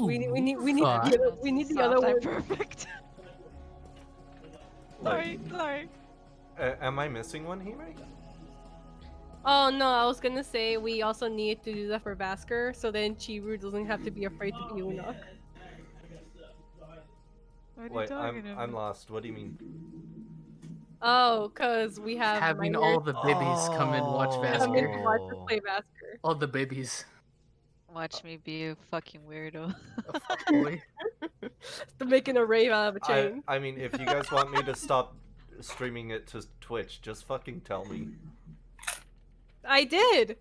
Fuck. we need the other one. Perfect. Like, sorry. am I missing one, Hime? Oh no, I was gonna say we also need to do that for Basker, so then Chiru doesn't have to be afraid to be Unok. What are you Wait, talking I'm about? lost. What do you mean? Oh, cause we have Having minors all the babies come and watch come in Vasker. to watch us play Basker. All the babies. Watch me be a fucking weirdo. A fuckboy. They're making a rave out of a chain. I mean, if you guys want me to stop streaming it to Twitch, just fucking tell me. I did.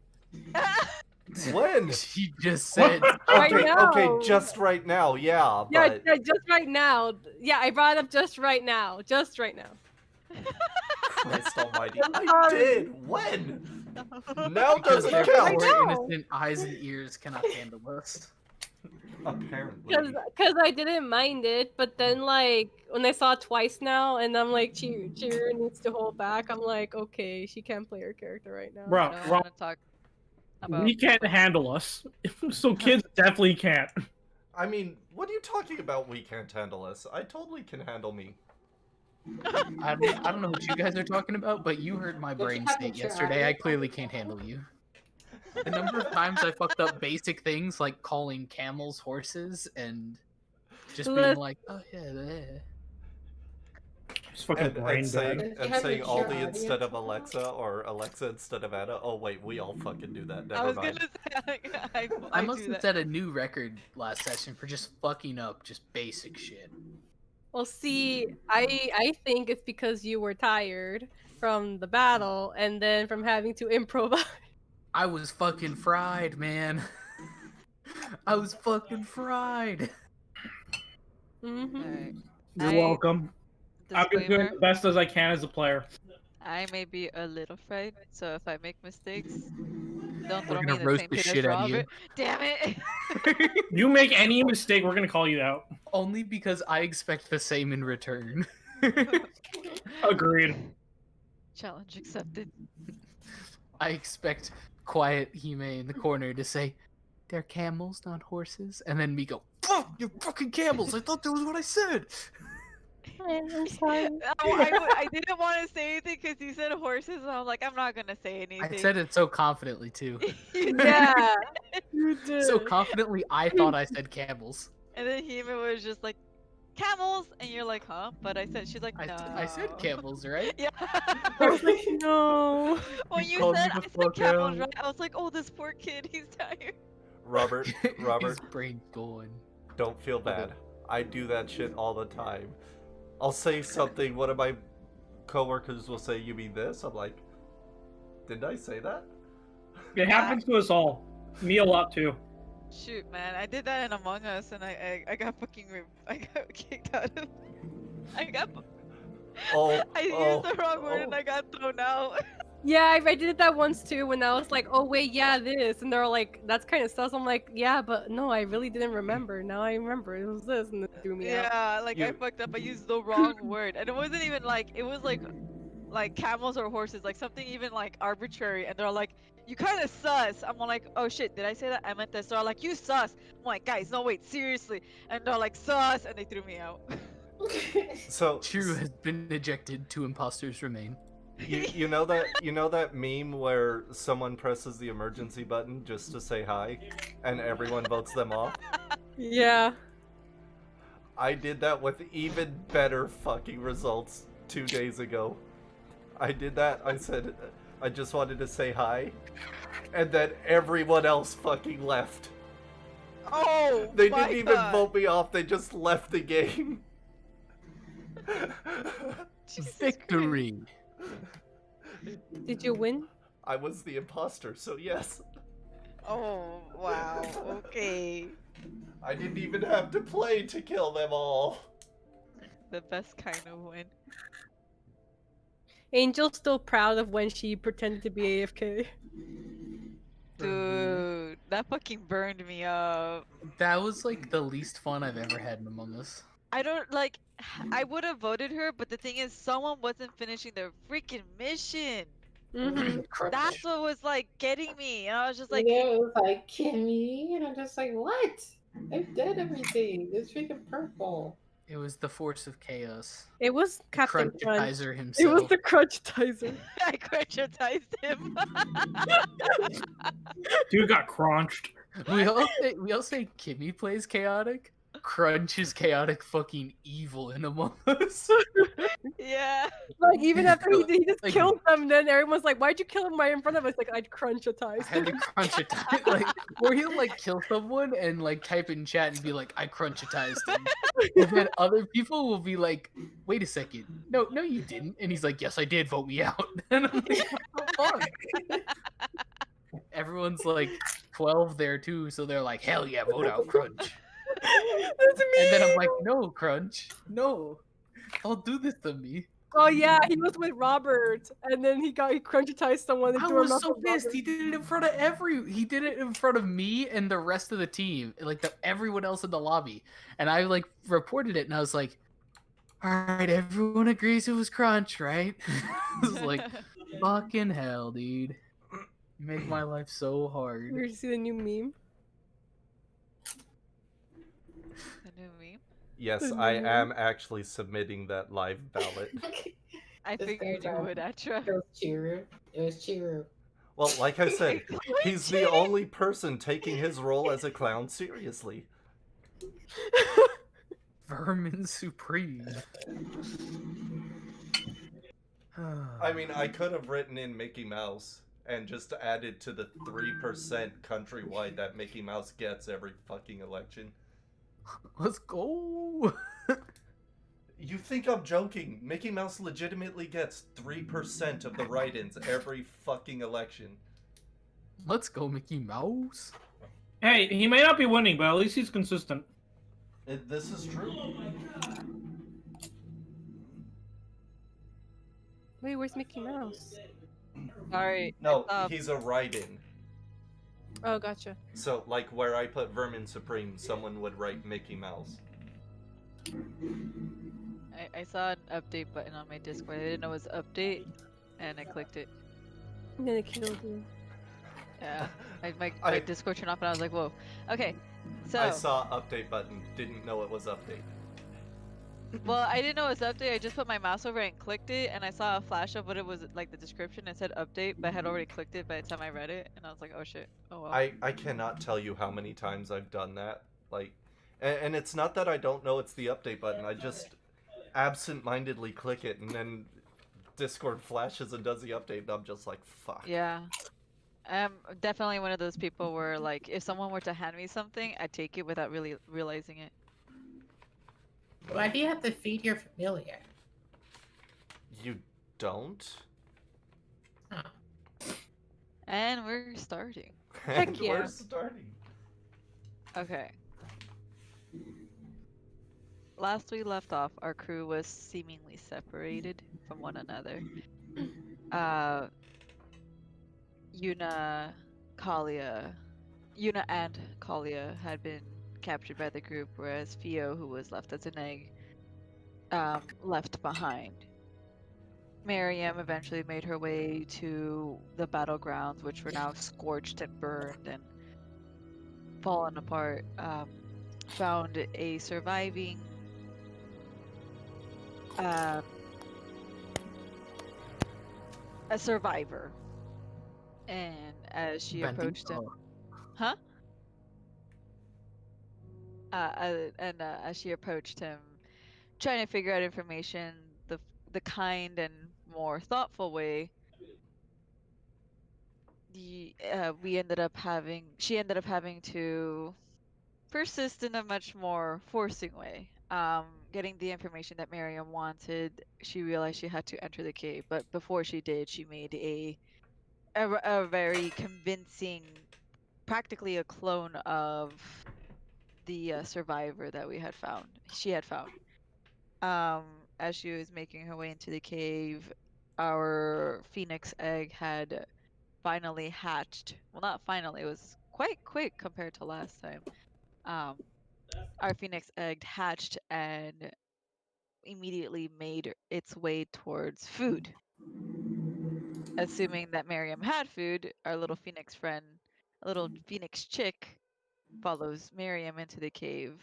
When? She just said. Right Okay, now. okay, just right now, yeah, Yeah, but yeah, just right now. Yeah, I brought it up just right now. Just right now. Christ almighty, I sorry. did! When? Now Because doesn't their count! I poor know. innocent eyes and ears cannot handle us. Apparently. Cause I didn't mind it, but then like when I saw it twice now, and I'm like, Chiru needs to hold back. I'm like, okay, she can't play her character right now. I Bro, don't want to talk about. we can't handle us. So kids definitely can't. I mean, what are you talking about? We can't handle us. I totally can handle me. I don't know what you guys are talking about, but you heard my brain state yesterday. I clearly can't handle you. The number of times I fucked up basic things like calling camels horses and just being Let- like, oh yeah, yeah. Just fucking brain And saying, dead. and saying Aldi instead of Alexa, or Alexa instead of Anna. Oh wait, we all fucking do that. I Never was mind. gonna say I I must do have that. set a new record last session for just fucking up just basic shit. Well, see, I think it's because you were tired from the battle and then from having to improvise. I was fucking fried, man. I was fucking fried. Mm-hmm. Alright. You're welcome. I'm just doing Disclaimer, the best as I can as a player. I may be a little fried, so if I make mistakes, don't We're throw me gonna in the roast same the pit shit as out of you. Robert. Damn it! You make any mistake, we're gonna call you out. Only because I expect the same in return. Agreed. Challenge accepted. I expect quiet Hime in the corner to say, "They're camels, not horses," and then me go, "Fuck, you're fucking camels! I thought that was what I said." I'm sorry. I didn't want to say anything because he said horses, and I'm like, I'm not gonna say anything. I said it so confidently too. Yeah, you did. So confidently, I thought I said camels. And then Hima was just like, camels, and you're like, huh? But I said, she's like, no. I said camels, right? Yeah. I was like, no. When you called me said the I said fuck camels, out. right? I was like, oh, this poor kid, he's tired. Robert, Robert, His brain's going. don't feel bad. I do that shit all the time. I'll say something, one of my coworkers will say, "You mean this?" I'm like, "Didn't I say that?" It happens to us all. Me a lot too. Shoot, man, I did that in Among Us, and I got fucking I got kicked out of. I got. Oh, I used the wrong word and I got thrown out. Yeah, I did that once too when I was like, oh wait, yeah, this. And they're like, that's kind of sus. I'm like, yeah, but no, I really didn't remember. Now I remember it was this, and it threw me out. Yeah, like I You- fucked up. I used the wrong word, and it wasn't even like it was like camels or horses, like something even like arbitrary. And they're like, you kind of sus. I'm like, oh shit, did I say that? I meant this. So they're like, you sus. I'm like, guys, no wait, seriously. And they're like, sus, and they threw me out. So True has been ejected. 2 imposters remain. you know that meme where someone presses the emergency button just to say hi, and everyone votes them off? Yeah. I did that with even better fucking results 2 days ago. I did that. I said I just wanted to say hi, and then everyone else fucking left. Oh, They my didn't even God. vote me off. They just left the game. Jesus Victory. Did you win? I was the imposter, so yes. Oh, wow. Okay. I didn't even have to play to kill them all. The best kind of win. Angel's still proud of when she pretended to be AFK. Dude, that fucking burned me up. That was like the least fun I've ever had in Among Us. I don't like. I would have voted her, but the thing is, someone wasn't finishing their freaking mission. Mm-hmm. That's what was like getting me, and I was just like, it was like Kimmy, and I'm just like, what? I've done everything. It's freaking purple. It was the force of chaos. It was Captain Crunch. Crunchitizer It himself. was the Crunchitizer. I crunchitized him. Dude got crunched. we all say Kimmy plays chaotic. Crunch is chaotic fucking evil in Among Us. Yeah. Like even after he just Like- killed them, then everyone's like, "Why'd you kill him right in front of us?" Like I'd I crunchitize had to him. crunchitize, like, or he'll like kill someone and like type in chat and be like, "I crunchitized him," and then other people will be like, "Wait a second, no, you didn't," and he's like, "Yes, I did. Vote me out." And I'm like, "What the fuck?" Everyone's like 12 there too, so they're like, "Hell yeah, vote out Crunch." That's me. And then I'm like, "No, Crunch, no, don't do this to me." Oh yeah, he was with Robert, and then he crunchitized someone. And I threw him was off so of pissed. Robert. He did it in front of he did it in front of me and the rest of the team, like everyone else in the lobby. And I like reported it, and I was like, "All right, everyone agrees it was Crunch, right?" I was like, "Fucking hell, dude, you make my life so hard." You see the new meme? The new meme. Yes, I am actually submitting that live ballot. I This figured you guy- would, Atra. It was Chiru. It was Chiru. Well, like I said, he's the only person taking his role as a clown seriously. Vermin Supreme. I mean, I could have written in Mickey Mouse and just added to the 3% countrywide that Mickey Mouse gets every fucking election. Let's go. You think I'm joking? Mickey Mouse legitimately gets 3% of the write-ins every fucking election. Let's go, Mickey Mouse. Hey, he may not be winning, but at least he's consistent. This is true. Wait, where's Mickey Mouse? Sorry. No, Um, he's a write-in. Oh, gotcha. So, like, where I put Vermin Supreme, someone would write Mickey Mouse. I saw an update button on my Discord. I didn't know it was update, and I clicked it. And then it killed you. Yeah. My I- Discord turned off, and I was like, "Whoa." Okay. So. I saw update button, didn't know it was update. Well, I didn't know it was update. I just put my mouse over it and clicked it, and I saw a flash of what it was like the description. It said update, but I had already clicked it by the time I read it, and I was like, "Oh shit! Oh well." I cannot tell you how many times I've done that. Like, and it's not that I don't know it's the update button. I just absent-mindedly click it, and then Discord flashes and does the update, and I'm just like, fuck. Yeah. I'm definitely one of those people where, like, if someone were to hand me something, I'd take it without really realizing it. Why do you have to feed your familiar? You don't? Oh. And we're starting. Heck And yeah. we're starting. Okay. Last we left off, our crew was seemingly separated from one another. Yuna and Kalia had been captured by the group, whereas Fio, who was left as an egg, left behind. Miriam eventually made her way to the battlegrounds, which were now scorched and burned and fallen apart. Found a surviving a survivor, and as she approached him, huh? As she approached him, trying to figure out information the kind and more thoughtful way, she ended up having to persist in a much more forcing way. Getting the information that Miriam wanted, she realized she had to enter the cave, but before she did, she made a very convincing, practically a clone of the survivor that she had found. As she was making her way into the cave, our phoenix egg had finally hatched. Well, not finally, it was quite quick compared to last time. Our phoenix egg hatched and immediately made its way towards food. Assuming that Miriam had food, our little phoenix friend, a little phoenix chick, follows Miriam into the cave.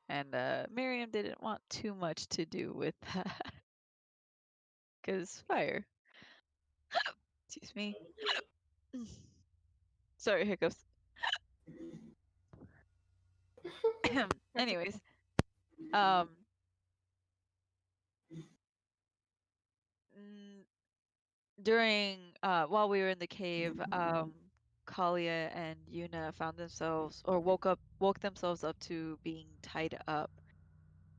And Miriam didn't want too much to do with that. Because fire. Excuse me. Sorry, hiccups. Anyways, um, during while we were in the cave, Kalia and Yuna found themselves or woke themselves up to being tied up.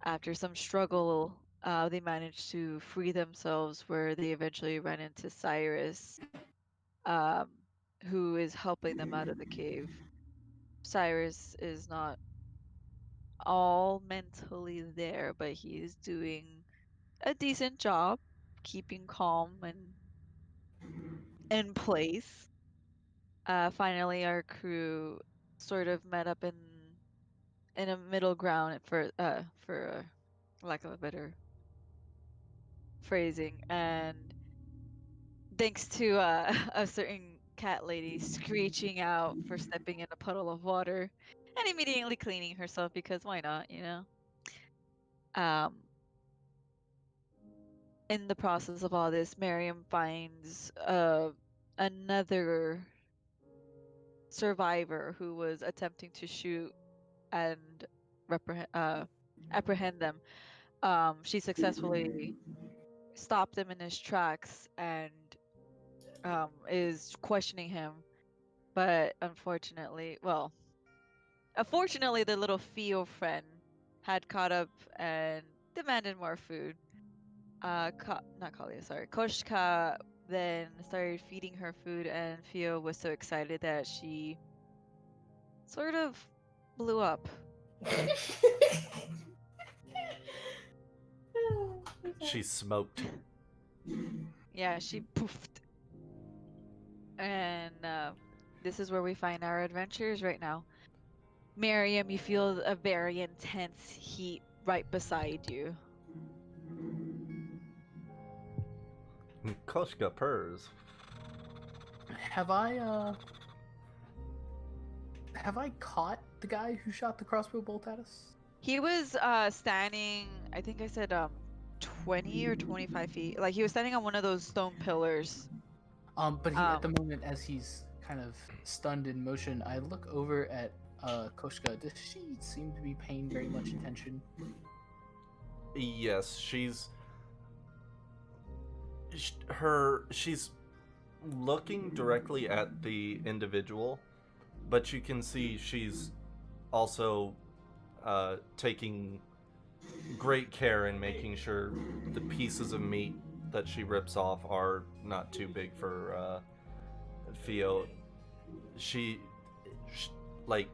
After some struggle, they managed to free themselves, where they eventually ran into Cyrus, um, who is helping them out of the cave. Cyrus is not all mentally there, but he's doing a decent job keeping calm and in place. Finally, our crew sort of met up in a middle ground for lack of a better phrasing, and thanks to a certain cat lady screeching out for stepping in a puddle of water and immediately cleaning herself because why not, you know? In the process of all this, Miriam finds another survivor who was attempting to shoot and apprehend them. She successfully stopped him in his tracks and is questioning him. But unfortunately, the little Fio friend had caught up and demanded more food. Not Kalia, sorry. Koshka then started feeding her food, and Fio was so excited that she sort of blew up. She smoked. Yeah, she poofed. And this is where we find our adventures right now. Miriam, you feel a very intense heat right beside you. Koshka purrs. Have I caught the guy who shot the crossbow bolt at us? He was standing, I think I said 20 or 25 feet. Like he was standing on one of those stone pillars. But at the moment, as he's kind of stunned in motion, I look over at Koshka. Does she seem to be paying very much attention? Yes, she's looking directly at the individual, but you can see she's also taking great care in making sure the pieces of meat that she rips off are not too big for Fio. She like,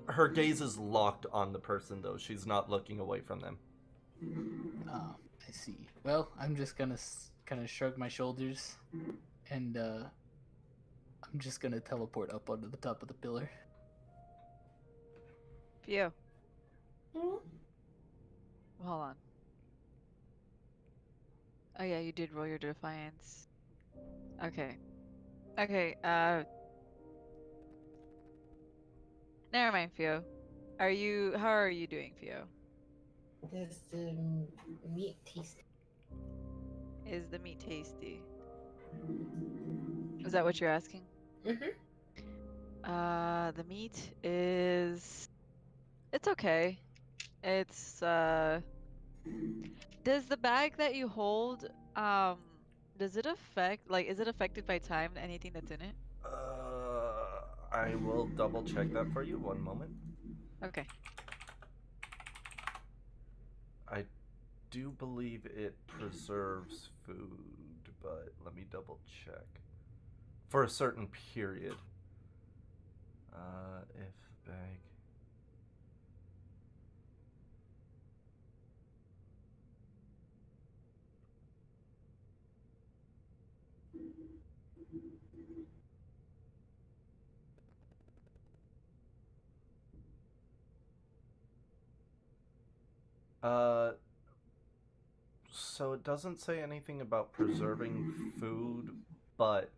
her gaze is locked on the person though. She's not looking away from them. Ah, I see. Well, I'm just gonna kind of shrug my shoulders, and I'm just gonna teleport up onto the top of the pillar. Fio. Hold on. Oh yeah, you did roll your defiance. Okay. Okay, never mind, Fio. How are you doing, Fio? Does the meat taste? Is the meat tasty? Is that what you're asking? Mm-hmm. The meat is... It's okay. It's, Does the bag that you hold, does it affect, like, is it affected by time, anything that's in it? I will double check that for you. One moment. Okay. I do believe it preserves food, but let me double check. For a certain period. If bag. So it doesn't say anything about preserving food, but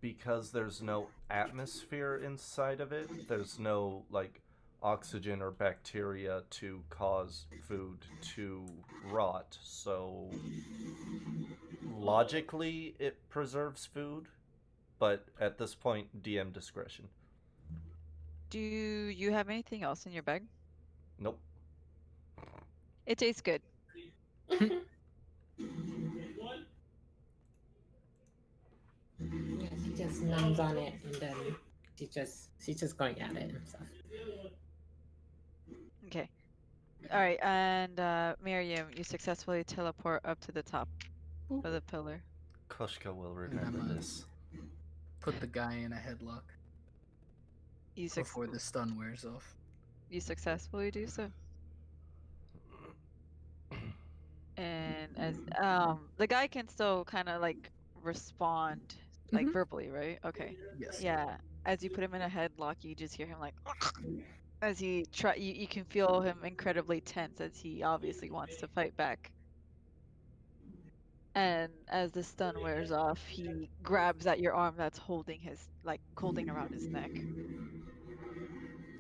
because there's no atmosphere inside of it, there's no like oxygen or bacteria to cause food to rot. So logically, it preserves food, but at this point, DM discretion. Do you have anything else in your bag? Nope. It tastes good. Yeah, she just numbs on it and then she's just going at it and stuff. Okay. All right, and Miriam, you successfully teleport up to the top of the pillar. Koshka will And remember I'm this. Put the guy in a headlock You before the stun wears off. you successfully do so. And as the guy can still kind of like respond like Mhm. verbally, right? Okay. Yes. Yeah. As you put him in a headlock, you just hear him like as he you can feel him incredibly tense as he obviously wants to fight back. And as the stun wears off, he grabs at your arm that's holding around his neck.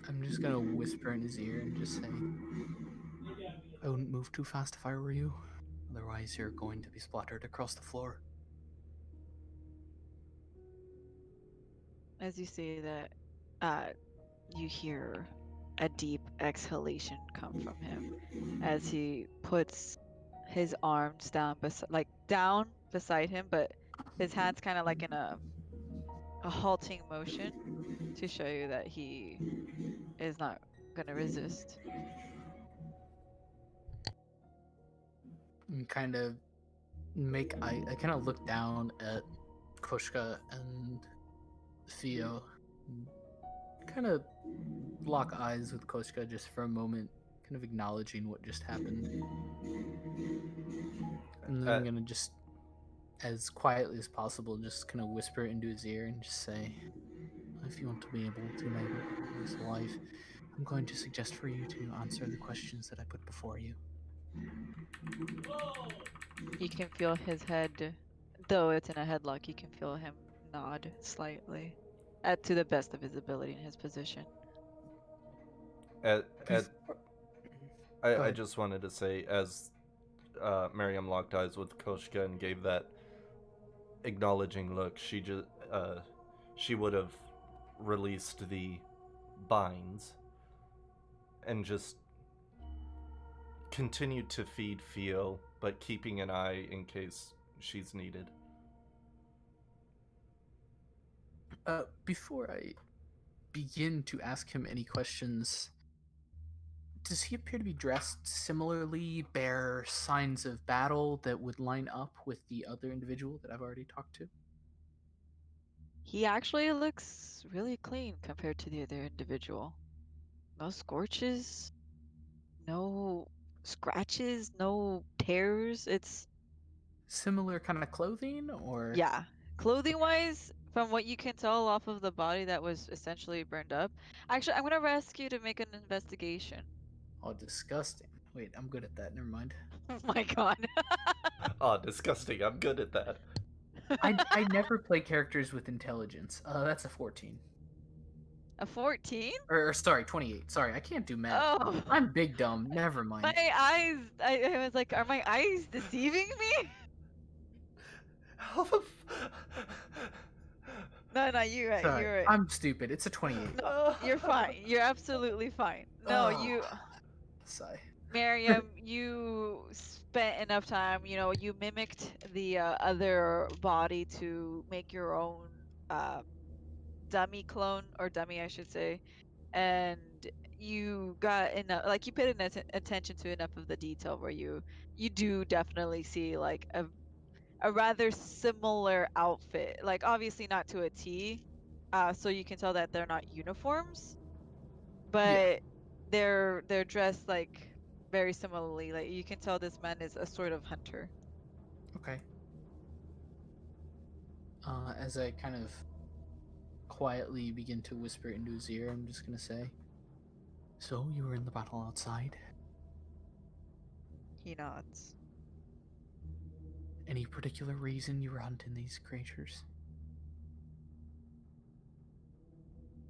I'm just gonna whisper in his ear and just say, I wouldn't move too fast if I were you. Otherwise, you're going to be splattered across the floor. As you say that, you hear a deep exhalation come from him as he puts his arms down beside him, but his hands kind of like in a halting motion to show you that he is not gonna resist. And kind of I kind of look down at Koshka and Theo. Kind of lock eyes with Koshka just for a moment, kind of acknowledging what just happened. And then I'm gonna just, as quietly as possible, just kind of whisper into his ear and just say, if you want to be able to make this life, I'm going to suggest for you to answer the questions that I put before you. You can feel his head, though it's in a headlock, you can feel him nod slightly, to the best of his ability in his position. I just wanted to say, as Miriam locked eyes with Koshka and gave that acknowledging look, she would have released the binds and just continued to feed Theo, but keeping an eye in case she's needed. Before I begin to ask him any questions, does he appear to be dressed similarly, bear signs of battle that would line up with the other individual that I've already talked to? He actually looks really clean compared to the other individual. No scorches, no scratches, no tears. It's Similar kind of clothing, or? yeah. Clothing wise, from what you can tell off of the body that was essentially burned up. Actually, I'm gonna ask you to make an investigation. Oh, disgusting. Wait, I'm good at that. Never mind. Oh my god. Ah, disgusting. I'm good at that. I never play characters with intelligence. That's a 14. A 14? Or sorry, 28. Sorry, I can't do math. Oh. I'm big dumb. Never mind. My eyes. I was like, are my eyes deceiving me? How the No, you're right. Sorry, You're right. I'm stupid. It's a 28. No, you're fine. You're absolutely fine. No, you. Sigh. Miriam, you spent enough time, you mimicked the other body to make your own dummy clone, or dummy, I should say. And you got enough, like, you paid attention to enough of the detail where you do definitely see, like, a rather similar outfit. Like, obviously not to a T, so you can tell that they're not uniforms, but they're dressed, like, very similarly. Like, you can tell this man is a sort of hunter. Okay. As I kind of quietly begin to whisper into his ear, I'm just gonna say, so you were in the battle outside? He nods. Any particular reason you were hunting these creatures?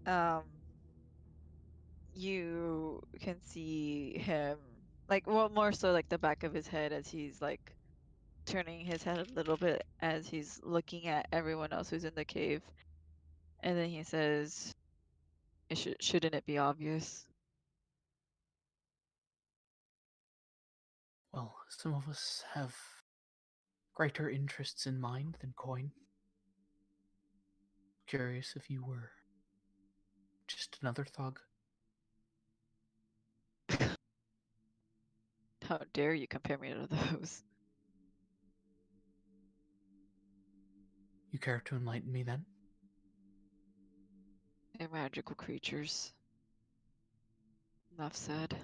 um, you can see him, like, well, more so like the back of his head as he's like turning his head a little bit as he's looking at everyone else who's in the cave. And then he says, shouldn't it be obvious? Well, some of us have greater interests in mind than coin. Curious if you were just another thug. How dare you compare me to those? You care to enlighten me then? They're magical creatures. Enough said.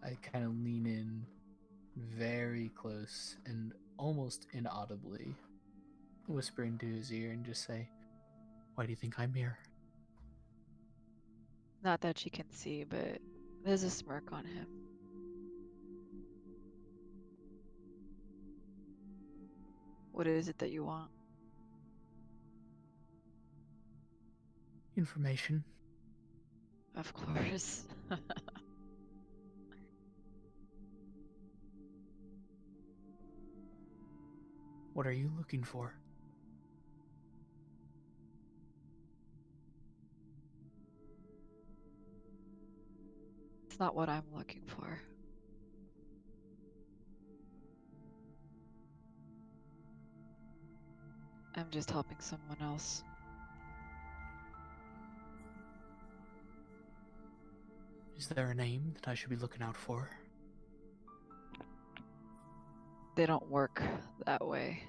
I kind of lean in very close and almost inaudibly, whisper into his ear and just say, "Why do you think I'm here?" Not that she can see, but there's a smirk on him. What is it that you want? Information. Of course. What are you looking for? It's not what I'm looking for. I'm just helping someone else. Is there a name that I should be looking out for? They don't work that way.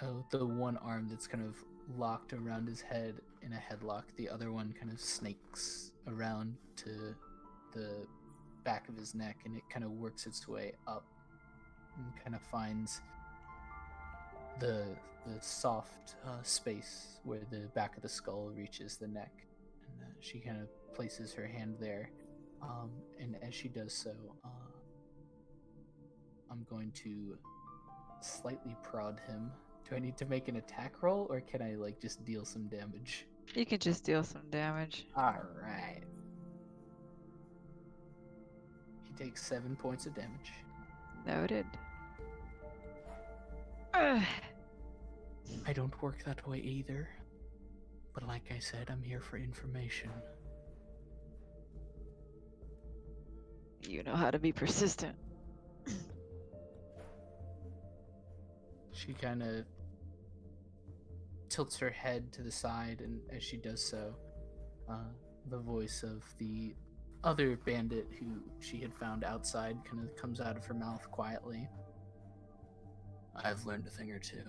Oh, the one arm that's kind of locked around his head in a headlock, the other one kind of snakes around to the back of his neck, and it kind of works its way up and kind of finds the soft space where the back of the skull reaches the neck, and she kind of places her hand there, and as she does so, I'm going to slightly prod him. Do I need to make an attack roll, or can I like just deal some damage? You can just deal some damage. Alright. He takes 7 points of damage. Noted. I don't work that way either. But like I said, I'm here for information. You know how to be persistent. She kind of tilts her head to the side, and as she does so, the voice of the other bandit who she had found outside kind of comes out of her mouth quietly. I've learned a thing or two.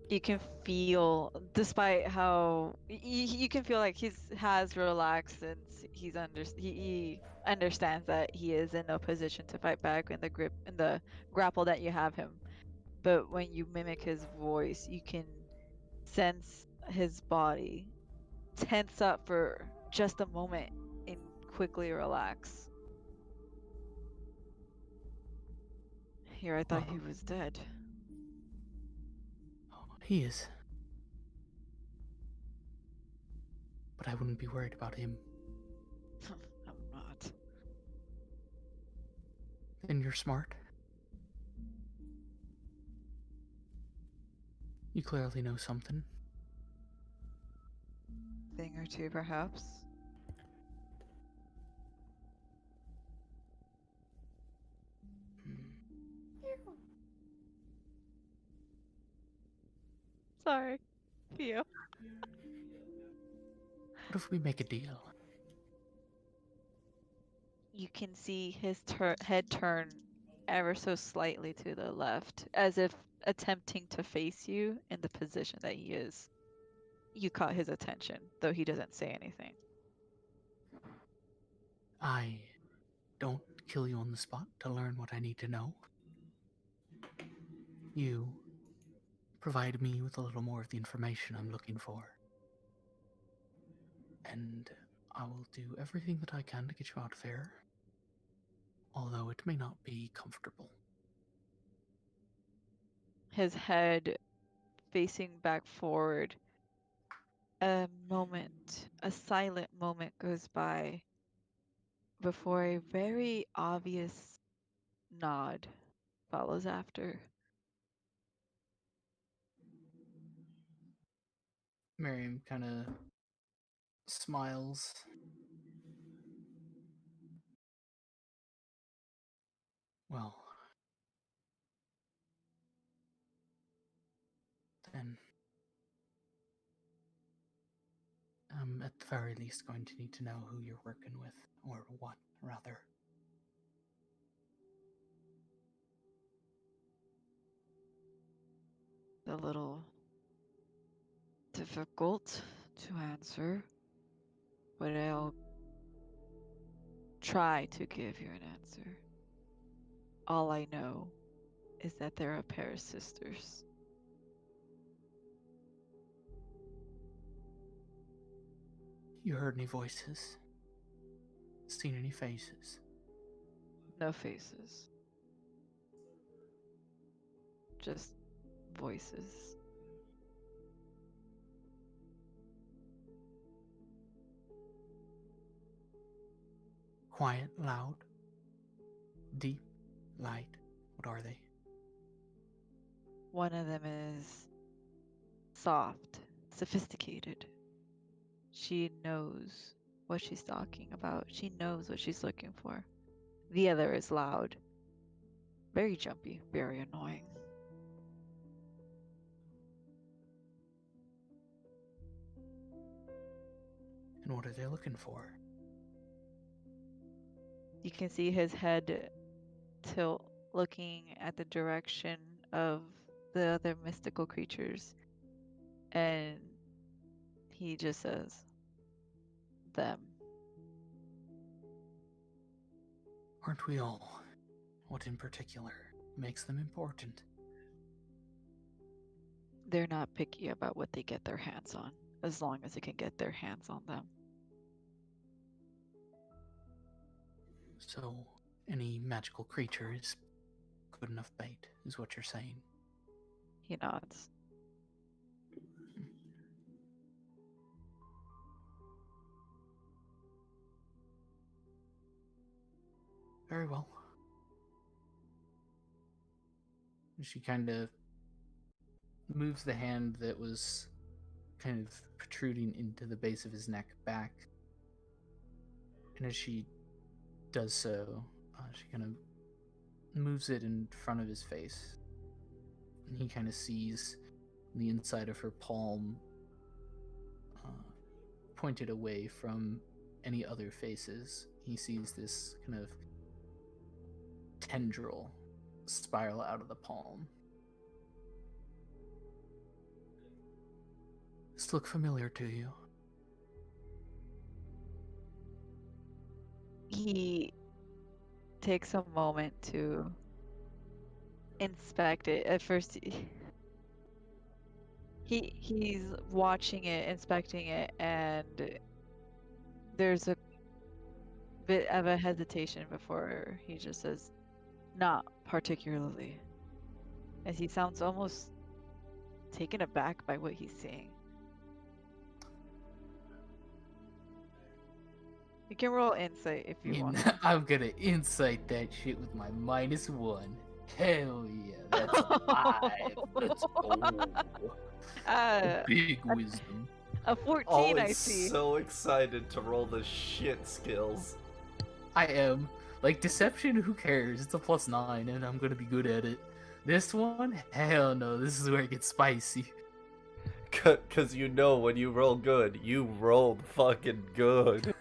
You can feel, despite how you can feel like has relaxed and he understands that he is in no position to fight back in the grapple that you have him. But when you mimic his voice, you can sense his body tense up for just a moment and quickly relax. Here, I thought he was dead. He is. But I wouldn't be worried about him. I'm not. Then you're smart. You clearly know something. Thing or two, perhaps. Sorry, Theo. What if we make a deal? You can see his head turn ever so slightly to the left, as if attempting to face you in the position that he is. You caught his attention, though he doesn't say anything. I don't kill you on the spot to learn what I need to know. You provide me with a little more of the information I'm looking for. And I will do everything that I can to get you out of here. Although it may not be comfortable. his head facing back forward. A moment, a silent moment goes by before a very obvious nod follows after. Miriam kind of smiles. Well, then I'm at the very least going to need to know who you're working with, or what, rather. A little difficult to answer, but I'll try to give you an answer. All I know is that they're a pair of sisters. You heard any voices? Seen any faces? No faces. Just voices. Quiet, loud, deep, light. What are they? One of them is soft, sophisticated. She knows what she's talking about. She knows what she's looking for. The other is loud. Very jumpy, very annoying. And what are they looking for? You can see his head tilt, looking at the direction of the other mystical creatures. And he just says, them. Aren't we all? What in particular makes them important? They're not picky about what they get their hands on, as long as they can get their hands on them. So, any magical creature is good enough bait, is what you're saying. He nods. Very well. She kind of moves the hand that was kind of protruding into the base of his neck back. And as she does so, she kind of moves it in front of his face. And he kind of sees the inside of her palm pointed away from any other faces. He sees this kind of tendril spiral out of the palm. Does this look familiar to you? He takes a moment to inspect it. At first, he's watching it, inspecting it, and there's a bit of a hesitation before he just says, not particularly. As he sounds almost taken aback by what he's seeing. You can roll insight if you want. I'm gonna insight that shit with my -1. Hell yeah, that's a 5. Let's go. Big wisdom. A 14, Always I see. so excited to roll the shit skills. I am. Like, deception, who cares? It's a +9, and I'm gonna be good at it. This one? Hell no, this is where it gets spicy. Cause you know when you roll good, you rolled fucking good.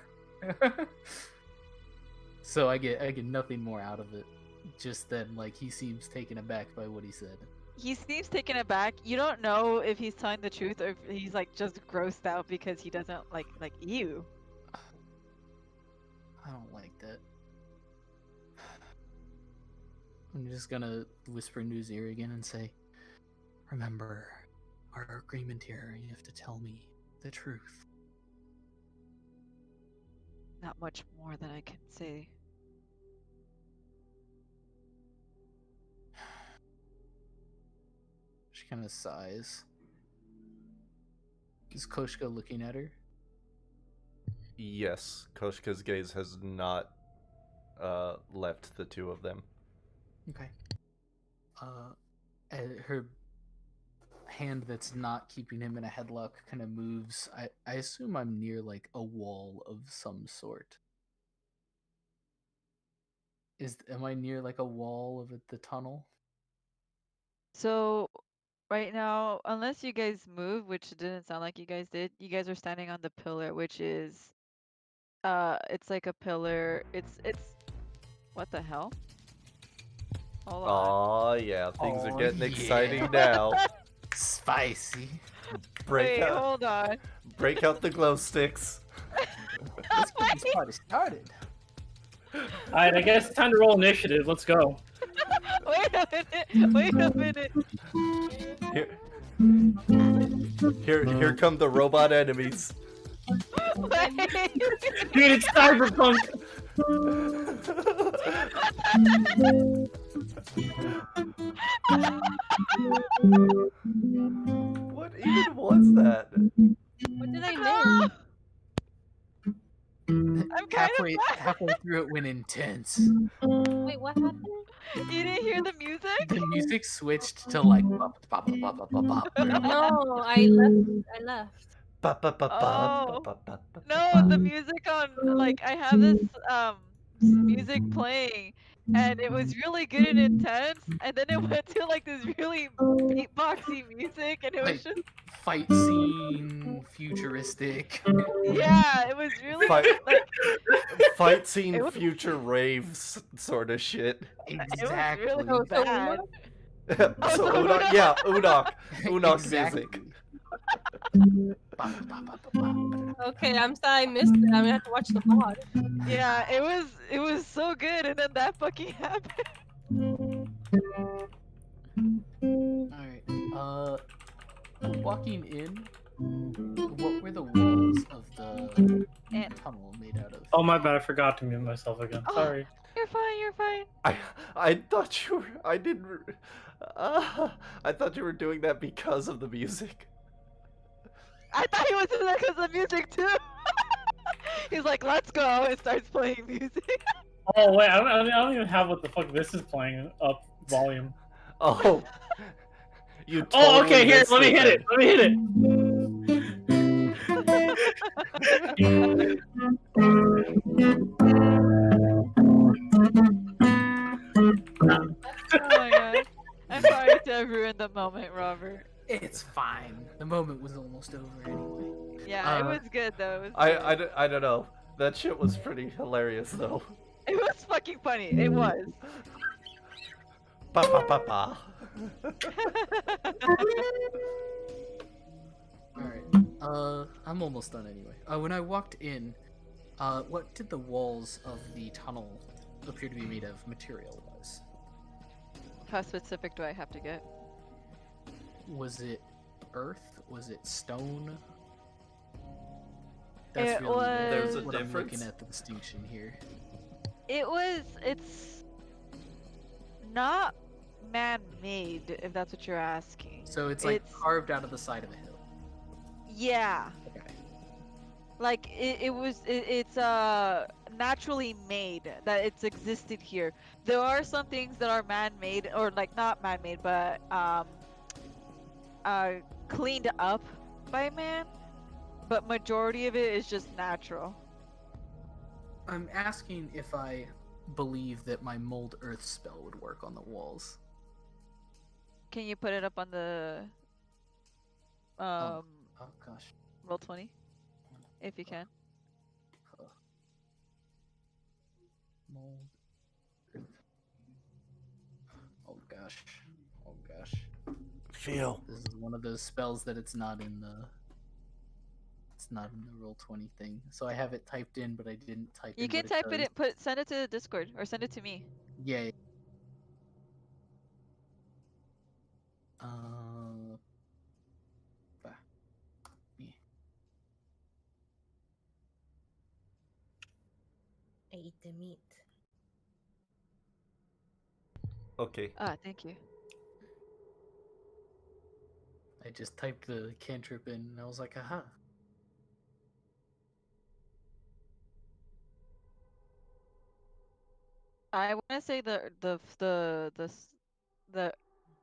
So I get nothing more out of it. Just then, like, he seems taken aback by what he said. He seems taken aback. You don't know if he's telling the truth or if he's like just grossed out because he doesn't like you. I don't like that. I'm just gonna whisper into his ear again and say, remember, our agreement here, you have to tell me the truth. Not much more than I can say. kind of sighs. Is Koshka looking at her? Yes, Koshka's gaze has not left the two of them. Okay. Her hand that's not keeping him in a headlock kind of moves. I assume I'm near like a wall of some sort. Am I near like a wall of the tunnel? So right now, unless you guys move, which didn't sound like you guys did, you guys are standing on the pillar, which is it's like a pillar. It's what the hell? Hold on. Aw, yeah, things are Aw, getting yeah. exciting now. Spicy. Break Wait, out, hold on. break out the glow sticks. Let's get this party started. Alright, I guess it's time to roll initiative. Let's go. Wait a minute. Wait a minute. Here come the robot enemies. Wait. Dude, it's cyberpunk. What even was that? What did I miss? I'm kind Halfway through it went intense. Wait, what happened? You didn't hear the music? The music switched to like bop, bop, bop, bop, bop, bop. No, I left. Ba, ba, ba, ba, Oh. ba, ba, ba, No, ba. the music on like I have this music playing and it was really good and intense and then it went to like this really beatboxy music and it was Like just fight scene, futuristic. yeah, it was really Fight, like fight scene, It was- future raves sort of shit. Exactly. it was Oh, really so bad. So Unok, yeah, Unok's Exactly. music. Bop, bop, bop, bop, bop. Okay, I'm sorry I missed it. I'm gonna have to watch the pod. Yeah, it was so good and then that fucking happened. Alright. Walking in, what were the walls of the And tunnel made out of? Oh my bad, I forgot to mute myself again. Oh. Sorry. you're fine, you're fine. I thought you were. I didn't. I thought you were doing that because of the music. I thought he was doing that because of the music too. He's like, let's go, and starts playing music. Oh wait, I don't even have what the fuck this is playing up volume. Oh. You. Oh, totally okay, here, missed let me hit it. Let me hit it. Oh my god. I'm sorry to have ruined the moment, Robert. It's fine. The moment was almost over anyway. Yeah, it Uh, was good though. It was I don't know. That shit was pretty hilarious though. it was fucking funny. It was. Ba ba ba ba. Alright. I'm almost done anyway. When I walked in, what did the walls of the tunnel appear to be made of material-wise? How specific do I have to get? Was it earth? Was it stone? It really There's a what I'm looking difference? at the distinction here. It's not man-made, if that's what you're asking. So it's like It's- carved out of the side of a hill. Yeah. Okay. Like it's naturally made that it's existed here. There are some things that are man-made or like not man-made but cleaned up by man, but majority of it is just natural. I'm asking if I believe that my mold earth spell would work on the walls. Can you put it up on the Oh gosh. roll 20 if you can? Mold earth. Oh gosh. Oh gosh. Feel. This is one of those spells that it's not in the roll 20 thing. So I have it typed in, but I didn't type in. You can what type it does. in, send it to the Discord or send it to me. Yeah. Bah. Yeah. I eat the meat. Okay. Ah, thank you. I just typed the cantrip in and I was like, aha. I want to say the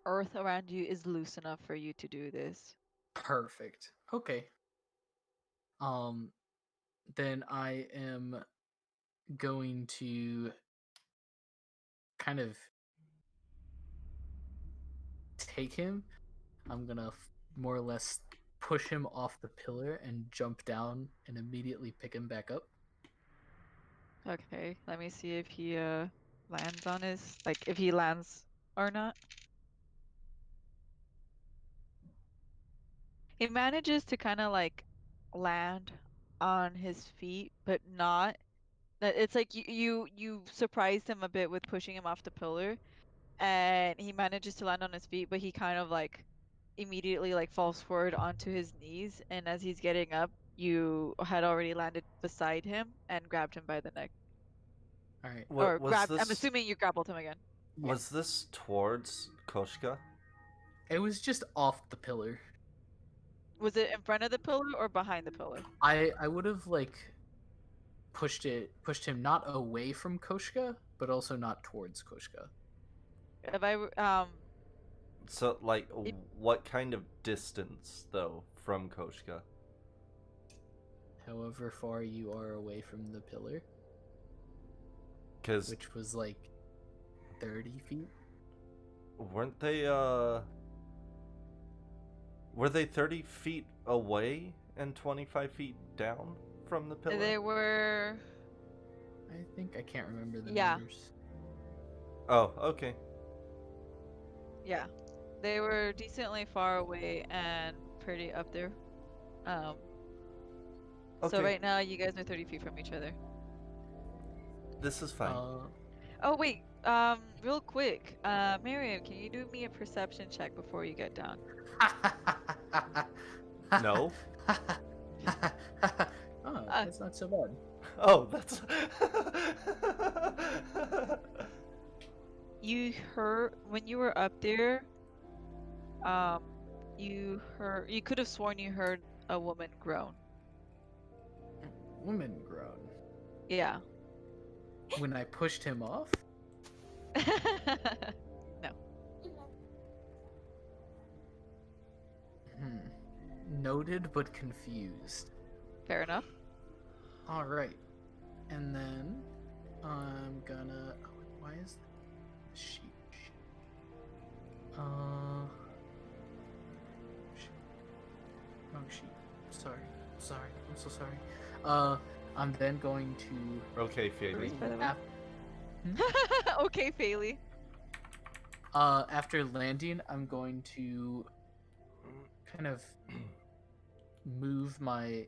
earth around you is loose enough for you to do this. Perfect. Okay. Then I am going to kind of take him. I'm gonna more or less push him off the pillar and jump down and immediately pick him back up. Okay, let me see if he lands on his if he lands or not. He manages to kind of land on his feet, but not that it's like you surprised him a bit with pushing him off the pillar, and he manages to land on his feet, but he kind of immediately falls forward onto his knees, and as he's getting up, you had already landed beside him and grabbed him by the neck. All right. Or Was grabbed, this I'm assuming you grappled him again. was this towards Koshka? It was just off the pillar. Was it in front of the pillar or behind the pillar? I would have pushed him not away from Koshka, but also not towards Koshka. If I So what kind of distance though from Koshka? However far you are away from the pillar, Because which was 30 feet. weren't they were they 30 feet away and 25 feet down from the pillar? they were I can't remember the Yeah. numbers. Oh, okay. Yeah, they were decently far away and pretty up there. Okay. So right now you guys are 30 feet from each other. This is fine. Oh wait, real quick, Miriam, can you do me a perception check before you get down? No. Oh, that's not so bad. Oh, that's You heard when you were up there, you could have sworn you heard a woman groan. Woman groan. Yeah. When I pushed him off? No. Noted but confused. Fair enough. Alright. And then I'm gonna. Oh, why is that sheet? Oh, sheet. Sorry. I'm so sorry. I'm then going to. okay, Phoebe. By the way. Okay, Fayley. After landing, I'm going to kind of move my.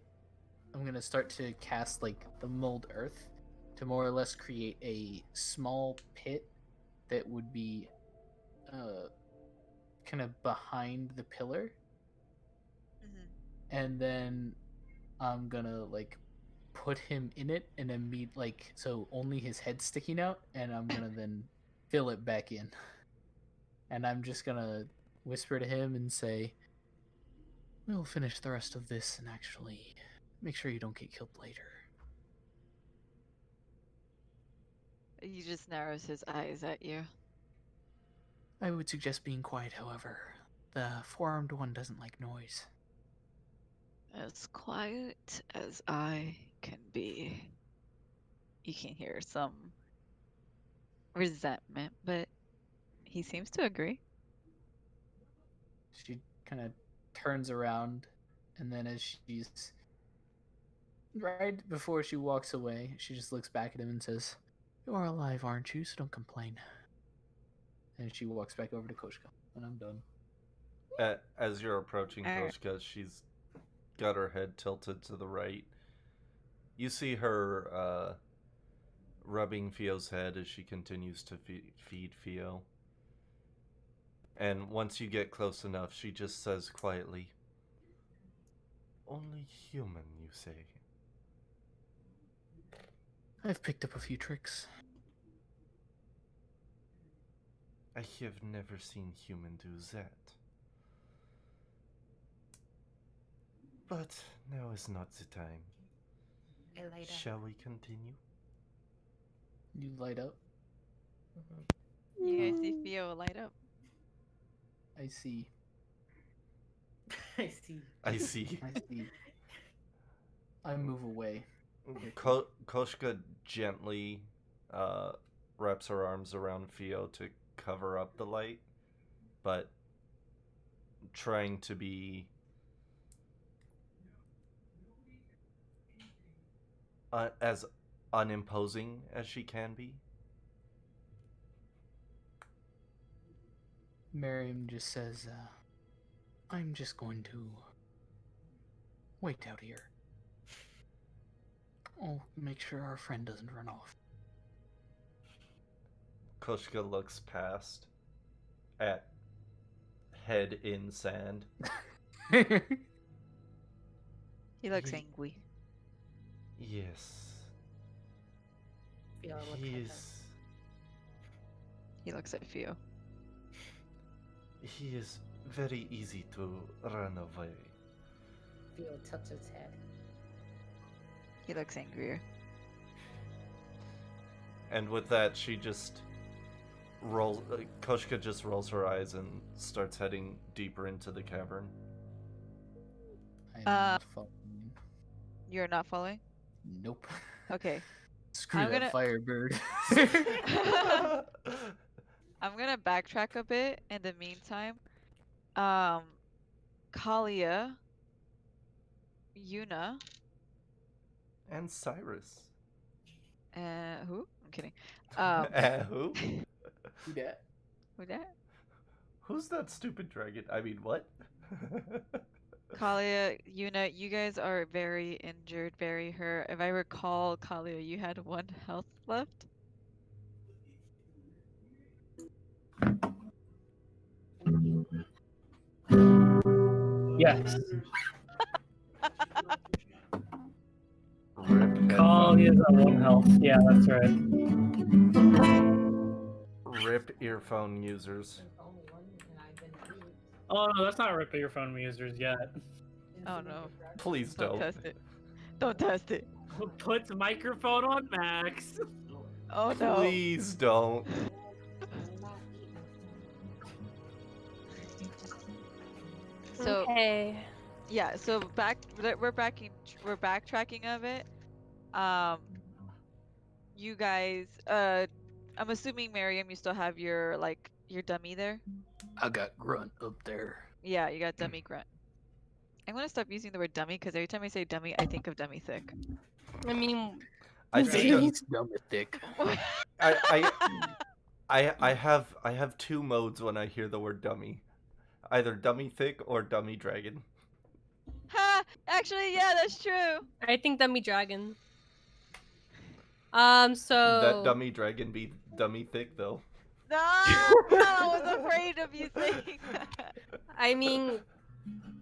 I'm gonna start to cast the mold earth to more or less create a small pit that would be kind of behind the pillar, and then I'm gonna put him in it and then meet so only his head sticking out, and I'm gonna then fill it back in, and I'm just gonna whisper to him and say, we'll finish the rest of this and actually make sure you don't get killed later. He just narrows his eyes at you. I would suggest being quiet, however. The four-armed one doesn't like noise. As quiet as I can be. You can hear some resentment, but he seems to agree. She kind of turns around, and then as she's right before she walks away, she just looks back at him and says, "You are alive, aren't you? So don't complain." And she walks back over to Koshka, and I'm done. As you're approaching Koshka, she's got her head tilted to the right. You see her rubbing Fio's head as she continues to feed Fio. And once you get close enough, she just says quietly, "Only human, you say?" I've picked up a few tricks. I have never seen human do that. But now is not the time. I light up. Shall we continue? You light up. Mhm. You guys see Theo light up. I see. I see. I see. I see. I move away. Koshka gently wraps her arms around Theo to cover up the light, but trying to be as unimposing as she can be. Miriam just says, I'm just going to wait out here. I'll make sure our friend doesn't run off. Koshka looks past at head in sand. He looks Ye- angry. Yes. Feel look He at is. He looks at Theo. He is very easy to run away. Feel touch his head. He looks angrier. And with that, she just rolls. Koshka just rolls her eyes and starts heading deeper into the cavern. I'm not following. You're not following? Nope. Okay. Screw I'm that gonna- firebird. I'm gonna backtrack a bit in the meantime. Kalia, Yuna, And Cyrus. who? I'm kidding. Who? Who dat? Who that? Who's that stupid dragon? I mean, what? Kalia, Yuna, you guys are very injured, very hurt. If I recall, Kalia, you had 1 health left. Yes. Rip Call headphone- is on 1 health. Yeah, that's right. Rip earphone users. Oh no, that's not rip earphone users yet. Oh no. Please Don't don't. test it. Don't test it. Puts microphone on max. Oh no. Please don't. So Okay. yeah, so we're backtracking of it. You guys, I'm assuming Miriam, you still have your your dummy there. I got Grunt up there. Yeah, you got dummy grunt. I'm gonna stop using the word dummy because every time I say dummy, I think of dummy thick. I mean, I Dummy. think He's dumb and thick. I have two modes when I hear the word dummy. Either dummy thick or dummy dragon. Ha! Actually, yeah, that's true. I think Dummy Dragon. So That dummy dragon be dummy thick though. No, I was afraid of you saying that. I mean,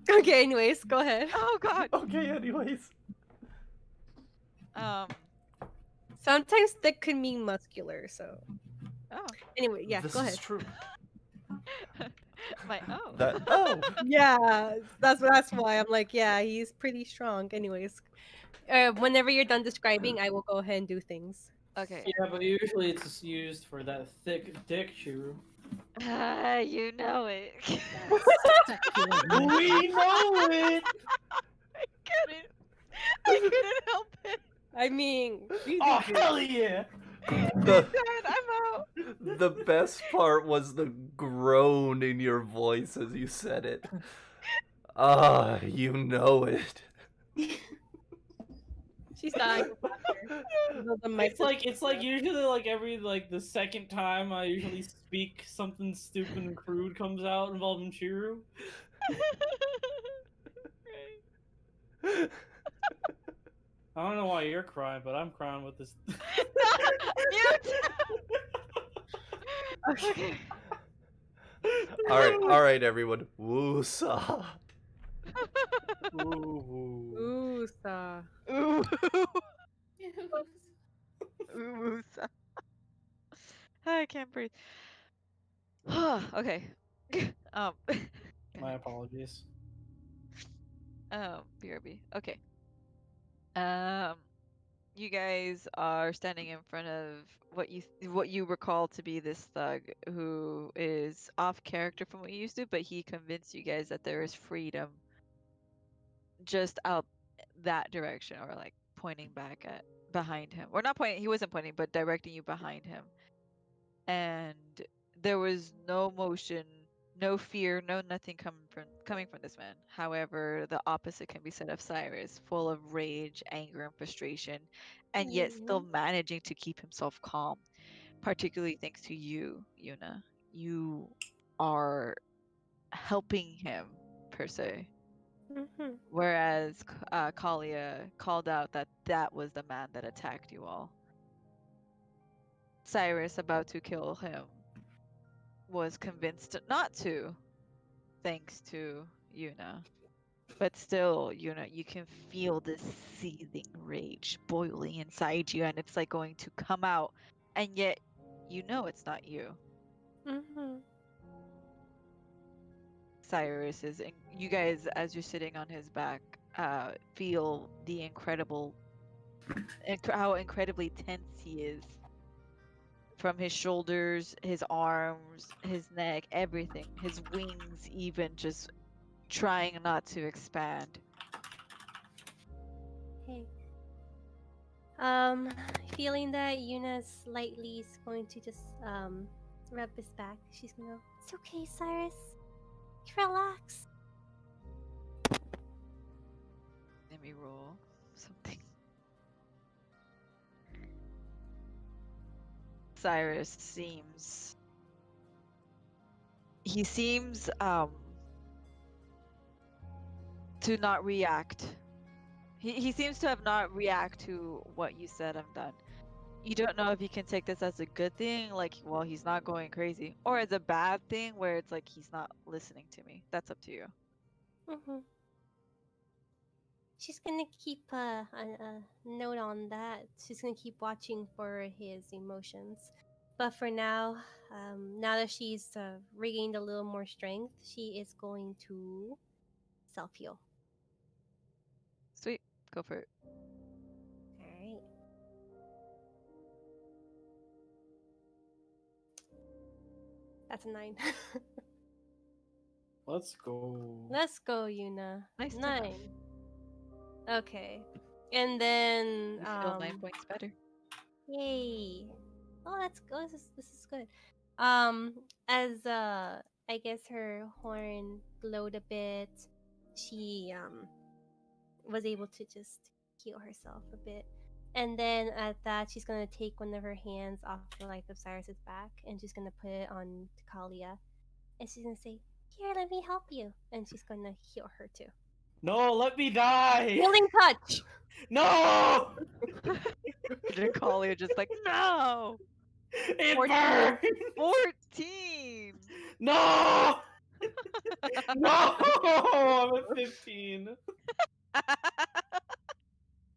okay. Anyways, go ahead. Oh God. Okay, anyways. Sometimes thick could mean muscular. So Oh. anyway, yeah, This go is ahead. true. Oh. Oh. Yeah, that's why I'm like, yeah, he's pretty strong. Anyways, whenever you're done describing, I will go ahead and do things. Okay. Yeah, but usually it's used for that thick dick chew. You know it. We know it. I couldn't help it. I mean, Oh hell yeah! The, God, I'm out. the best part was the groan in your voice as you said it. Ah, you know it. she's dying. It's like usually every the second time I usually speak something stupid and crude comes out involving Chiru. I don't know why you're crying, but I'm crying with this. Mute. Okay. All right, everyone. Woo-saw. Ooh. Ooh, sa. Ooh. Ooh. I can't breathe. Okay. My apologies. BRB. Okay. Um, you guys are standing in front of what you recall to be this thug who is off character from what you used to, but he convinced you guys that there is freedom just out that direction, or like pointing back at behind him, or not pointing. He wasn't pointing, but directing you behind him. And there was no motion, no fear, no nothing coming from this man. However, the opposite can be said of Cyrus, full of rage, anger, and frustration, and yet still managing to keep himself calm. Particularly thanks to you, Yuna. You are helping him per se. Mm-hmm. Whereas Kalia called out that that was the man that attacked you all. Cyrus, about to kill him, was convinced not to, thanks to Yuna. But still, Yuna, you can feel this seething rage boiling inside you, and it's like going to come out, and yet you know it's not you. Mm-hmm. Cyrus is, you guys, as you're sitting on his back, feel the incredible, how incredibly tense he is. From his shoulders, his arms, his neck, everything. His wings even just trying not to expand. Hey. Feeling that Yuna slightly is going to just rub his back. She's gonna go, "It's okay, Cyrus. Relax." Let me roll something. Cyrus seems... He seems to not react. He seems to have not react to what you said and done. You don't know if you can take this as a good thing, like, well, he's not going crazy, or as a bad thing where it's like he's not listening to me. That's up to you. Mm-hmm. She's gonna keep a note on that. She's gonna keep watching for his emotions. But for now, now that she's regained a little more strength, she is going to self heal. Sweet. Go for it. All right. That's a 9. Let's go. Let's go, Yuna. Nice 9. enough. Okay. And then You feel 9 points better. yay. Oh, that's good. This is good. As I guess her horn glowed a bit, she was able to just heal herself a bit. And then at that, she's gonna take one of her hands off the light of Cyrus's back, and she's gonna put it on Kalia, and she's gonna say, "Here, let me help you," and she's gonna heal her too. No, let me die. Healing touch. No. Collier just like, no. It 14. burns. 14. No. No. I'm at 15.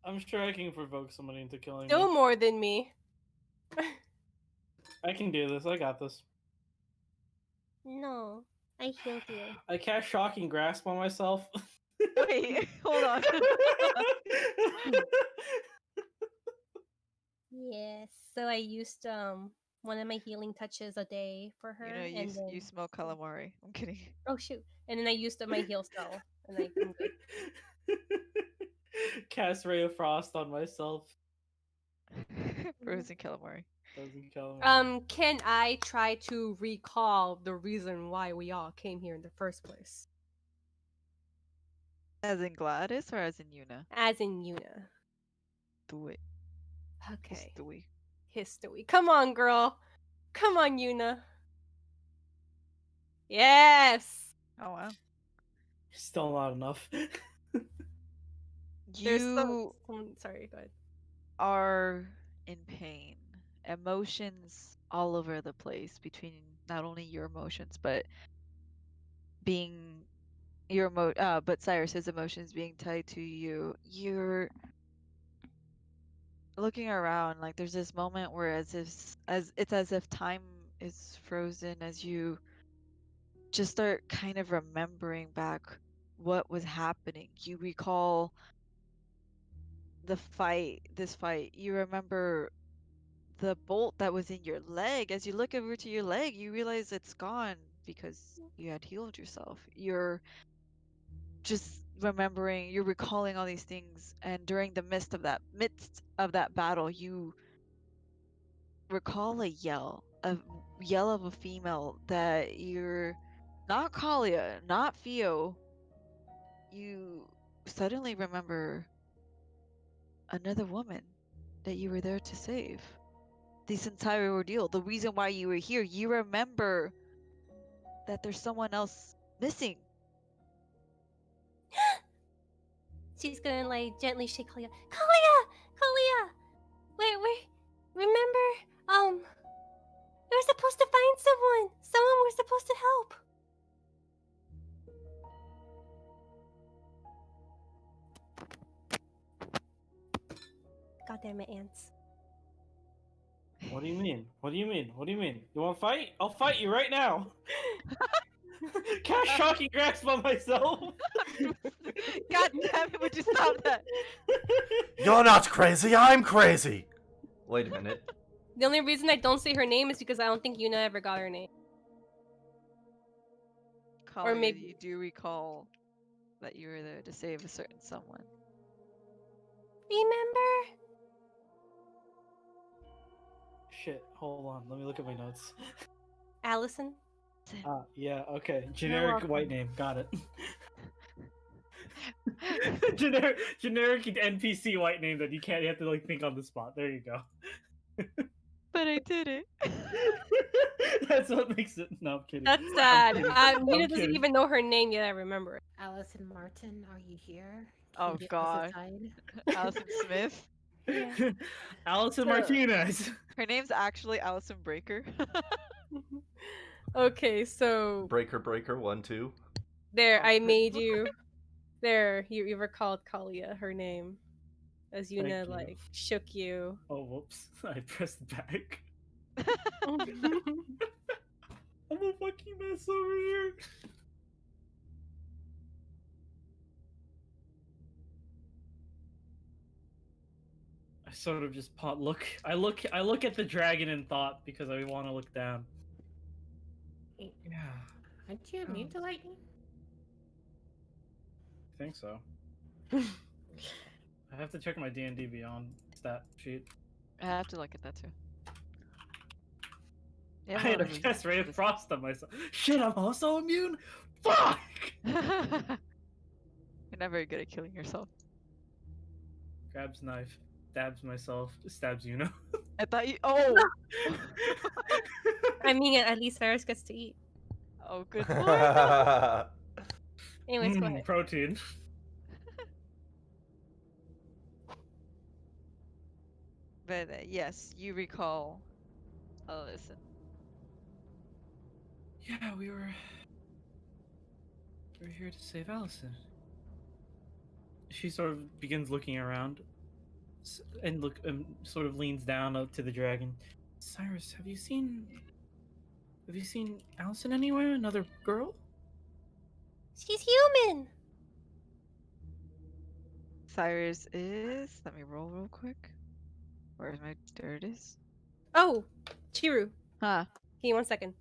I'm sure I can provoke somebody into killing Still me. more than me. I can do this. I got this. No, I healed you. I cast Shocking Grasp on myself. Wait, hold on. Yes. So I used one of my healing touches a day for her. You know, and then... you smell calamari. I'm kidding. Oh shoot! And then I used my heal spell, and I'm good. Cast Ray of Frost on myself. Frozen calamari. Doesn't kill me. Can I try to recall the reason why we all came here in the first place? As in Gladys or as in Yuna? As in Yuna. Do it. Okay. Just do it. History. Come on, girl. Come on, Yuna. Yes. Oh wow. Still not enough. There's You sorry, go ahead. are in pain. Emotions all over the place between not only your emotions, but being but Cyrus's emotions being tied to you. You're looking around, like there's this moment where it's as if time is frozen as you just start kind of remembering back what was happening. You recall this fight. You remember the bolt that was in your leg. As you look over to your leg, you realize it's gone because you had healed yourself. You're just remembering, you're recalling all these things, and during the midst of that battle, you recall a yell of a female that you're not Kalia, not Theo. You suddenly remember another woman that you were there to save. This entire ordeal, the reason why you were here, you remember that there's someone else missing. She's gonna like gently shake Kalia. Kalia! Wait, remember? We were supposed to find someone. Someone we're supposed to help. God damn it, ants. What do you mean? What do you mean? What do you mean? You want to fight? I'll fight you right now. Cast shocking grasp on myself. God damn it, would you stop that? You're not crazy, I'm crazy! Wait a minute. The only reason I don't say her name is because I don't think Yuna ever got her name. Or maybe- you do recall that you were there to save a certain someone. Remember? Shit, hold on. Let me look at my notes. Allison? Yeah, okay. Generic welcome. white name. Got it. generic NPC white name that you can't. You have to like think on the spot. There you go. But I did it. That's what makes it. No, I'm kidding. That's sad. kidding. Yuna doesn't kidding. even know her name yet, I remember it. Allison Martin, are you here? Oh, Can you get us God. aside? Allison Smith. Allison So- Martinez. Her name's actually Allison Breaker. Okay, so Breaker, 1, 2. there, I made you. There, you recalled Kalia, her name. As Thank Yuna, you. like, shook you. Oh, whoops! I pressed back. I'm a fucking mess over here. I sort of just look. I look at the dragon in thought because I want to look down. Wait, Yeah, aren't you immune to lightning? I think so. I have to check my D&D Beyond stat sheet. I have to look at that too. Yeah, I had a well, cast ray of this- frost on myself. Shit, I'm also immune. Fuck. You're not very good at killing yourself. Grabs knife, stabs myself, stabs Yuna. I thought you. Oh. I mean, at least Ferris gets to eat. Oh, good lord. Anyways, go ahead. Protein. But yes, you recall. Oh, listen. Yeah, we were here to save Allison. She sort of begins looking around, and sort of leans down up to the dragon. Cyrus, have you seen Allison anywhere? Another girl? She's human! Cyrus is. Let me roll real quick. Where's my. There it is. Oh, Chiru. Huh. Give me 1 second.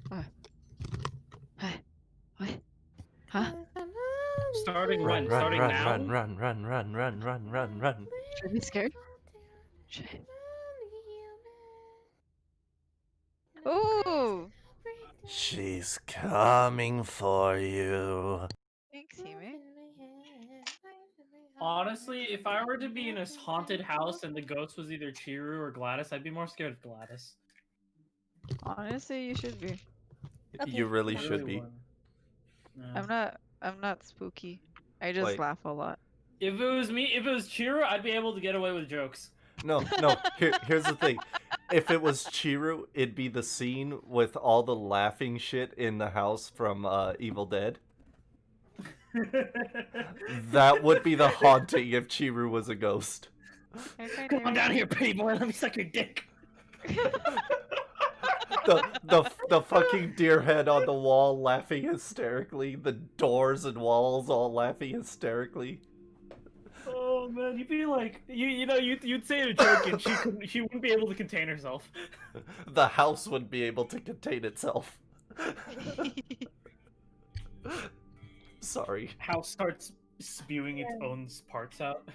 What? Huh? Starting Run, when? run, Starting run, now? run, run, run, run, run, run, run, run. Should I be scared? Shit. Ooh! She's coming for you. Thanks, Hime. Honestly, if I were to be in a haunted house and the ghost was either Chiru or Gladys, I'd be more scared of Gladys. Honestly, you should be. Okay. You really I should be. would. Yeah. I'm not spooky. I just Like- laugh a lot. If it was me, if it was Chiru, I'd be able to get away with jokes. No, here's the thing. If it was Chiru, it'd be the scene with all the laughing shit in the house from Evil Dead. That would be the haunting if Chiru was a ghost. Come on down here, pretty boy. Let me suck your dick. The fucking deer head on the wall laughing hysterically. The doors and walls all laughing hysterically. Oh man, you'd be like, you'd say a joke and she wouldn't be able to contain herself. The house wouldn't be able to contain itself. Sorry. House starts spewing its own parts out.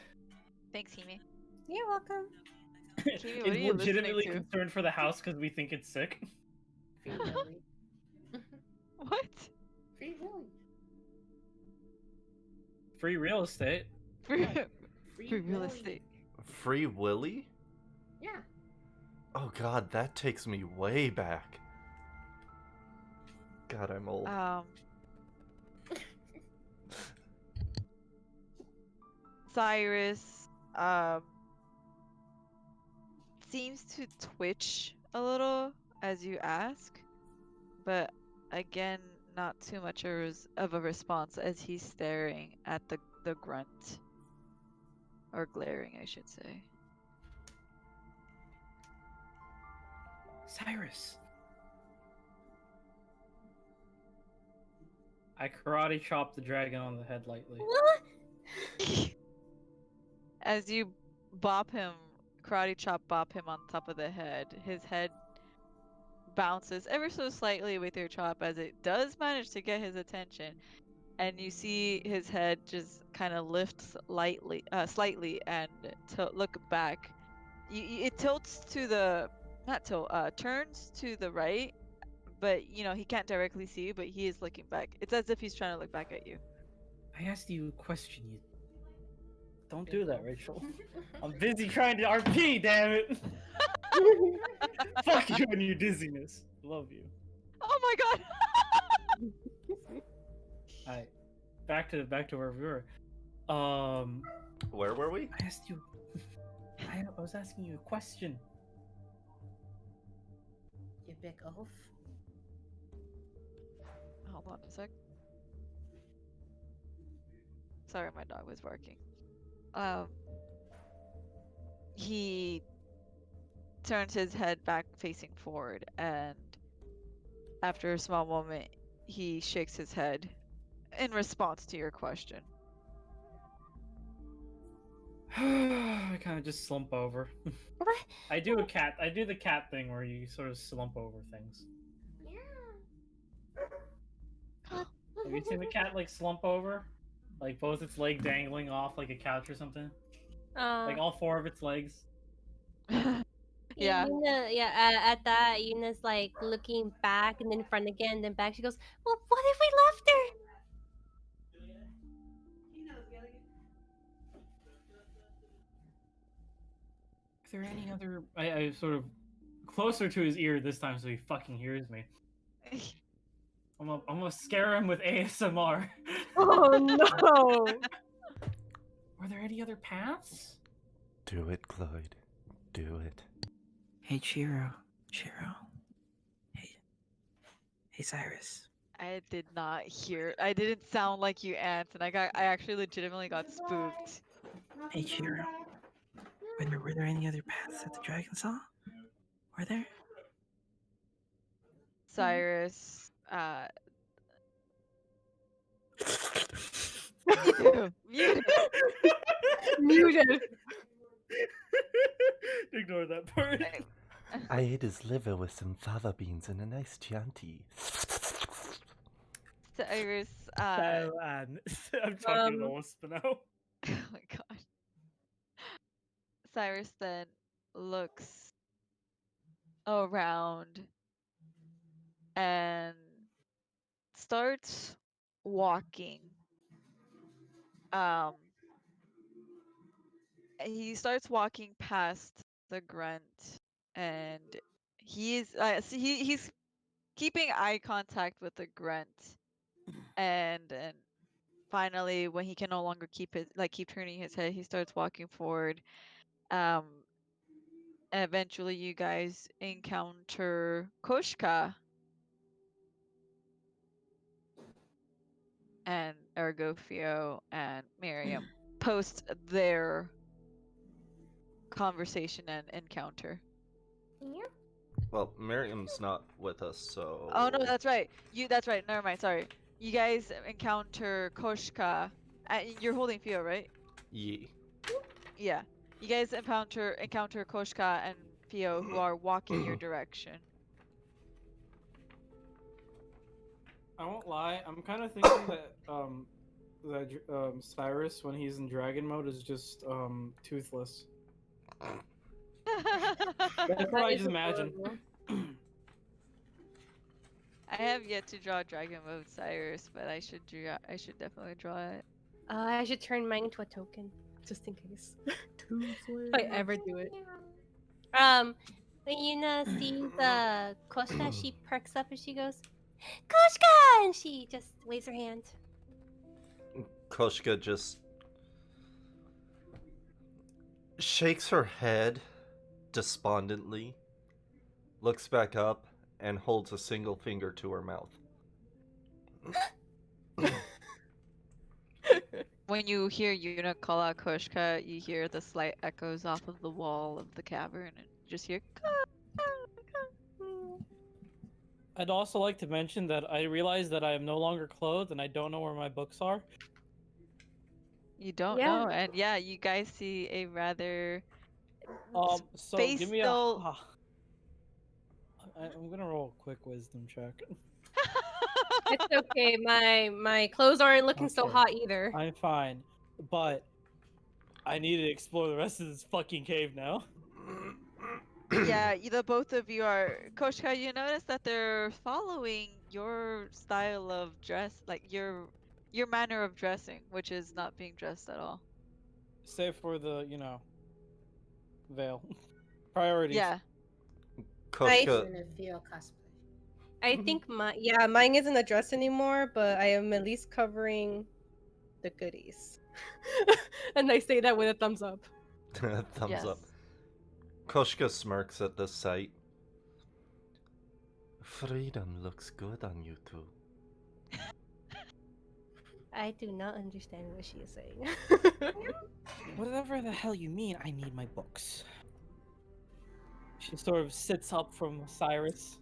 Thanks, Hime. You're welcome. Kimi, what are It's you legitimately listening to? concerned for the house because we think it's sick. Free Willy. What? Free Willy. Free real estate. Free Free real Willy. estate. Free Willy? Yeah. Oh god, that takes me way back. God, I'm old. Cyrus seems to twitch a little as you ask, but again, not too much of a response as he's staring at the grunt. Or glaring, I should say. Cyrus. I karate chopped the dragon on the head lightly. What? As you bop him, karate chop bop him on top of the head, his head bounces ever so slightly with your chop as it does manage to get his attention. And you see his head just kind of lift slightly and look back. It tilts to the, not tilt, turns to the right, but you know, he can't directly see you, but he is looking back. It's as if he's trying to look back at you. I asked you a question. You don't do that, Rachel. I'm busy trying to RP, damn it. Fuck you and your dizziness. Love you. Oh my god! Alright, back to where we were. Where were we? I asked you. I was asking you a question. You big oaf. Hold on a sec. Sorry, my dog was barking. He turns his head back facing forward, and after a small moment, he shakes his head in response to your question. I kind of just slump over. What? I do the cat thing where you sort of slump over things. Have you seen the cat like slump over? Like both its legs dangling off like a couch or something? Like all four of its legs? Yeah. At that, Yuna's like looking back and then front again, then back. She goes, "Well, what if we left her?" Is there any other? I sort of closer to his ear this time so he fucking hears me. I'm gonna scare him with ASMR. Oh no! Were there any other paths? Do it, Clyde. Do it. Hey, Chiro. Hey, Cyrus. I did not hear. I didn't sound like you, Ant, and I actually legitimately got spooked. Hey, Chiro. Were there any other paths that the dragon saw? Were there? Cyrus, muted. Muted. Ignore that part. I ate his liver with some fava beans and a nice Chianti. Cyrus, I'm talking to the wisp now. oh my god. Cyrus then looks around and starts walking. He starts walking past the grunt, and he's keeping eye contact with the grunt, and finally, when he can no longer keep turning his head, he starts walking forward. And eventually, you guys encounter Koshka and Ergofio and Miriam post their conversation and encounter. Yep. Well, Miriam's not with us, so. Oh no, that's right. That's right. Never mind. Sorry. You guys encounter Koshka. You're holding Fio, right? Ye. Yeah. You guys encounter Koshka and Fio who are walking your direction. I won't lie. I'm kind of thinking that Cyrus, when he's in dragon mode, is just toothless. That's what I just imagine. I have yet to draw Dragon Mode Cyrus, but I should definitely draw it. I should turn mine into a token, just in case. If I ever do it. When Yuna sees Koshka, she perks up and she goes, Koshka! And she just waves her hand. Koshka just shakes her head despondently, looks back up, and holds a single finger to her mouth. When you hear Yuna call out Koshka, you hear the slight echoes off of the wall of the cavern, and you just hear. I'd also like to mention that I realized that I am no longer clothed and I don't know where my books are. You don't Yeah. know, and yeah, you guys see a rather. So Face give me still- I'm gonna roll a quick wisdom check. It's okay. My clothes aren't looking so Okay. hot either. I'm fine, but I need to explore the rest of this fucking cave now. Yeah, the both of you are. Koshka, you notice that they're following your style of dress, like your manner of dressing, which is not being dressed at all. Save for the, veil. Priorities. Yeah. Koshka, In a Theo cosplay. I think mine isn't a dress anymore, but I am at least covering the goodies. And I say that with a thumbs up. thumbs Yes. up. Koshka smirks at the sight. Freedom looks good on you two. I do not understand what she is saying. Whatever the hell you mean, I need my books. She sort of sits up from Cyrus.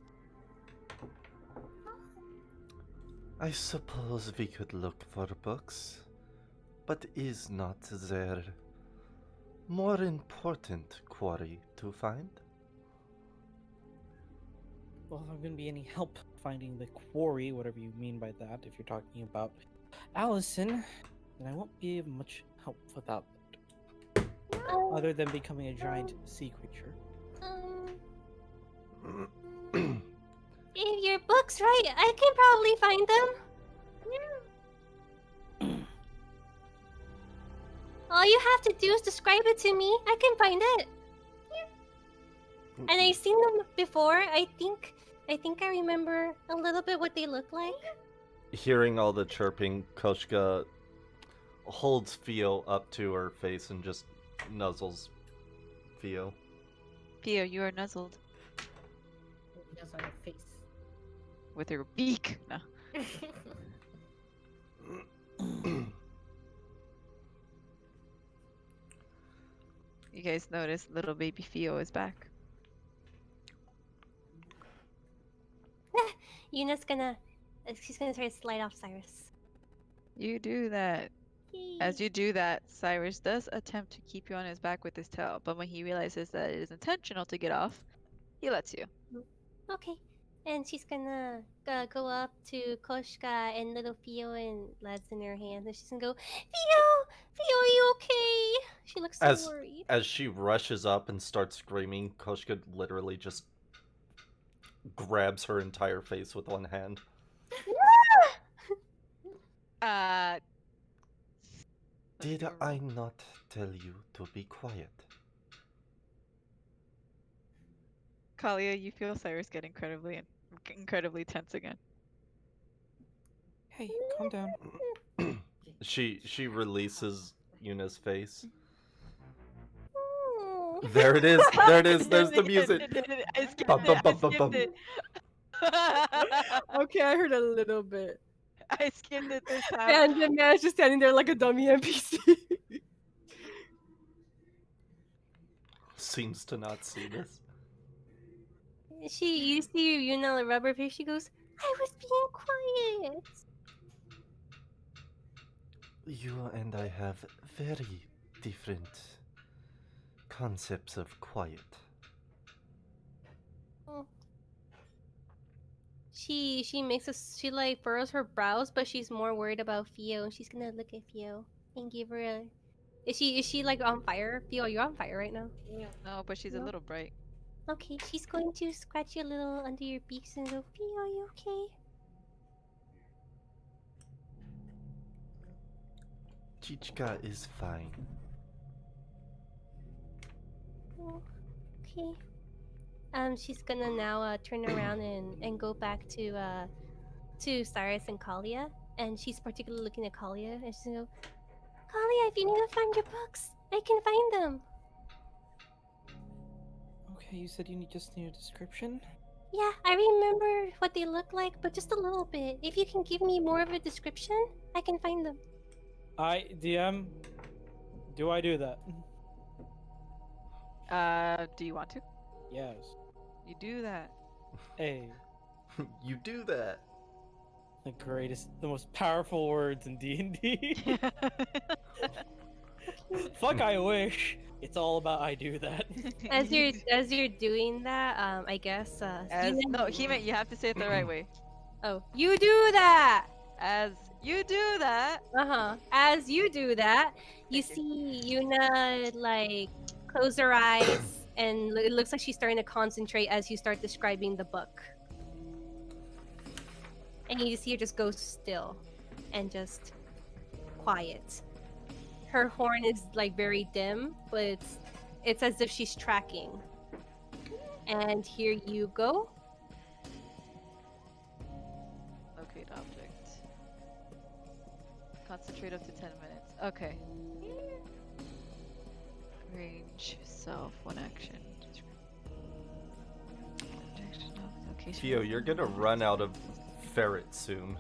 I suppose we could look for books, but is not there more important quarry to find? Well, if I'm gonna be any help finding the quarry, whatever you mean by that, if you're talking about Allison, then I won't be of much help without that. Other than becoming a giant sea creature. If your book's right, I can probably find them. All you have to do is describe it to me. I can find it. And I've seen them before. I think I remember a little bit what they look like. Hearing all the chirping, Koshka holds Fio up to her face and just nuzzles Fio. Fio, you are nuzzled Just on her face. with her beak. No. You guys notice little baby Fio is back. Yuna's she's gonna try to slide off Cyrus. You do that. As you do that, Cyrus does attempt to keep you on his back with his tail, but when he realizes that it is intentional to get off, he lets you. Okay. And she's gonna go up to Koshka and little Fio and Led's in her hands, and she's gonna go, Fio, are you okay? She looks so worried. As she rushes up and starts screaming, Koshka literally just grabs her entire face with one hand. Did I not tell you to be quiet? Kalia, you feel Cyrus get incredibly tense again. Hey, calm down. She releases Yuna's face. Oh. There it is. There it is. There's the music. I skipped Bum, bum, it. bum, bum, bum. Okay, I heard a little bit. I skipped it this time. And the man's just standing there like a dummy NPC. Seems to not see this. you see Yuna like, rub her face. She goes, "I was being quiet." You and I have very different concepts of quiet. Oh. She makes us. She like furrows her brows, but she's more worried about Fio. She's gonna look at Fio and give her a. Is she like on fire? Fio, you're on fire right now. Yeah. No, but she's a No. little bright. Okay, she's going to scratch you a little under your beaks and go, Fio, are you okay? Chichika is fine. Oh, okay. She's gonna now turn around and go back to Cyrus and Kalia, and she's particularly looking at Kalia, and she's gonna go, Kalia, if you need to find your books, I can find them. Okay, you said you just need a description? Yeah, I remember what they look like, but just a little bit. If you can give me more of a description, I can find them. DM, do I do that? Do you want to? Yes. You do that. Hey, You do that. the greatest, the most powerful words in D&D. Fuck, I wish. It's all about I do that. As you're doing that, I guess No, he meant you have to say it the right way. Oh, you do that. As you do that. As you do that, you Thank you. see Yuna like close her eyes, and it looks like she's starting to concentrate as you start describing the book. And you see her just go still, and just quiet. Her horn is like very dim, but it's as if she's tracking. And here you go. Locate object. Concentrate up to 10 minutes. Okay. Range, self, one action. Projection of location. Fio, you're gonna run out of ferret soon.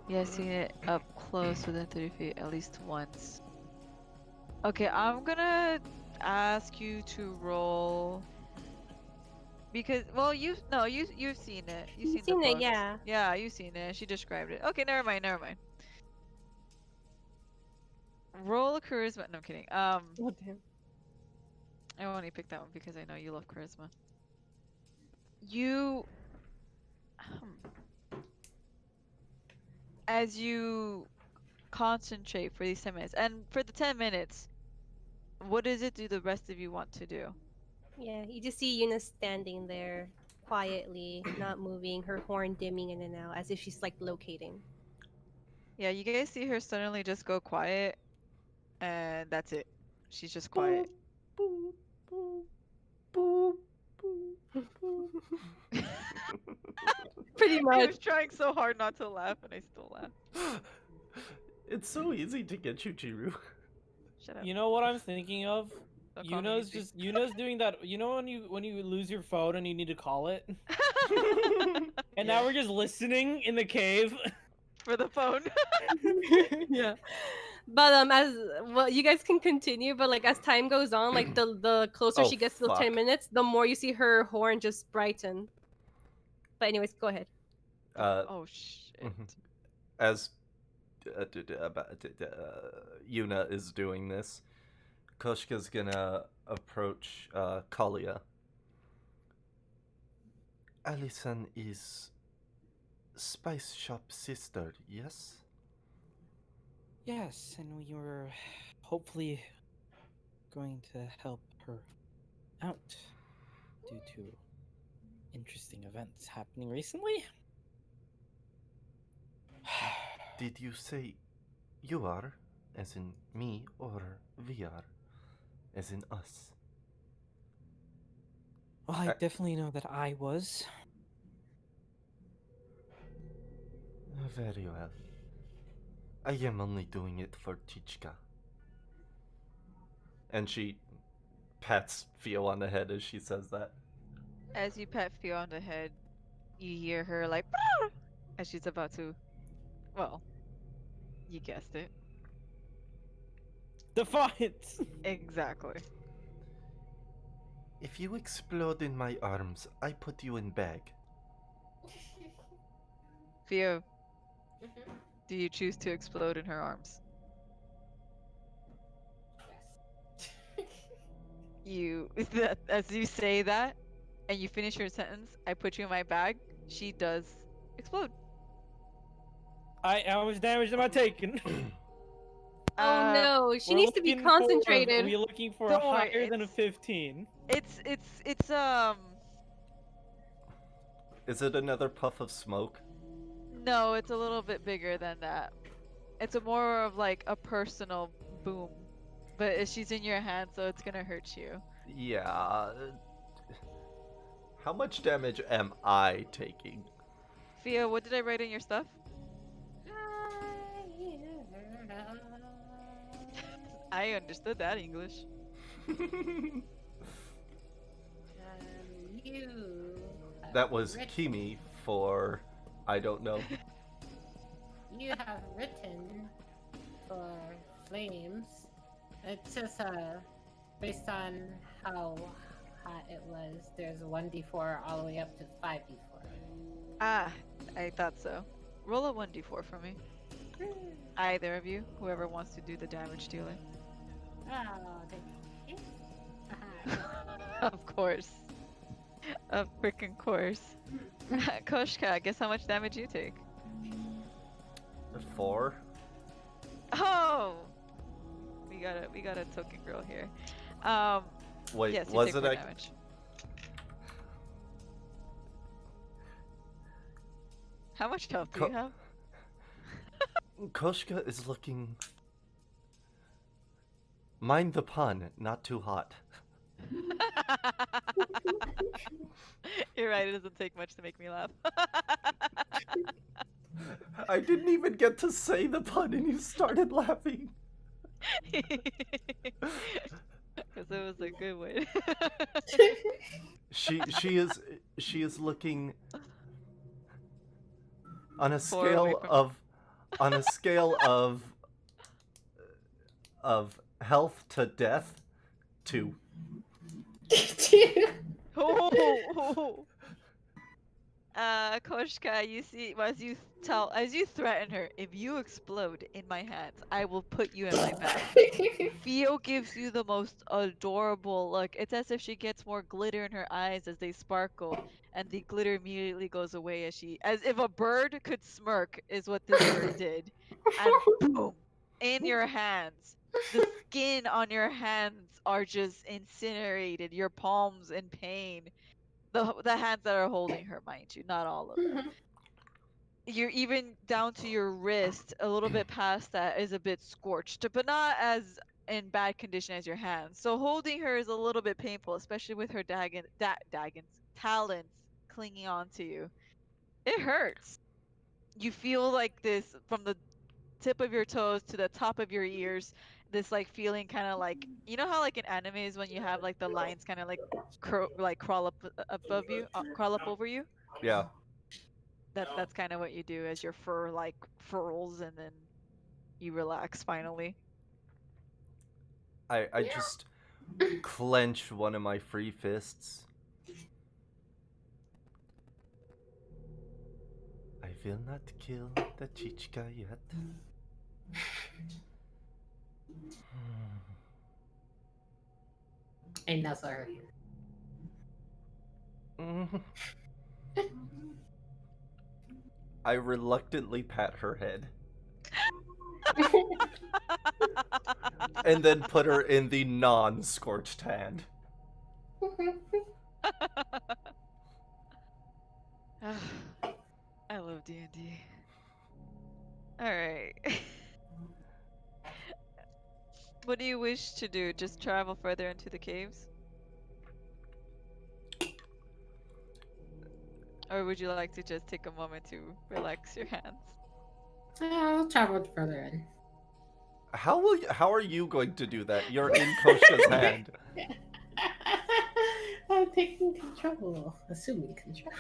Yeah, seen it up close within 30 feet at least once. Okay, I'm gonna ask you to roll because you've seen it. You've seen the it, books. yeah. Yeah, you've seen it. She described it. Okay, never mind. Roll a charisma. No, I'm kidding. Oh, damn. I only picked that one because I know you love charisma. You as you concentrate for these 10 minutes, and for the 10 minutes, what does it do the rest of you want to do? Yeah, you just see Yuna standing there quietly, not moving, her horn dimming in and out, as if she's like locating. Yeah, you guys see her suddenly just go quiet, and that's it. She's just quiet. Boop, boop, boop, boop. Pretty I much. was trying so hard not to laugh, and I still laugh. It's so easy to get you, Jiru. Shut up. You know what I'm thinking of? Don't call me easy. Yuna's doing that. You know when you lose your phone and you need to call it? And now we're just listening in the cave. For the phone. Yeah. But as well, you guys can continue. But like as time goes on, like the closer Oh, she gets to the 10 fuck. minutes, the more you see her horn just brighten. But anyways, go ahead. Oh shit. As Yuna is doing this, Koshka's gonna approach Kalia. Allison is Spice Shop sister, yes? Yes, and we were hopefully going to help her out due to interesting events happening recently. Did you say you are, as in me, or we are, as in us? Well, I definitely know that I was. Very well. I am only doing it for Chichika. And she pats Fio on the head as she says that. As you pat Fio on the head, you hear her like as she's about to. Well, you guessed it. Defiance! Exactly. If you explode in my arms, I put you in bag. Theo, Mhm. do you choose to explode in her arms? Yes. You, as you say that, and you finish your sentence, I put you in my bag. She does explode. How much damage am I taking? Oh Uh, no, she We're needs to be looking for- concentrated. Are we looking for Don't a worry, higher than a it's- 15? it's Is it another puff of smoke? no, it's a little bit bigger than that. It's a more of like a personal boom, but she's in your hand, so it's gonna hurt you. Yeah. How much damage am I taking? Fia, what did I write in your stuff? I understood that English. You. That was written- Kimi for I don't know. You have written for flames. It's just based on how hot it was. There's 1d4 all the way up to 5d4. Ah, I thought so. Roll a 1d4 for me. Either of you, whoever wants to do the damage dealing. Oh, thank you. Of course. Of frickin' course. Koshka, guess how much damage you take? 4? Oh! We got a token girl here. Wait, yes, you was take it 4 I? damage. How much health do you have? Koshka is looking. Mind the pun, not too hot. You're right, it doesn't take much to make me laugh. I didn't even get to say the pun and you started laughing. Because it was a good one. She is looking on a Far away scale from- of on a scale of health to death 2. Oh. Koshka, you see, as you threaten her, if you explode in my hands, I will put you in my bag. Theo gives you the most adorable look. It's as if she gets more glitter in her eyes as they sparkle, and the glitter immediately goes away as if a bird could smirk, is what this bird did. And boom, in your hands. The skin on your hands are just incinerated, your palms in pain. The hands that are holding her, mind you, not all of them. You're even down to your wrist, a little bit past that is a bit scorched, but not as in bad condition as your hands. So holding her is a little bit painful, especially with her talons clinging onto you. It hurts. You feel like this from the tip of your toes to the top of your ears, this like feeling kind of like, you know how like in animes when you have like the lines kind of like crawl up above you, crawl up over you? Yeah. That's kind of what you do as your fur like furls and then you relax finally. I just clench one of my free fists. I will not kill the Chichka yet. And that's her. I reluctantly pat her head and then put her in the non-scorched hand. I love D&D. All right. What do you wish to do? Just travel further into the caves? Or would you like to just take a moment to relax your hands? I'll travel further in. How are you going to do that? You're in Koshka's hand. I'm taking control, assuming control.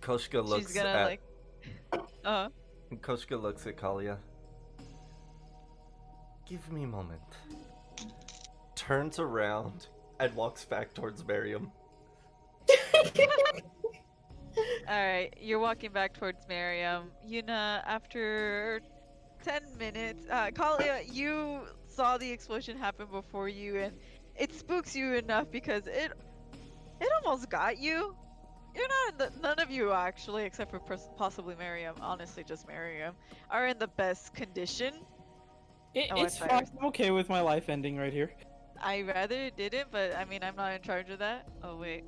Koshka looks She's gonna at like Koshka looks at Kalia. Give me a moment. Turns around and walks back towards Miriam. Alright, you're walking back towards Miriam. Yuna, after 10 minutes, Kalia, you saw the explosion happen before you, and it spooks you enough because it almost got you. You're not in the, none of you actually, except for possibly Miriam, honestly just Miriam, are in the best condition. It's fine. I'm okay with my life ending right here. I rather it didn't, but I mean, I'm not in charge of that. Oh, wait.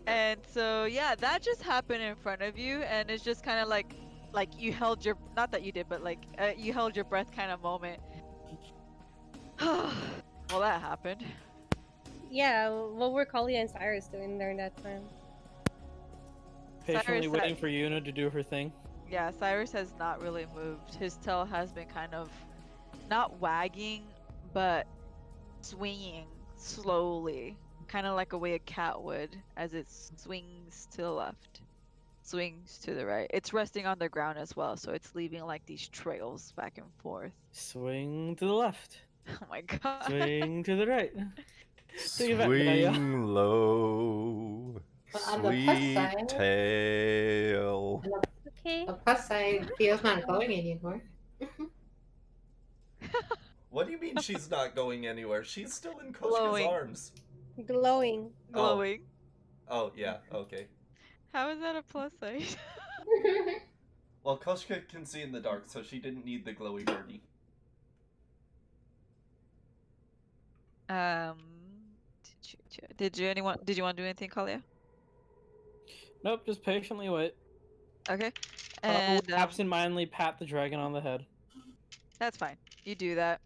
And so, yeah, that just happened in front of you, and it's just kind of like you held your, not that you did, but like, you held your breath kind of moment. Well, that happened. Yeah, what were Kalia and Cyrus doing during that time? Patiently Cyrus waiting for Yuna to do her thing. Yeah, Cyrus has not really moved. His tail has been kind of, not wagging, but swinging slowly. Kind of like a way a cat would, as it swings to the left, swings to the right. It's resting on the ground as well, so it's leaving like these trails back and forth. Swing to the left. Oh my god. Swing to the right. Take it back, Naya. Swing low. But on the plus Sweet side, tail. Okay. the plus side, Theo's not going anymore. What do you mean she's not going anywhere? She's still in Koshka's Glowing. arms. Glowing. Glowing. Oh, yeah, okay. How is that a plus side? Well, Koshka can see in the dark, so she didn't need the glowy birdie. Did you want to do anything, Kalia? Nope, just patiently wait. Okay. I And will absentmindedly pat the dragon on the head. that's fine. You do that.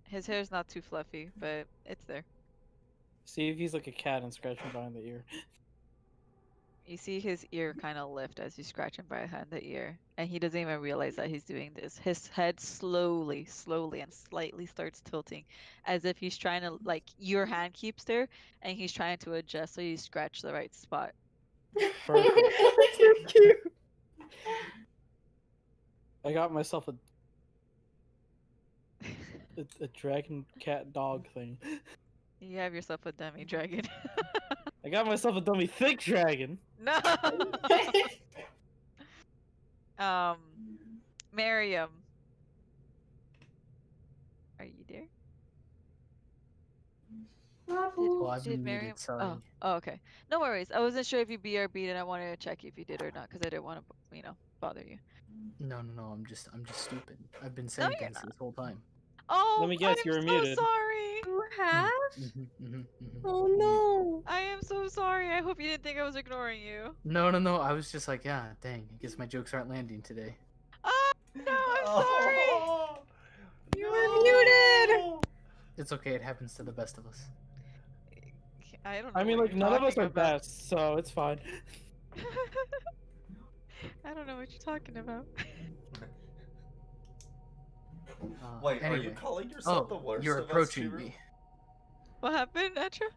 His hair's not too fluffy, but it's there. See if he's like a cat and scratching behind the ear. You see his ear kind of lift as you scratch him behind the ear, and he doesn't even realize that he's doing this. His head slowly and slightly starts tilting, as if he's trying to, like, your hand keeps there, and he's trying to adjust so you scratch the right spot. Perfect. So cute. I got myself a dragon cat dog thing. You have yourself a dummy dragon. I got myself a dummy thick dragon. No. Miriam, are you there? Well, I've been Miriam? muted, sorry. Oh, okay. No worries. I wasn't sure if you BRB'd, and I wanted to check if you did or not, because I didn't want to, bother you. No, I'm just stupid. I've been saying you're things not. this whole time. Oh, Let me guess, I'm you were so muted. sorry. You have? Mhm. Oh no. I am so sorry. I hope you didn't think I was ignoring you. No. I was just like, yeah, dang. I guess my jokes aren't landing today. Oh, no, I'm sorry. Oh, You no. muted. It's okay. It happens to the best of us. I don't know. I mean, what like, you're none of us talking are about. best, so it's fine. I don't know what you're talking about. Wait, are you Anyway. calling yourself the Oh, worst you're of us, approaching Chiru? me. What happened, Etra?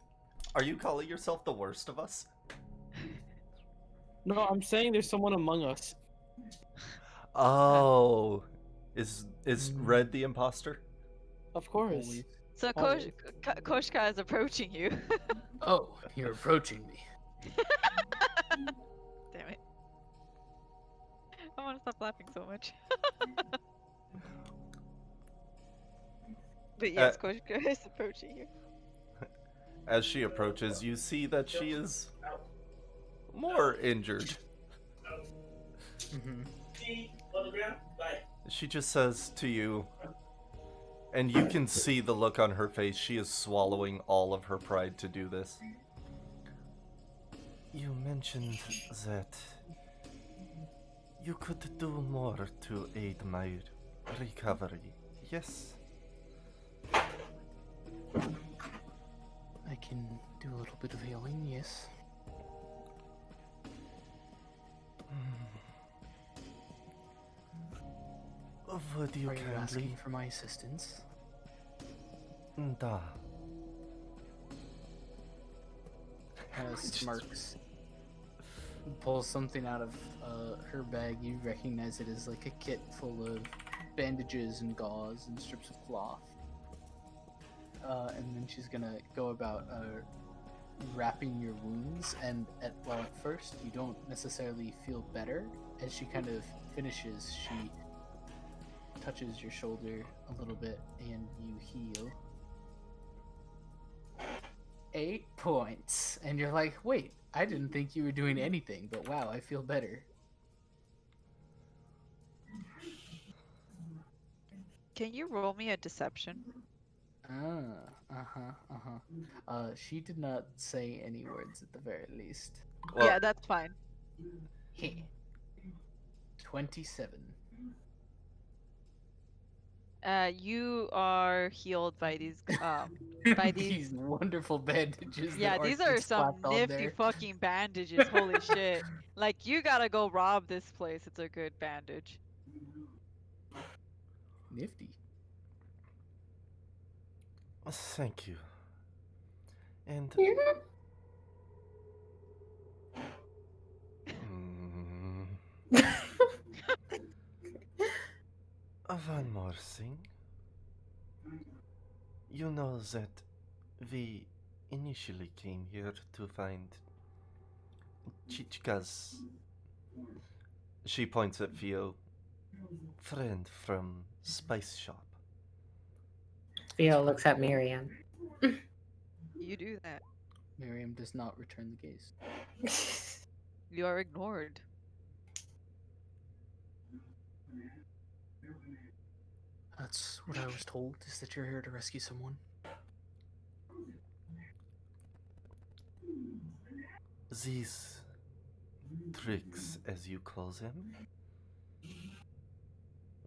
Are you calling yourself the worst of us? No, I'm saying there's someone among us. Oh. Is Red the imposter? Of course. Always. So Always. Koshka is approaching you. Oh, you're approaching me. Damn it. I want to stop laughing so much. But yes, Koshka is approaching you. As she approaches, you see that she is more injured. She just says to you, and you can see the look on her face, she is swallowing all of her pride to do this. You mentioned that you could do more to aid my recovery, yes? I can do a little bit of healing, yes. Would you Are you kindly... asking for my assistance? Da. Smirks. Pulls something out of her bag. You recognize it as like a kit full of bandages and gauze and strips of cloth. And then she's gonna go about wrapping your wounds. And well, at first you don't necessarily feel better. As she kind of finishes, she touches your shoulder a little bit, and you heal 8 points. And you're like, wait, I didn't think you were doing anything, but wow, I feel better. Can you roll me a deception? She did not say any words at the very least. Well, Yeah, that's fine. 27. You are healed by these by these. These wonderful bandages. Yeah, that these Archie are some slapped on nifty there. fucking bandages. Holy shit! Like you gotta go rob this place. It's a good bandage. Nifty. Thank you. And one more thing. You know that we initially came here to find Chichika's. She points at Theo. Friend from Spice Shop. Theo looks at Miriam. You do that. Miriam does not return the gaze. You are ignored. That's what I was told, is that you're here to rescue someone. These tricks, as you call them,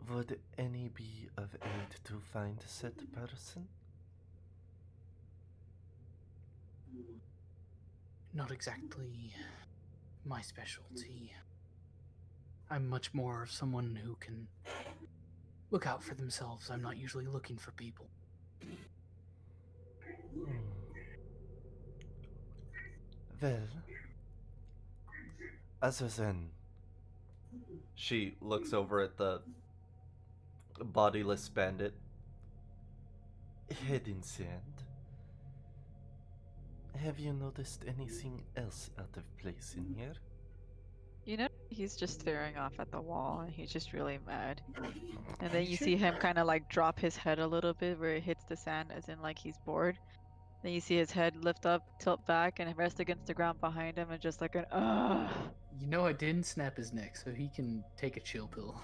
would any be of aid to find said person? Not exactly my specialty. I'm much more of someone who can look out for themselves. I'm not usually looking for people. Well, other than... She looks over at the bodiless bandit. Head in sand. Have you noticed anything else out of place in here? You know, he's just staring off at the wall and he's just really mad. And then you see him kind of like drop his head a little bit where it hits the sand, as in like he's bored. Then you see his head lift up, tilt back, and rest against the ground behind him, and just like an ugh. You know, I didn't snap his neck, so he can take a chill pill.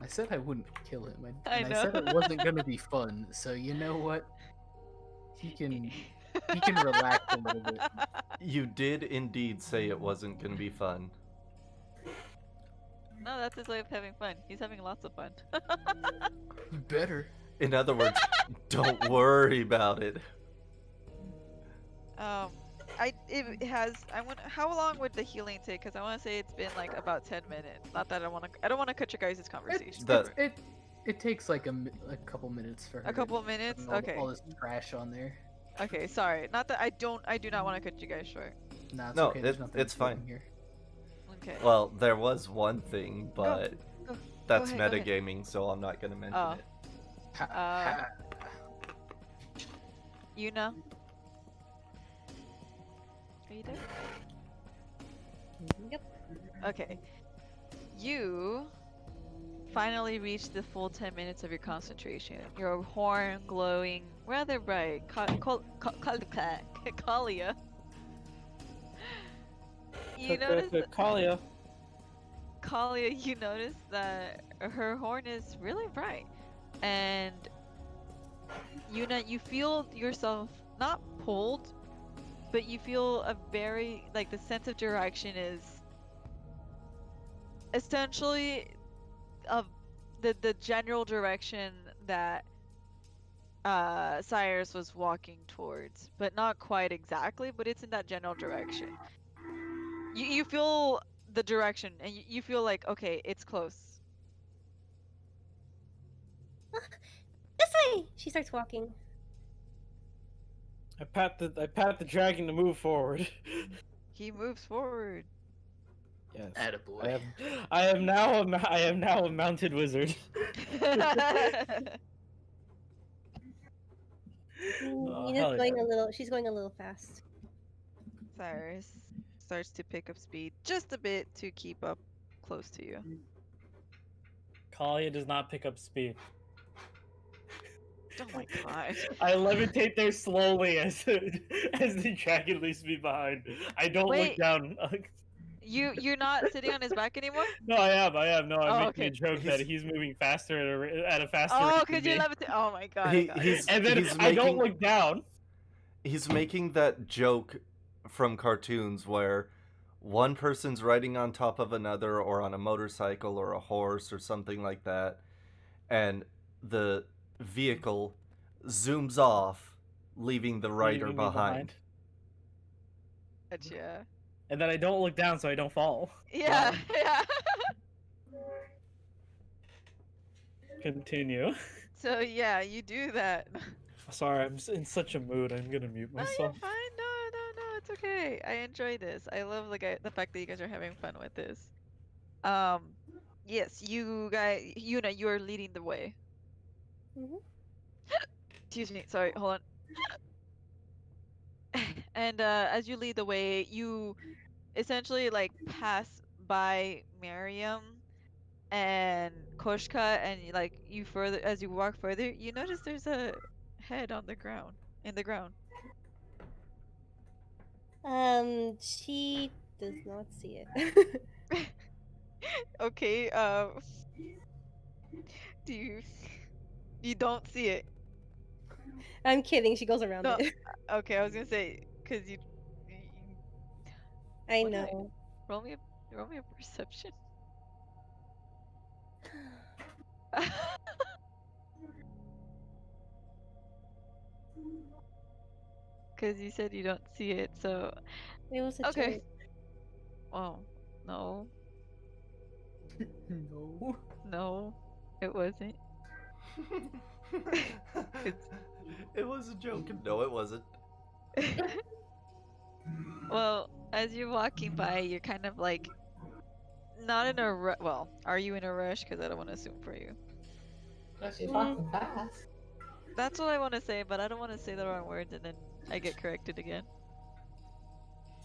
I said I wouldn't kill him. I I know. said it wasn't gonna be fun. So you know what? He can relax a little bit. You did indeed say it wasn't gonna be fun. No, that's his way of having fun. He's having lots of fun. You better. In other words, don't worry about it. How long would the healing take? Because I want to say it's been like about 10 minutes. Not that I don't want to cut your guys' conversation. It takes like a couple minutes for her. A couple minutes? All, Okay. All this trash on there. Okay, sorry. Not that I do not want to cut you guys short. Nah, it's No, okay. There's nothing it's fine. here. Okay. Well, there was one thing, but go that's ahead, go ahead. metagaming, so I'm not gonna mention Oh. it. You know? Are you there? Yep. Okay. You finally reached the full 10 minutes of your concentration. Your horn glowing rather bright. Kalia. You notice Kalia. Kalia, you notice that her horn is really bright. And you feel yourself not pulled, but you feel a very, like, the sense of direction is essentially of the general direction that Cyrus was walking towards, but not quite exactly, but it's in that general direction. You feel the direction, and you feel like, okay, it's close. This way! She starts walking. I pat the dragon to move forward. He moves forward. Yes. Attaboy. I am now a mounted wizard. Oh, Nina's hell going yeah. a little. She's going a little fast. Cyrus starts to pick up speed just a bit to keep up close to you. Kalia does not pick up speed. Oh my god. I levitate there slowly as the dragon leaves me behind. I don't look Wait. down. You're not sitting on his back anymore? No, I am. No, I'm Oh, making a okay. joke that he's moving faster at a faster Oh, rate because than you me. levitate. Oh my god. I He, got it. he's And then he's I don't making look down. he's making that joke from cartoons where one person's riding on top of another or on a motorcycle or a horse or something like that, and the vehicle zooms off, leaving the rider leaving me behind. Gotcha. And then I don't look down so I don't fall. Yeah, Wow. yeah. Continue. So yeah, you do that. Sorry, I'm in such a mood. I'm gonna mute No, you're myself. fine. No, it's okay. I enjoy this. I love the fact that you guys are having fun with this. Yes, you guys, you're leading the way. Mhm. Excuse me. Sorry, hold on. And as you lead the way, you essentially like pass by Miriam and Koshka, and as you walk further, you notice there's a head on the ground, in the ground. She does not see it. Okay, do you don't see it? I'm kidding. She goes around No. it. Okay, I was gonna say, cause you I What did I- know. roll me a perception. Cause you said you don't see it, so It was a okay. joke. Oh, no, No. it wasn't. It was a joke. No, it wasn't. Well, as you're walking by, you're kind of like not in a rush. Well, are you in a rush? Because I don't want to assume for you. No, she's walking fast. That's what I want to say, but I don't want to say the wrong words and then I get corrected again.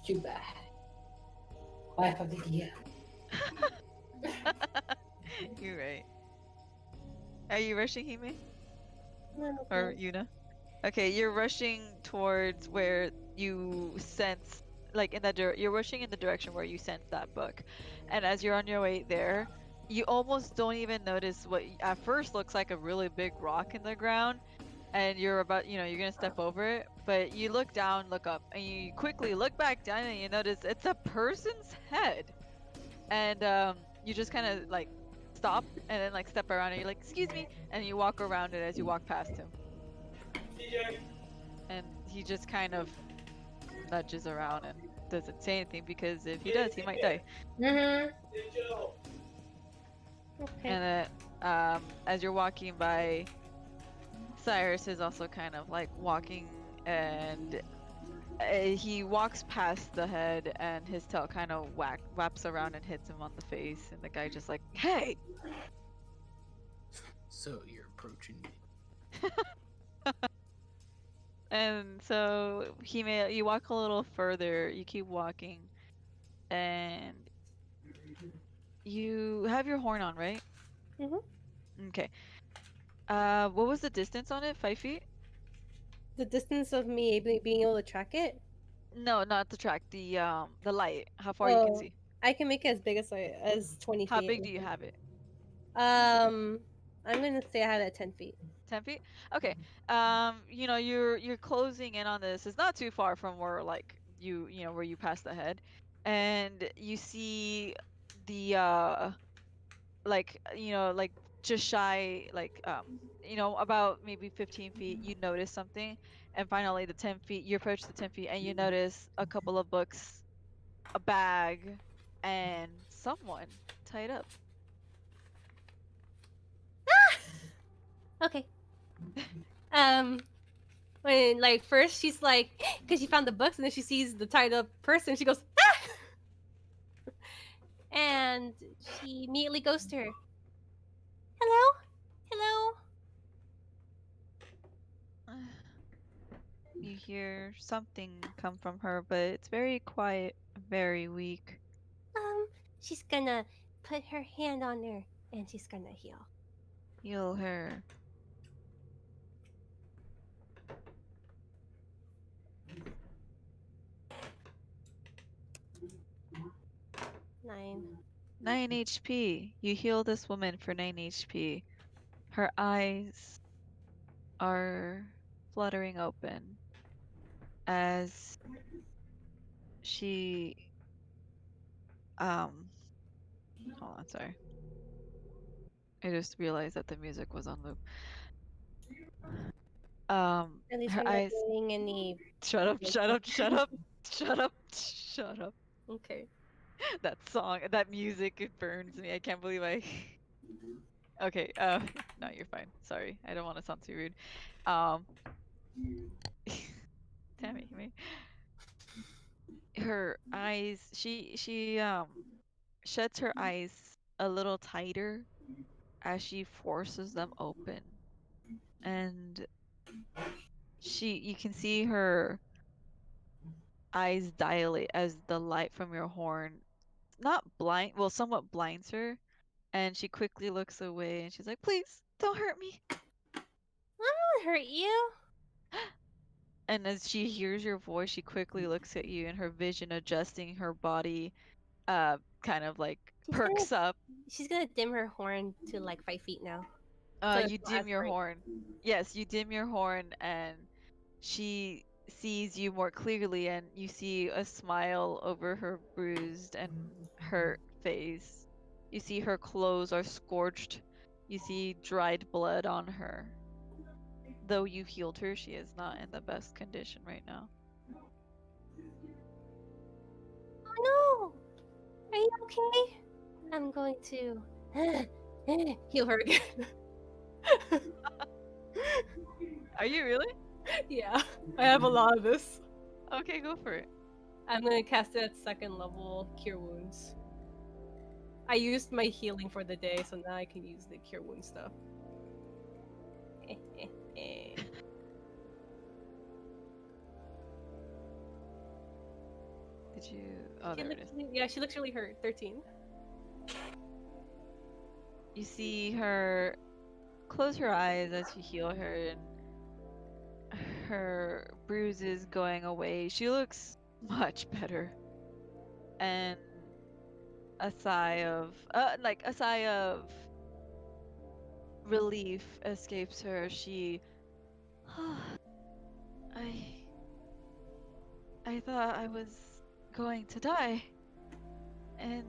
Too bad. Wife of the year. You're right. Are you rushing, Hime? No, Or Yuna? Okay, you're rushing towards where you sense, like in that you're rushing in the direction where you sense that book. And as you're on your way there, you almost don't even notice what at first looks like a really big rock in the ground. And you're about, you're gonna step over it, but you look down, look up, and you quickly look back down and you notice it's a person's head. And you just kind of like stop and then like step around and you're like, excuse me, and you walk around it as you walk past him. And he just kind of nudges around and doesn't say anything because if he does, he might die. Mm-hmm. Okay. And then as you're walking by, Cyrus is also kind of like walking, and he walks past the head and his tail kind of whaps around and hits him on the face, and the guy just like, hey! So you're approaching me. And so you walk a little further, you keep walking, and you have your horn on, right? Mhm. Okay. What was the distance on it? 5 feet? The distance of me being able to track it, No, not the track. The light. How far you can Oh. see. I can make it as big as 20 How feet. big do you have it? I'm gonna say I have it at 10 feet. 10 feet? Okay. You're closing in on this. It's not too far from where like where you pass the head, and you see the like just shy about maybe 15 feet. You notice something, and finally the 10 feet. You approach the 10 feet, and you notice a couple of books, a bag, and someone tied up. Okay. When like first she's like, because she found the books, and then she sees the tied up person, she goes, ah! and she immediately goes to her. Hello, hello. You hear something come from her, but it's very quiet, very weak. She's gonna put her hand on her, and she's gonna heal. Heal her. Nine. 9 HP. You heal this woman for 9 HP. Her eyes are fluttering open as she hold on, sorry. I just realized that the music was on loop. At least Her we're not eyes. doing any. Shut up! Shut up! Shut up! Shut up! Shut up! Okay. That song, that music, it burns me. I can't believe I. Okay. No, you're fine. Sorry, I don't want to sound too rude. Tammy, me. Her eyes. She shuts her eyes a little tighter as she forces them open, and you can see her eyes dilate as the light from your horn not blind, well, somewhat blinds her, and she quickly looks away and she's like, please don't hurt me. I won't hurt you. And as she hears your voice, she quickly looks at you, and her vision adjusting her body kind of like perks up. She's gonna dim her horn to like 5 feet now. So You it's not dim as your bright. horn. Yes, you dim your horn, and she sees you more clearly, and you see a smile over her bruised and hurt face. You see her clothes are scorched. You see dried blood on her. Though you've healed her, she is not in the best condition right now. Oh no! Are you okay? I'm going to heal her again. Are you really? Yeah, I have a lot of this. Okay, go for it. I'm gonna cast it at 2nd level, Cure Wounds. I used my healing for the day, so now I can use the Cure Wounds stuff. Did you? Oh, there it is. Yeah, she looks really hurt. 13. You see her close her eyes as you heal her, and her bruises going away. She looks much better. And a sigh of relief escapes her. She I thought I was going to die. And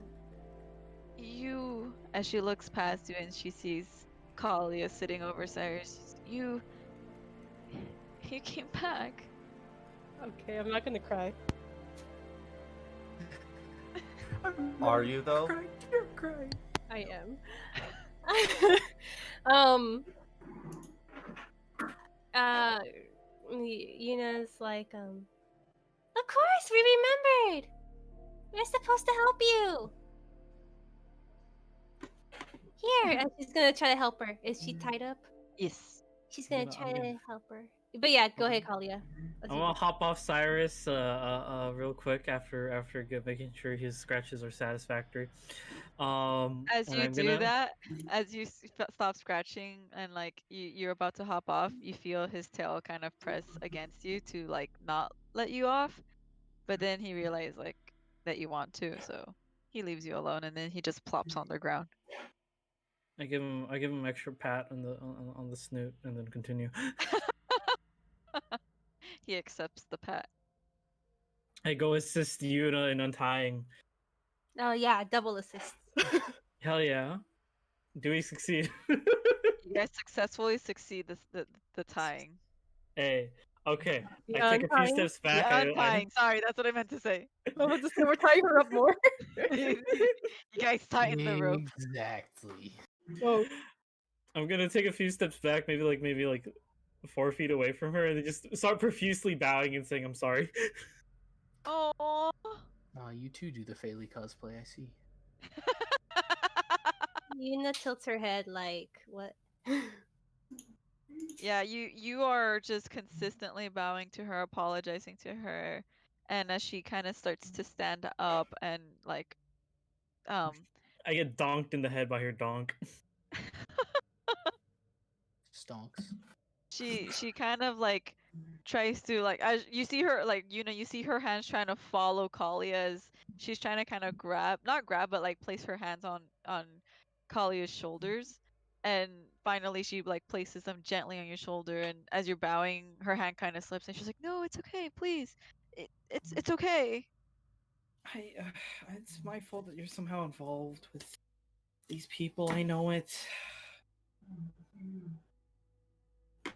you, as she looks past you and she sees Kalia sitting over Cyrus, you came back. Okay, I'm not gonna cry. Are you though? I am. Yuna's like, of course, we remembered! We're supposed to help you! Here! And she's gonna try to help her. Is she tied up? Yes. She's gonna I'm try gonna- to help her. But yeah, go ahead, Kalia. I'm gonna hop off Cyrus real quick after making sure his scratches are satisfactory. As and you I'm do gonna- that, as you stop scratching and like you're about to hop off, you feel his tail kind of press against you to like not let you off, but then he realizes like that you want to, so he leaves you alone, and then he just plops on the ground. I give him an extra pat on the snoot and then continue. He accepts the pat. I go assist Yuna in untying. Oh yeah, double assists. Hell yeah. Do we succeed? You guys successfully succeed the tying. Hey, okay. Yeah, I take a few untying. steps back. Yeah, untying. Sorry, that's what I meant to say. I'm about to say we're tying her up more. You guys tighten the rope. Exactly. Whoa. I'm gonna take a few steps back, maybe like 4 feet away from her, and then just start profusely bowing and saying, "I'm sorry." Oh. You too do the Faylee cosplay, I see. Yuna tilts her head like, what? Yeah, you are just consistently bowing to her, apologizing to her, and as she kind of starts to stand up and like um I get donked in the head by her donk. Stonks. she kind of like tries to like as you see her like you see her hands trying to follow Kalia as she's trying to kind of grab not grab but like place her hands on Kalia's shoulders, and finally she like places them gently on your shoulder, and as you're bowing her hand kind of slips and she's like, no, it's okay, please, it's okay. It's my fault that you're somehow involved with these people. I know it.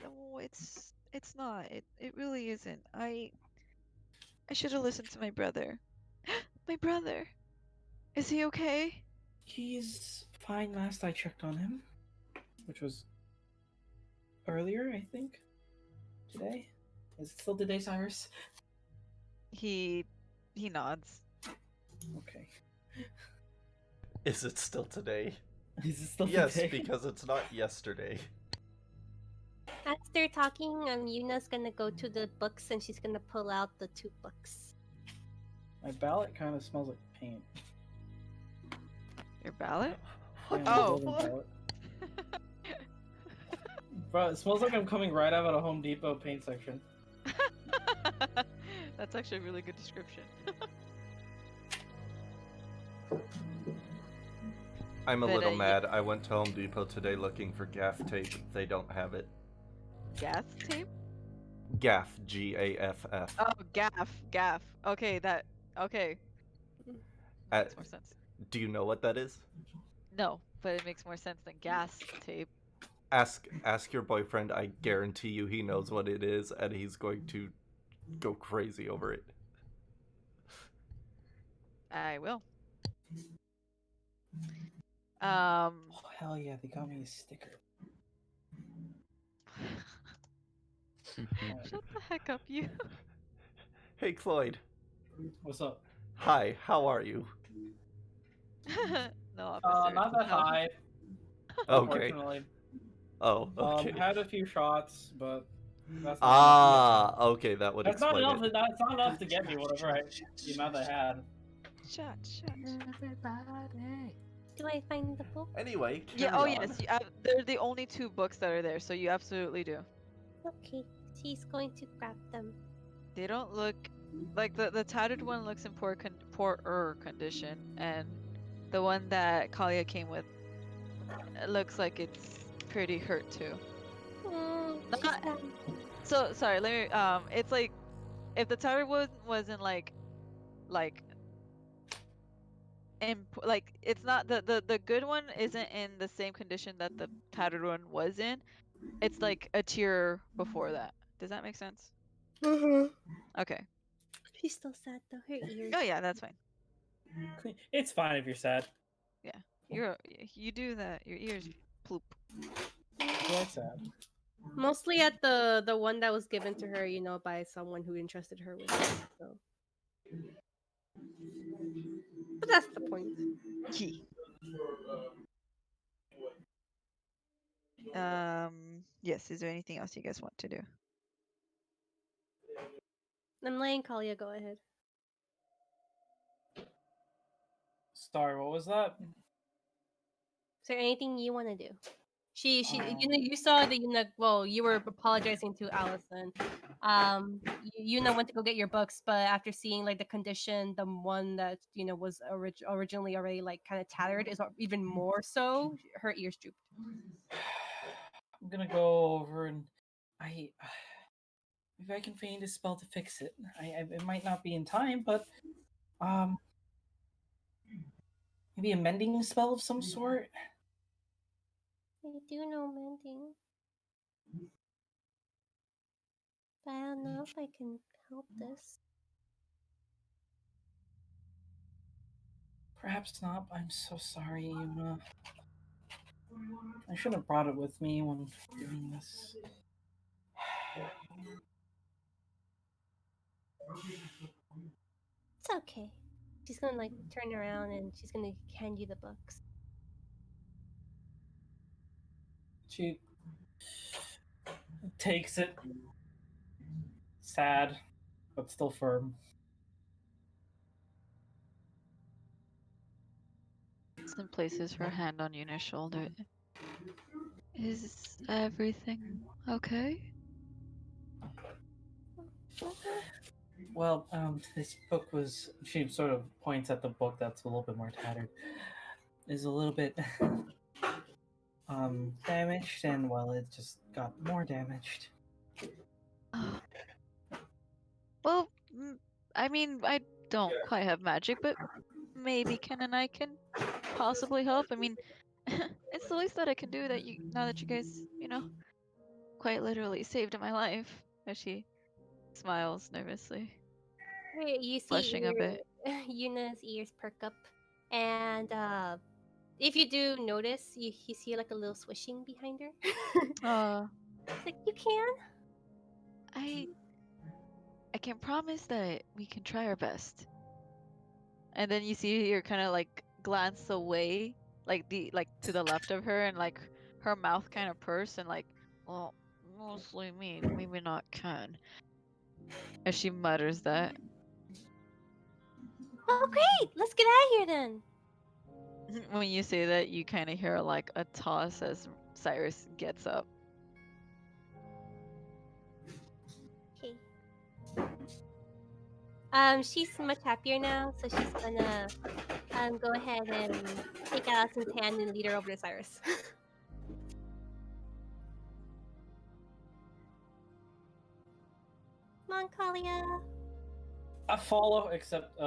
No, it's not, it really isn't. I should have listened to my brother. My brother, is he okay? He's fine. Last I checked on him, which was earlier, I think. Today. Is it still today, Cyrus? He nods. Okay. Is it still today? Is it still Yes, today? because it's not yesterday. As they're talking, Yuna's gonna go to the books and she's gonna pull out the 2 books. My ballot kind of smells like paint. Your ballot? What Yeah, my Oh. building ballot. Bro, it smells like I'm coming right out of a Home Depot paint section. That's actually a really good description. I'm a But, little yeah. mad. I went to Home Depot today looking for gaff tape. They don't have it. Gas tape? Gaff, Gaff. Oh, gaff. Okay, okay. Makes more sense. Do you know what that is? No, but it makes more sense than gas tape. Ask your boyfriend. I guarantee you he knows what it is, and he's going to go crazy over it. I will. Oh, hell yeah, they got me a sticker. Shut the heck up, you. Hey, Cloyd. What's up? Hi, how are you? No, officer. Not that No. high. Okay. Unfortunately. Oh, okay. Had a few shots, but that's not Ah, okay, that would that's not explain enough. it. It's not enough to get me whatever the amount I had. Shut. Everybody. Do I find the book? Anyway, Yeah, carry oh on. yes, they're the only 2 books that are there, so you absolutely do. Okay, she's going to grab them. They don't look like the tattered one looks in poorer condition, and the one that Kalia came with, it looks like it's pretty hurt too. She's Not- sad. So sorry, let me it's like if the tattered one wasn't like like it's not the good one isn't in the same condition that the tattered one was in. It's like a tier before that. Does that make sense? Okay. She's still sad though. Her ears. Oh yeah, that's fine. It's fine if you're sad. You do that. Your ears ploop. You're sad. Mostly at the one that was given to her, by someone who entrusted her with it. So. But that's the point. Key. Yes, is there anything else you guys want to do? I'm letting Kalia go ahead. Sorry, what was that? Is there anything you want to do? You saw that well, you were apologizing to Allison. Went to go get your books, but after seeing like the condition, the one that was originally already like kind of tattered is even more so. Her ears drooped. I'm gonna go over and maybe I can feign a spell to fix it. It might not be in time, but maybe a mending spell of some sort. I do know mending, but I don't know if I can help this. Perhaps not. I'm so sorry, Yuna. I should have brought it with me when doing this. It's okay. she's gonna like turn around and she's gonna hand you the books. She takes it, sad, but still firm. And places her hand on Yuna's shoulder. Is everything okay? Well, this book was. She sort of points at the book that's a little bit more tattered. Is a little bit damaged, and well, it just got more damaged. Well, I mean, I don't quite have magic, but maybe Ken and I can possibly help. I mean, it's the least that I can do that now that you guys, quite literally saved my life. As she smiles nervously, Hey, you see blushing a bit. Yuna's ears perk up, and if you do notice, you see like a little swishing behind her. It's like, you can. I can promise that we can try our best. And then you see her kind of like glance away, like to the left of her, and like her mouth kind of purse and like, well, mostly me, maybe not Ken. As she mutters that. Oh great, let's get out of here then. When you say that, you kind of hear like a toss as Cyrus gets up. Okay. She's much happier now, so she's gonna go ahead and take Allison's hand and lead her over to Cyrus. Come on, Kalia. I follow, except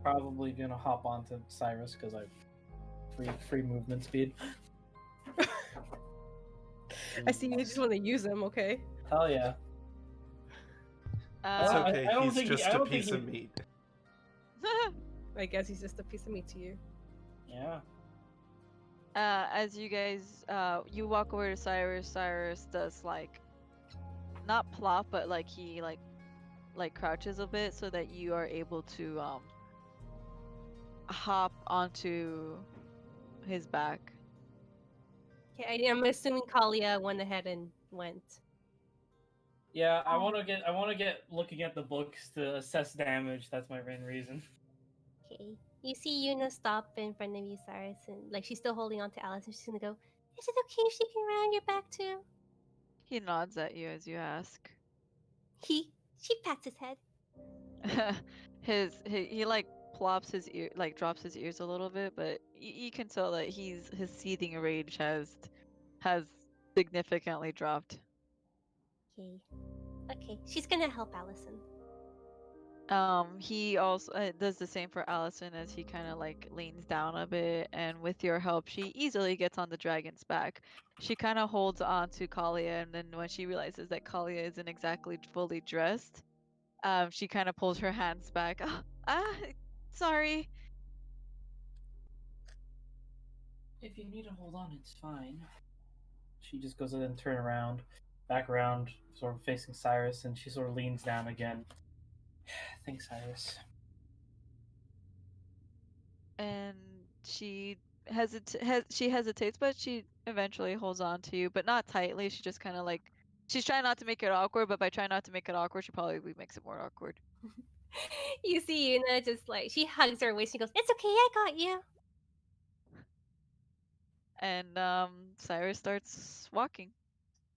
probably gonna hop onto Cyrus because I free movement speed. I see you just want to use them, okay? Hell yeah. It's okay, I don't he's think just I a don't think piece of meat. I guess he's just a piece of meat to you. Yeah. As you guys, you walk over to Cyrus. Cyrus does like, not plop, but like he like crouches a bit so that you are able to hop onto his back. Okay, I'm assuming Kalia went ahead and went. Yeah, I want to get looking at the books to assess damage. That's my main reason. Okay. You see Yuna stop in front of you, Cyrus, and like she's still holding on to Alice, and she's gonna go, "Is it okay if she can round your back too?" He nods at you as you ask. She pats his head. He like plops his ear, like drops his ears a little bit, but you can tell that his seething rage has significantly dropped. Okay, she's gonna help Allison. He also does the same for Allison as he kind of like leans down a bit, and with your help, she easily gets on the dragon's back. She kind of holds on to Kalia, and then when she realizes that Kalia isn't exactly fully dressed, she kind of pulls her hands back. Sorry. If you need to hold on, it's fine. She just goes ahead and turn around, back around, sort of facing Cyrus, and she sort of leans down again. Thanks, Cyrus. And she hesitates, but she eventually holds on to you, but not tightly. She just kind of like, she's trying not to make it awkward, but by trying not to make it awkward, she probably makes it more awkward. You see Yuna just like, she hugs her waist. She goes, "It's okay, I got you." And Cyrus starts walking.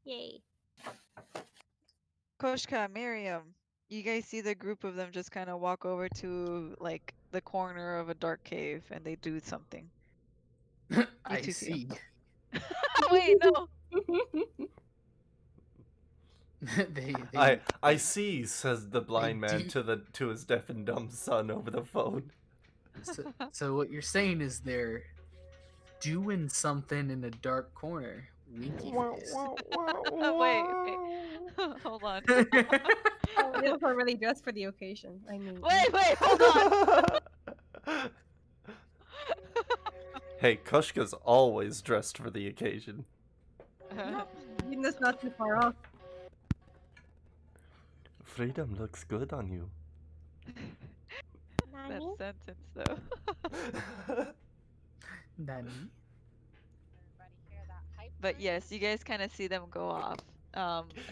Yay. Koshka, Miriam, you guys see the group of them just kind of walk over to like the corner of a dark cave, and they do something. I see. Wait, no. I see, says the blind man to his deaf and dumb son over the phone. So what you're saying is they're doing something in a dark corner. Winky face. Wait. Hold on. They look really dressed for the occasion. I mean, Wait, hold on. Hey, Kushka's always dressed for the occasion. Yuna's not too far off. Freedom looks good on you. That's sentence though. Nani? Everybody hear that hype? But train? yes, you guys kind of see them go off.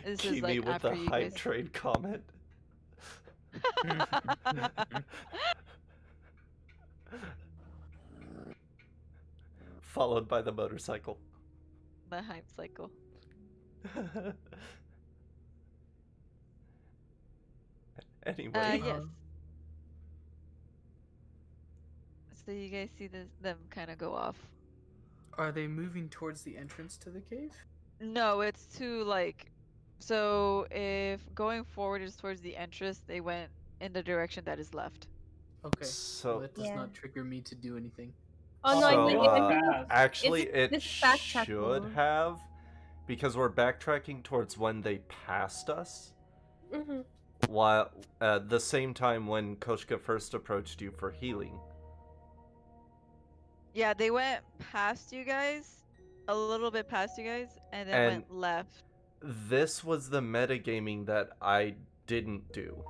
This is Kimi like with the after you hype guys. train comment. Followed by the motorcycle. The hype cycle. Anyway. Yes. So you guys see them kind of go off. Are they moving towards the entrance to the cave? No, it's to like. So if going forward is towards the entrance, they went in the direction that is left. Okay. So- well, it does Yeah. not trigger me to do anything. Oh no, So, I think actually, it's it backtracking. should have, because we're backtracking towards when they passed us. Mhm. While at the same time when Koshka first approached you for healing. Yeah, they went past you guys, a little bit past you guys, and then And- went left. This was the metagaming that I didn't do.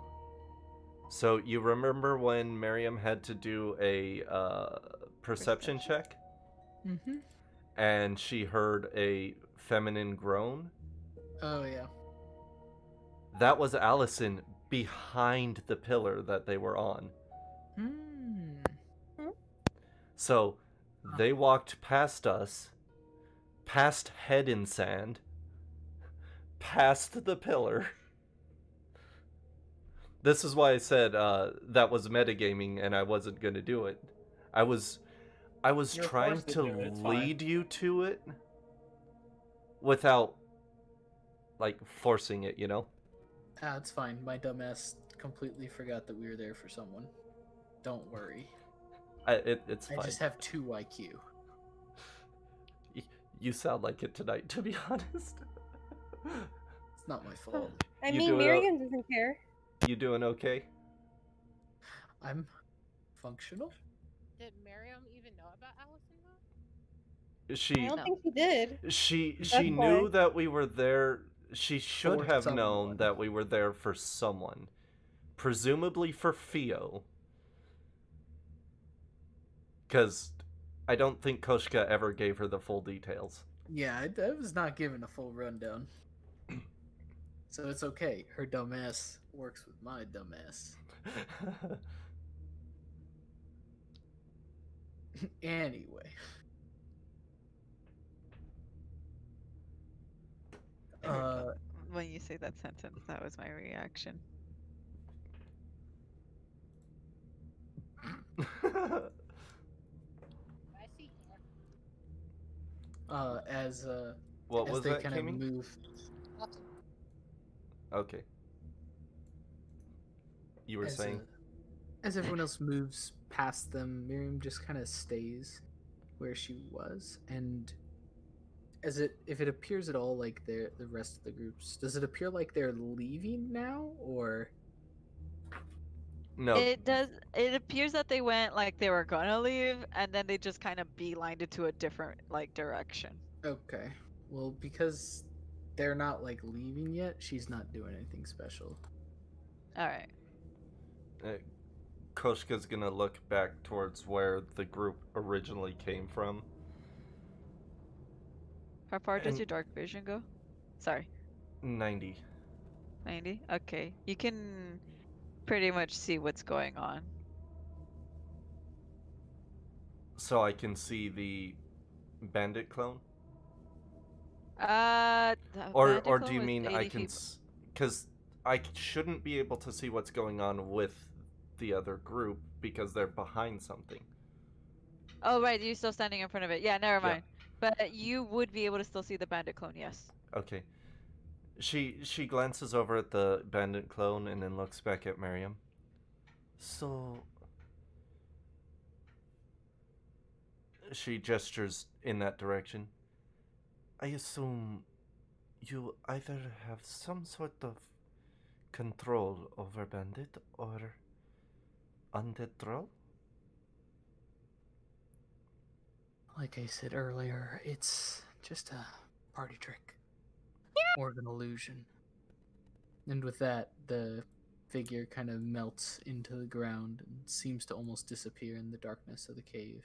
So you remember when Miriam had to do a perception check? Mm-hmm. And she heard a feminine groan? Oh yeah. That was Allison behind the pillar that they were on. Hmm. So they walked past us, past Head in Sand, past the pillar. This is why I said that was metagaming and I wasn't going to do it. I was You're trying forced to to do it, it's fine. lead you to it without like forcing it, you know? Ah, it's fine. My dumbass completely forgot that we were there for someone. Don't worry. It's fine. I just have 2 IQ. You sound like it tonight, to be honest. It's not my fault. I You mean, do it Miriam doesn't care. You doing okay? I'm functional. Did Miriam even know about Allison though? I She don't No. think she did. she That's knew why. that we were there. She should For have known someone. that we were there for someone. Presumably for Fio. Because I don't think Koshka ever gave her the full details. Yeah, I was not given a full rundown. So it's okay. Her dumbass works with my dumbass. Anyway. When you say that sentence, that was my reaction. I see her. What as was they that, kind of Kimmy? move. Nothing. Okay. You were as, saying? as everyone else moves past them, Miriam just kind of stays where she was, and if it appears at all like the rest of the groups, does it appear like they're leaving now, or No. It does. It appears that they went like they were gonna leave, and then they just kind of beelined it to a different like direction. okay? Well, because they're not like leaving yet, she's not doing anything special. All right. Koshka's gonna look back towards where the group originally came from. How far does And- your dark vision go? Sorry, 90. 90. Okay, you can pretty much see what's going on. So I can see the bandit clone? The Or magic do clone you was mean I 80 can... feet- Because I shouldn't be able to see what's going on with the other group because they're behind something. Oh right, you're still standing in front of it. Yeah, never Yeah. mind. But you would be able to still see the bandit clone. Yes. Okay. She glances over at the bandit clone and then looks back at Miriam. So... She gestures in that direction. I assume you either have some sort of control over Bandit or Undead Troll? Like I said earlier, it's just a party trick. Or an illusion. And with that, the figure kind of melts into the ground and seems to almost disappear in the darkness of the cave.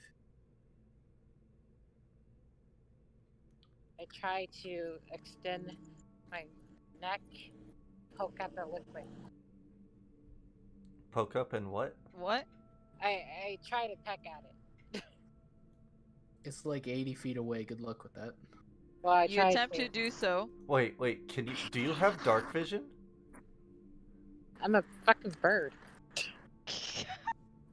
I try to extend my neck, poke up it liquid. Poke up and what? What? I try to peck at it. It's like 80 feet away. Good luck with that. Well, I You try attempt to do so. Wait, do you have dark vision? I'm a fucking bird.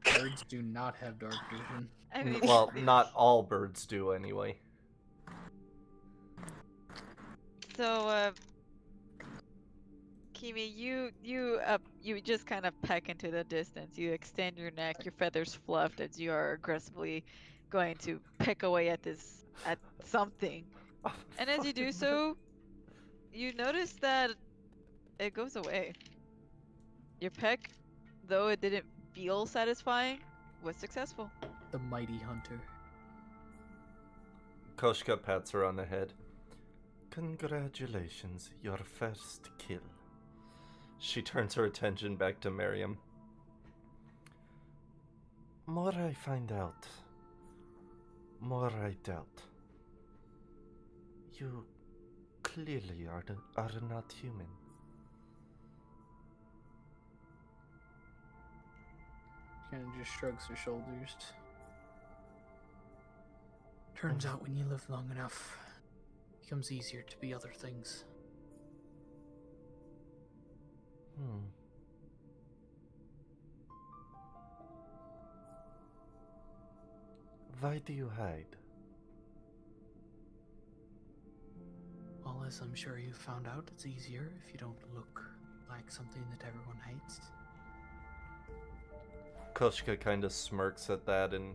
Birds do not have dark vision. I mean, Well, not all birds do anyway. so, Kimi, you just kind of peck into the distance. You extend your neck, your feathers fluffed as you are aggressively going to peck away at something. And as you do so, you notice that it goes away. Your peck, though it didn't feel satisfying, was successful. The mighty hunter. Koshka pats her on the head. Congratulations, your first kill. She turns her attention back to Miriam. More I find out, more I doubt. You clearly are not human. Kind of just shrugs her shoulders. Turns out when you live long enough, it becomes easier to be other things. Why do you hide? Well, as I'm sure you've found out, it's easier if you don't look like something that everyone hates. Koshka kind of smirks at that and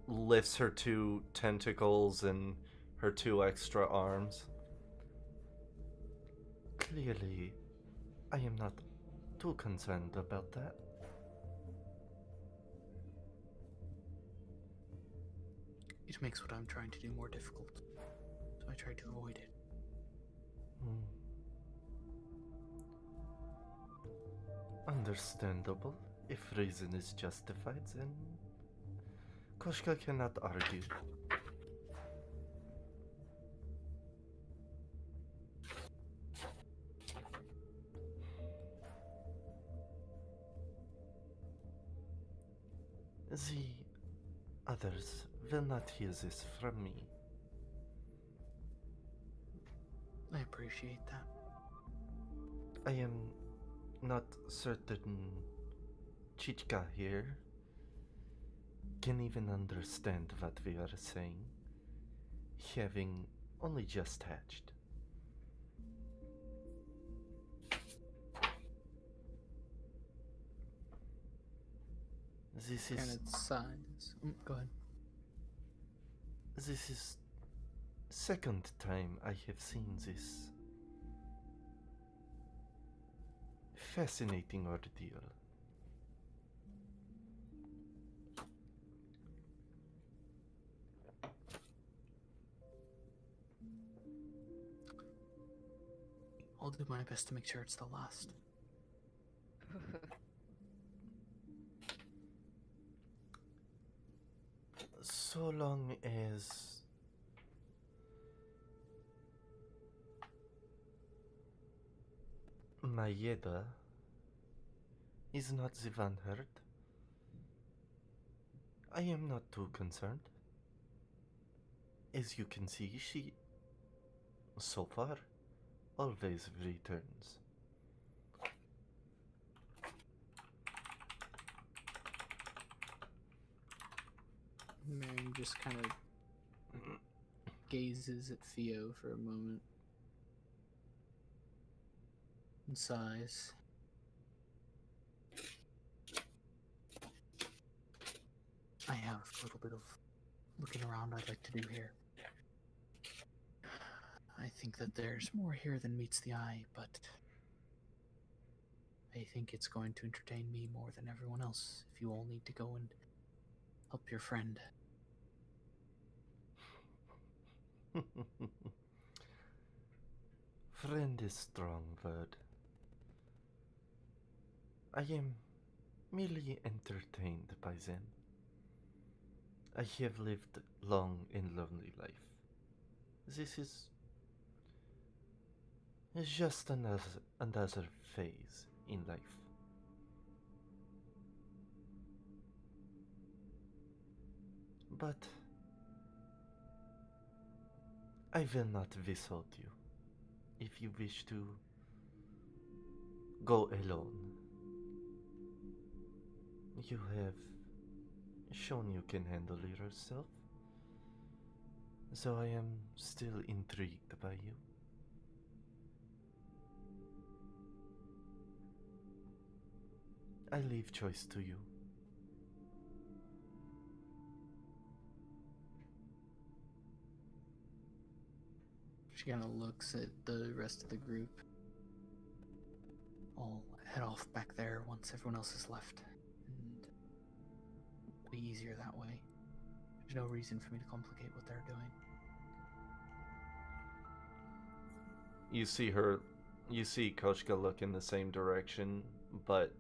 lifts her 2 tentacles and her 2 extra arms. Clearly, I am not too concerned about that. It makes what I'm trying to do more difficult, so I try to avoid it. Understandable. If reason is justified, then Koshka cannot argue. The others will not hear this from me. I appreciate that. I am not certain Chichka here can even understand what we are saying, having only just hatched. This Kind is of sighs. Go ahead. this is second time I have seen this fascinating ordeal. I'll do my best to make sure it's the last. So long as Maeda is not the one hurt, I am not too concerned. As you can see, she, so far, always returns. Marion just kind of gazes at Theo for a moment and sighs. I have a little bit of looking around I'd like to do here. I think that there's more here than meets the eye, but I think it's going to entertain me more than everyone else if you all need to go and help your friend. Friend is strong word. I am merely entertained by them. I have lived long and lonely life. This is just another phase in life. But I will not withhold you. If you wish to go alone, you have shown you can handle yourself, so I am still intrigued by you. I leave choice to you. She kind of looks at the rest of the group. I'll head off back there once everyone else has left. And it'll be easier that way. There's no reason for me to complicate what they're doing. You see Koshka look in the same direction, but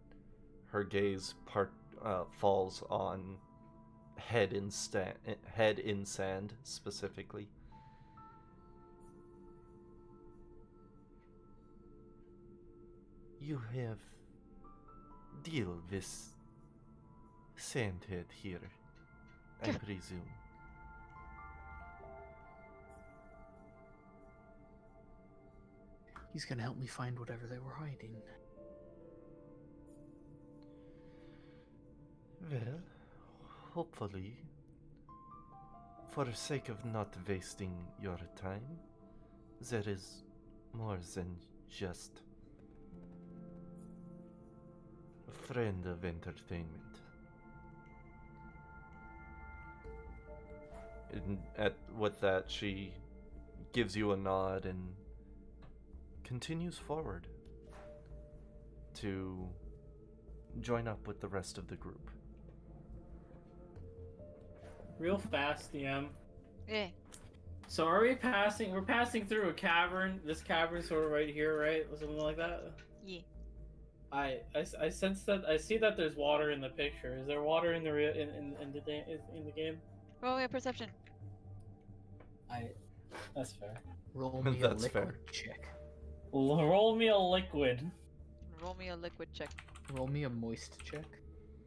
her gaze falls on head in sand specifically. You have deal with Sandhead here, I presume. He's gonna help me find whatever they were hiding. Well, hopefully, for the sake of not wasting your time, there is more than just a friend of entertainment. With that, she gives you a nod and continues forward to join up with the rest of the group. Real fast, DM. Yeah. So are we passing? We're passing through a cavern. This cavern sort of right here, right? Something like that. Yeah. I sense that. I see that there's water in the picture. Is there water in the in the game? Roll me a perception. That's fair. Roll me a That's liquid fair. check. Roll me a liquid. Roll me a liquid check. Roll me a moist check.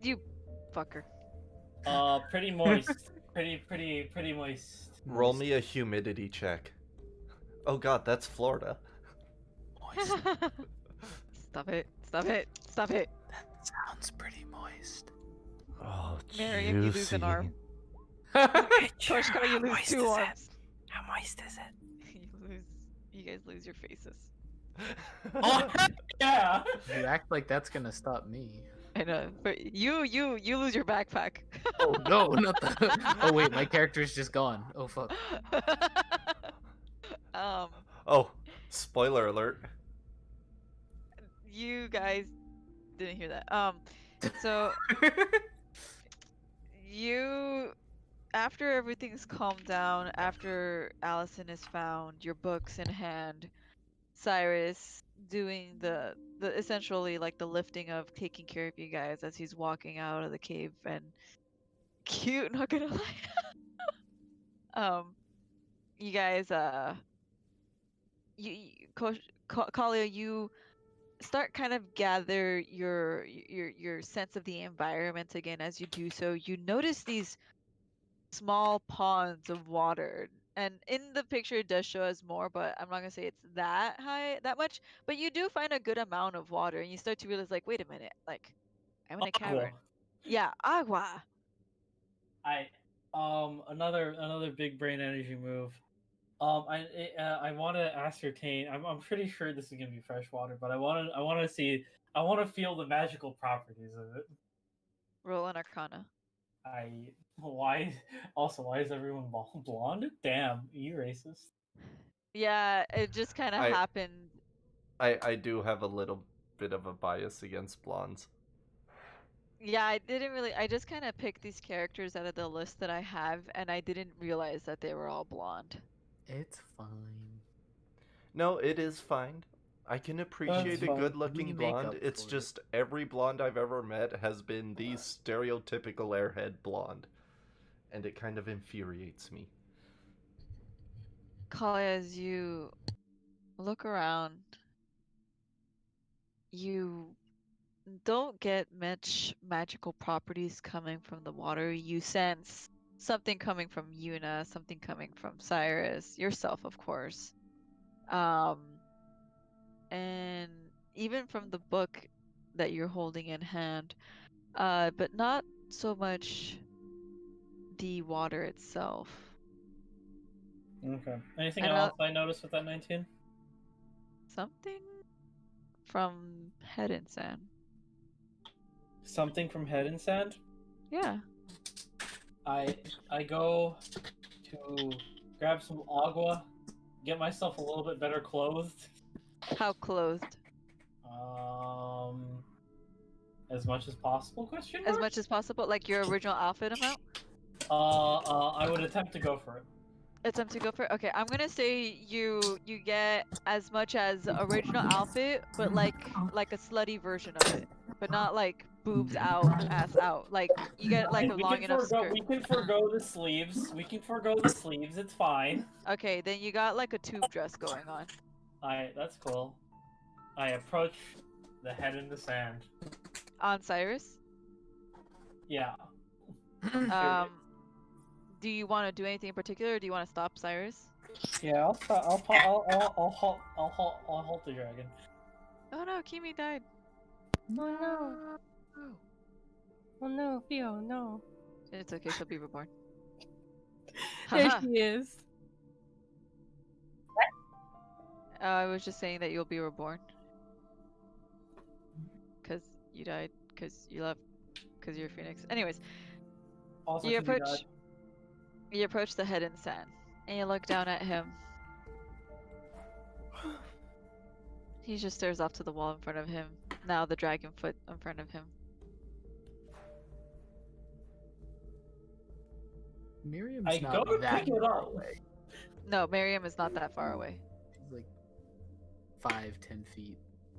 You fucker. Pretty moist. pretty moist. Roll me a humidity check. Oh god, that's Florida. Moist. Stop it. Stop it. Stop it. That sounds pretty moist. Oh, Marion, you lose an arm. Koshka, you lose 2 arms. How moist is it? You guys lose your faces. Oh yeah. You act like that's gonna stop me. I know, but you lose your backpack. Oh no, not the. Oh wait, my character's just gone. Oh fuck. Oh, spoiler alert. You guys didn't hear that. So you, after everything's calmed down, after Allison is found, your books in hand, Cyrus doing the essentially like the lifting of taking care of you guys as he's walking out of the cave, and cute, not gonna lie. You guys Kalia, you start kind of gather your sense of the environment again. As you do so, you notice these small ponds of water, and in the picture it does show us more, but I'm not gonna say it's that much, but you do find a good amount of water, and you start to realize, like, wait a minute, like, I'm in a cavern. Yeah, agua. Another big brain energy move. I want to ascertain. I'm pretty sure this is gonna be fresh water, but I want to feel the magical properties of it. Roll an Arcana. Why is everyone blonde? Damn, you racist. Yeah, it just kind of happened. I do have a little bit of a bias against blondes. Yeah, I just kind of picked these characters out of the list that I have, and I didn't realize that they were all blonde. It's fine. No, it is fine. I can appreciate a fine. good-looking We make blonde. up It's for it. just every blonde I've ever met has been the stereotypical airhead blonde, and it kind of infuriates me. Kali, as you look around, you don't get much magical properties coming from the water. You sense something coming from Yuna, something coming from Cyrus, yourself, of course. And even from the book that you're holding in hand, but not so much the water itself. Okay. Anything And else I noticed with that 19? something from Head and Sand. Something from Head and Sand? Yeah. I go to grab some agua, get myself a little bit better clothed. How clothed? As much as possible? Question As mark? much as possible, like your original outfit amount. I would attempt to go for it. Attempt to go for it. Okay, I'm gonna say you get as much as original outfit, but like a slutty version of it, but not like boobs out, ass out. Like you get like a long enough skirt. We can forgo the sleeves. We can forgo the sleeves. It's fine. Okay, then you got like a tube dress going on. Alright, that's cool. I approach the Head in the Sand. On Cyrus. Yeah. Do you want to do anything in particular, or do you want to stop Cyrus? Yeah, I'll stop. I'll halt the dragon. Oh no, Kimi died. Oh no. Oh no, Theo, no. It's okay, she'll be reborn. There Haha. she is. I was just saying that you'll be reborn. Because you died, because you left, because you're a phoenix. Anyways, Also, you 'cause he approach, died. you approach the Head in Sand, and you look down at him. He just stares off to the wall in front of him. Now the dragon foot in front of him. Miriam's I not go to that pick it far up. away. No, Miriam is not that far away. She's like 5-10 feet.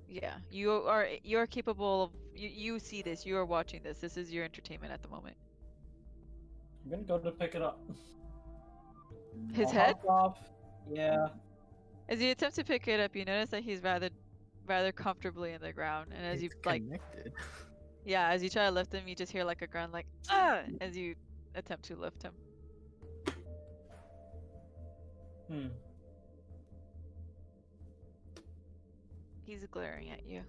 Yeah, you're capable of. You see this. You are watching this. This is your entertainment at the moment. I'm gonna go to pick it up. His I'll head. hop off. Yeah. As you attempt to pick it up, you notice that he's rather comfortably in the ground, and as It's you like, connected. yeah, as you try to lift him, you just hear like a grunt, like ah, as you attempt to lift him. He's glaring at you.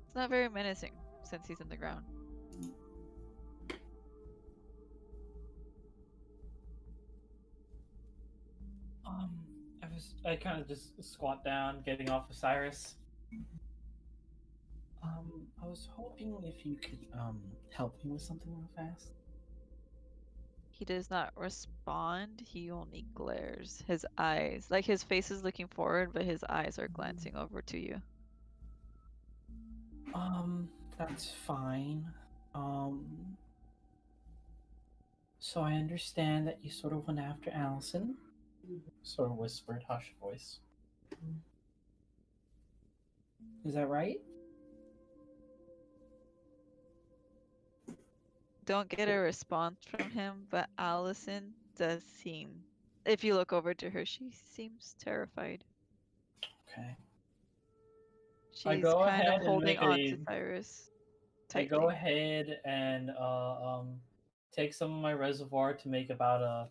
It's not very menacing since he's in the ground. I kind of just squat down, getting off of Cyrus. I was hoping if you could help me with something real fast. He does not respond. He only glares. His eyes, like his face is looking forward, but his eyes are glancing over to you. That's fine. So I understand that you sort of went after Allison. Sort of whispered, hushed voice. Is that right? Don't get a response from him, but Allison does seem. If you look over to her, she seems terrified. Okay. She's go kind ahead of and holding make on a- to Cyrus. I Tightly. go ahead and take some of my reservoir to make about a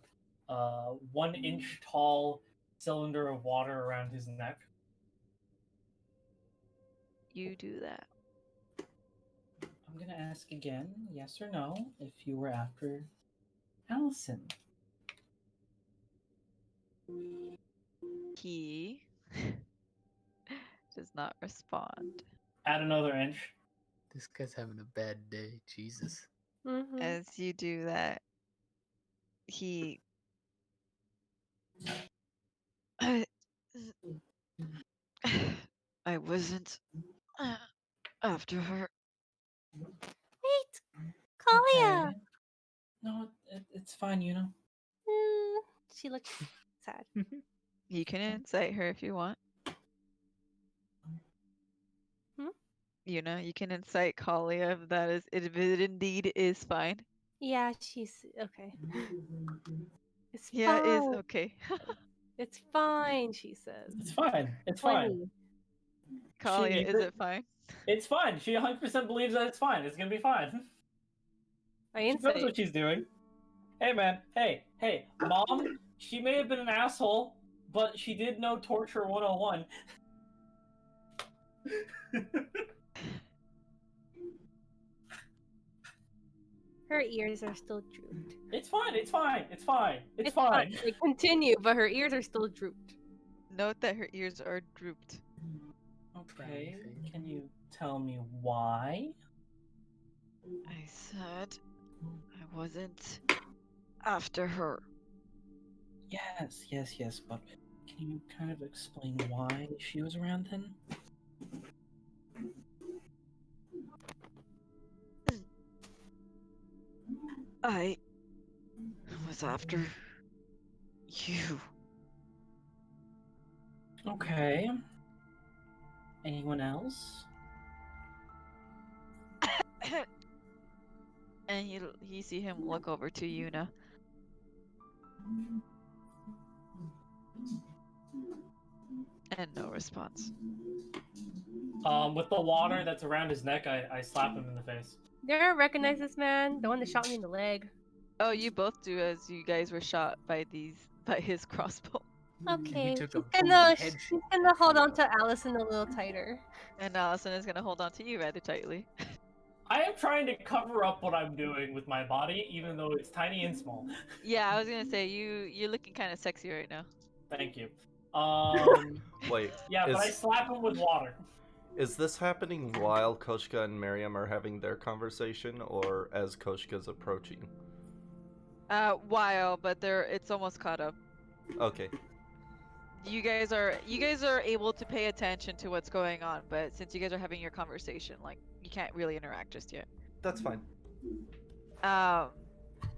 1-inch tall cylinder of water around his neck. You do that. I'm gonna ask again, yes or no, if you were after Allison. He does not respond. Add another inch. This guy's having a bad day. Jesus. Mm-hmm. As you do that, he. I wasn't after her. Wait, Kalia. Okay. No, it's fine, you know. She looks sad. You can incite her if you want. Hmm? You know, you can incite Kalia if it indeed is fine. Yeah, she's okay. It's Yeah, it is fine. okay. It's fine, she says. It's fine. It's fine. Funny. Kalia, is She- it fine? It's fine. She 100% believes that it's fine. It's gonna be fine. I She knows insight. what she's doing. Hey, man. Hey, Mom. She may have been an asshole, but she did know Torture 101. Her ears are still drooped. It's fine. It's fine. It's fine. It's fine. They continue, but her ears are still drooped. Note that her ears are drooped. Okay. Can you tell me why? I said I wasn't after her. Yes, but can you kind of explain why she was around then? I was after you. Okay. Anyone else? And you see him look over to Yuna. And no response. With the water that's around his neck, I slap him in the face. Do I recognize this man? The one that shot me in the leg. Oh, you both do, as you guys were shot by his crossbow. Okay. took She's a boom gonna, head she's gonna hold on to Allison a little tighter. And Allison is gonna hold on to you rather tightly. I am trying to cover up what I'm doing with my body, even though it's tiny and small. Yeah, I was gonna say you're looking kind of sexy right now. Thank you. Wait, Yeah, but I is slap him with water. is this happening while Koshka and Miriam are having their conversation, or as Koshka's approaching? While, but it's almost caught up. Okay. You guys are able to pay attention to what's going on, but since you guys are having your conversation, like you can't really interact just yet. That's fine.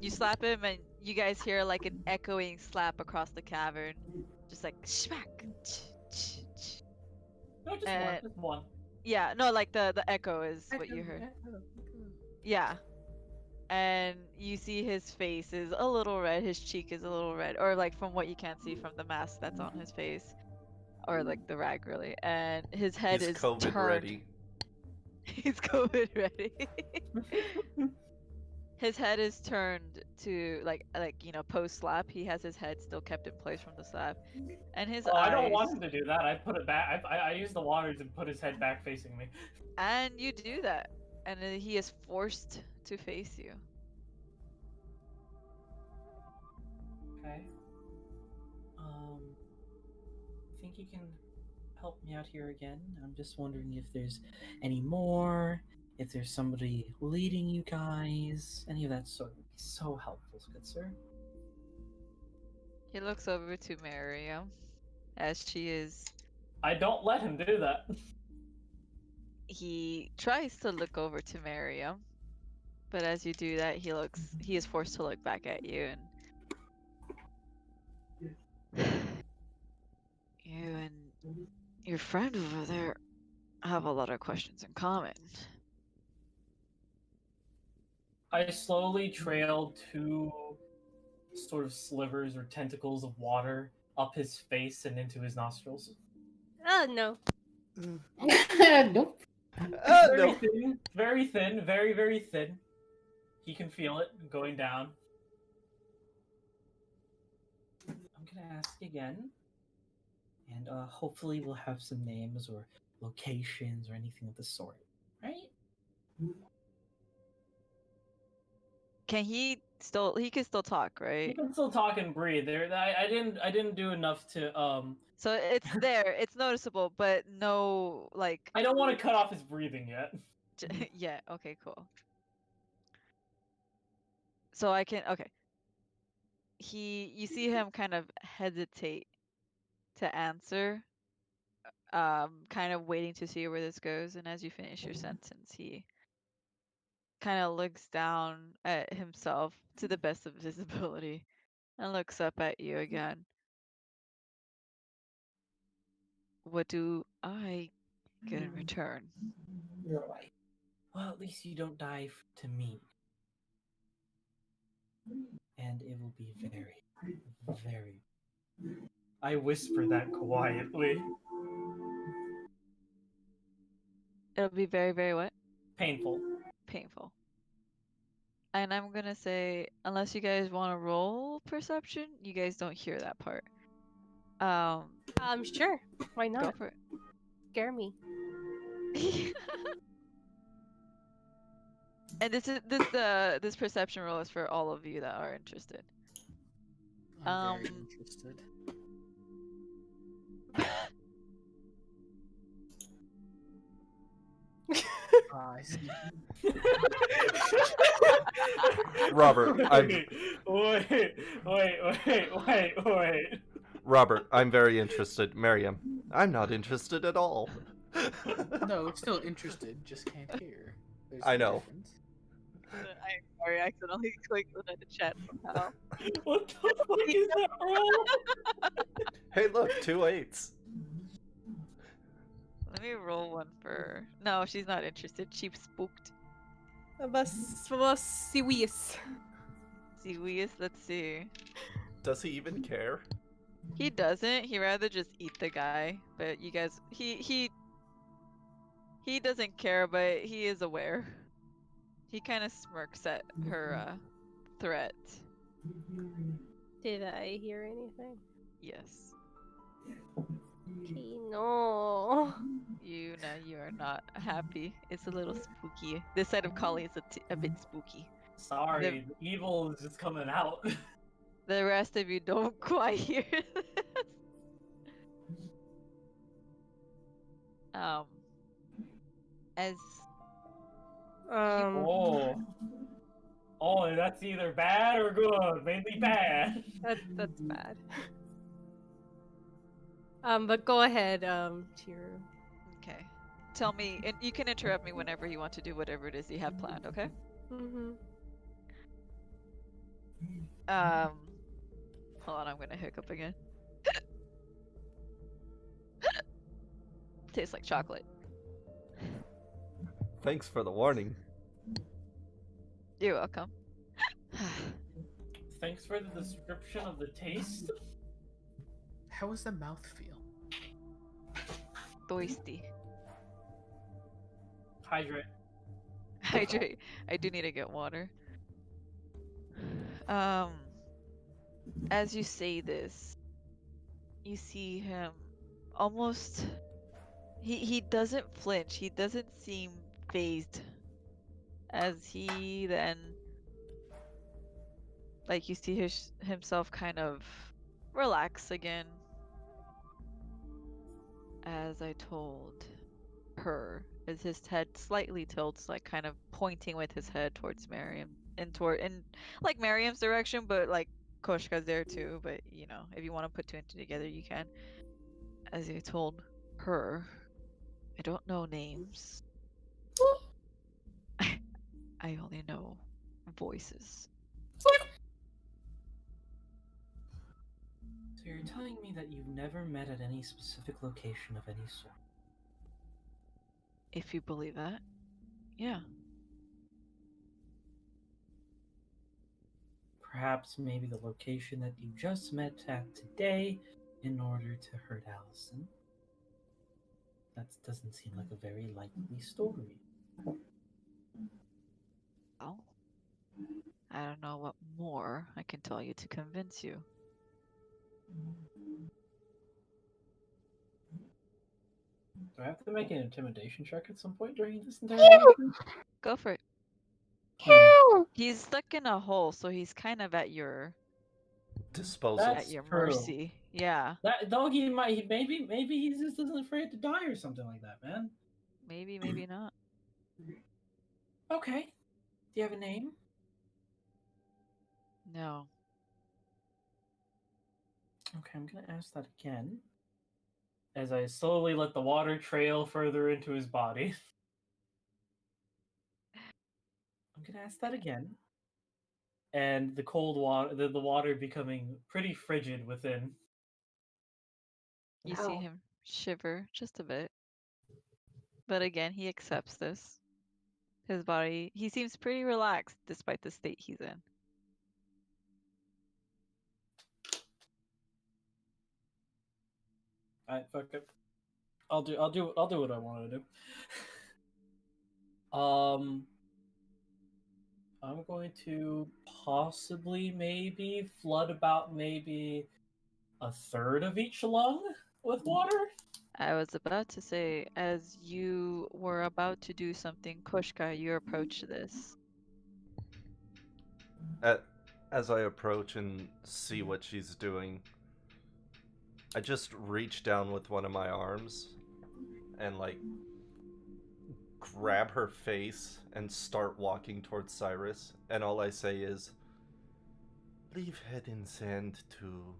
You slap him, and you guys hear like an echoing slap across the cavern, just like smack. No, just one. Yeah, no, like the echo is what you heard. Yeah. And you see his face is a little red, his cheek is a little red, or like from what you can see from the mask that's on his face, or like the rag really, and his head He's is COVID turned. ready. He's COVID ready. His head is turned to like post slap. He has his head still kept in place from the slap, and his eyes. I don't want him to do that. I put it back. I use the water to put his head back facing me. And you do that, and he is forced to face you. Okay. I think you can help me out here again. I'm just wondering if there's any more, if there's somebody leading you guys, any of that sort. Would be so helpful, good sir. He looks over to Miriam, as she is. I don't let him do that. He tries to look over to Miriam, but as you do that, he is forced to look back at you, and you and your friend over there have a lot of questions in common. I slowly trail two sort of slivers or tentacles of water up his face and into his nostrils. Oh no. Nope. Very thin, very, very thin. He can feel it going down. I'm gonna ask again, and hopefully we'll have some names or locations or anything of the sort, right? Can he still? He can still talk, He right? can still talk and breathe. I didn't do enough to So it's there. It's noticeable, but no, like. I don't want to cut off his breathing yet. Yeah. Okay. Cool. So I can. Okay. You see him kind of hesitate to answer, kind of waiting to see where this goes, and as you finish your sentence, he kind of looks down at himself to the best of his ability and looks up at you again. what do I get in return? You're right. Well, at least you don't die to me. And it will be very, very. I whisper that quietly. It'll be very, very what? Painful. Painful. And I'm gonna say, unless you guys want to roll perception, you guys don't hear that part. Sure. Why Go not? for it. Scare me. And this perception roll is for all of you that are interested. I'm very interested. I see. Robert, Wait. Robert, I'm very interested. Miriam, I'm not interested at all. No, it's still interested, just can't hear. There's I a know. difference. I'm sorry, I accidentally clicked on the chat somehow. What the fuck is that roll? Hey, look, 2 8s. Let me roll one for. No, she's not interested. She's spooked. Siwius. Let's see. Does he even care? He doesn't. He rather just eat the guy. But you guys, he doesn't care, but he is aware. He kind of smirks at her threat. Did I hear anything? Yes. Okay, no. You know you are not happy. It's a little spooky. This side of Kali is a bit spooky. Sorry, the evil is just coming out. The rest of you don't quite hear this. As Oh, that's either bad or good. Mainly bad. That's bad. But go ahead, Chiru. okay, tell me, and you can interrupt me whenever you want to do whatever it is you have planned. Okay. Mm-hmm. Hold on, I'm gonna hiccup again. Tastes like chocolate. Thanks for the warning. You're welcome. Thanks for the description of the taste. How does the mouth feel? Toasty. Hydrate. Hydrate. I do need to get water. As you say this, you see him almost. He doesn't flinch. He doesn't seem phased. As he then, like, you see himself kind of relax again. As I told her, as his head slightly tilts, like kind of pointing with his head towards Miriam, in like Miriam's direction, but like Koshka's there too. But you know, if you want to put two and two together, you can. As I told her, I don't know names. I only know voices. So you're telling me that you've never met at any specific location of any sort? If you believe that, yeah. Perhaps maybe the location that you just met at today in order to hurt Allison. That doesn't seem like a very likely story. Well, I don't know what more I can tell you to convince you. Do I have to make an intimidation check at some point during this interrogation? Go for it. He's stuck in a hole, so he's kind of at your Disposal. That's at your true. mercy. Yeah. That doggy might maybe he just isn't afraid to die or something like that, man. Maybe, maybe not. Okay. Do you have a name? No. Okay, I'm gonna ask that again. As I slowly let the water trail further into his body. I'm gonna ask that again. And the cold water, the water becoming pretty frigid within. You see him shiver just a bit. But again, he accepts this. His body, he seems pretty relaxed despite the state he's in. Alright, fuck it. I'll do what I want to do. I'm going to possibly maybe flood about maybe a third of each lung with water. I was about to say, as you were about to do something, Koshka, you approach this. As I approach and see what she's doing, I just reach down with one of my arms and like grab her face and start walking towards Cyrus, and all I say is, "Leave head in sand too."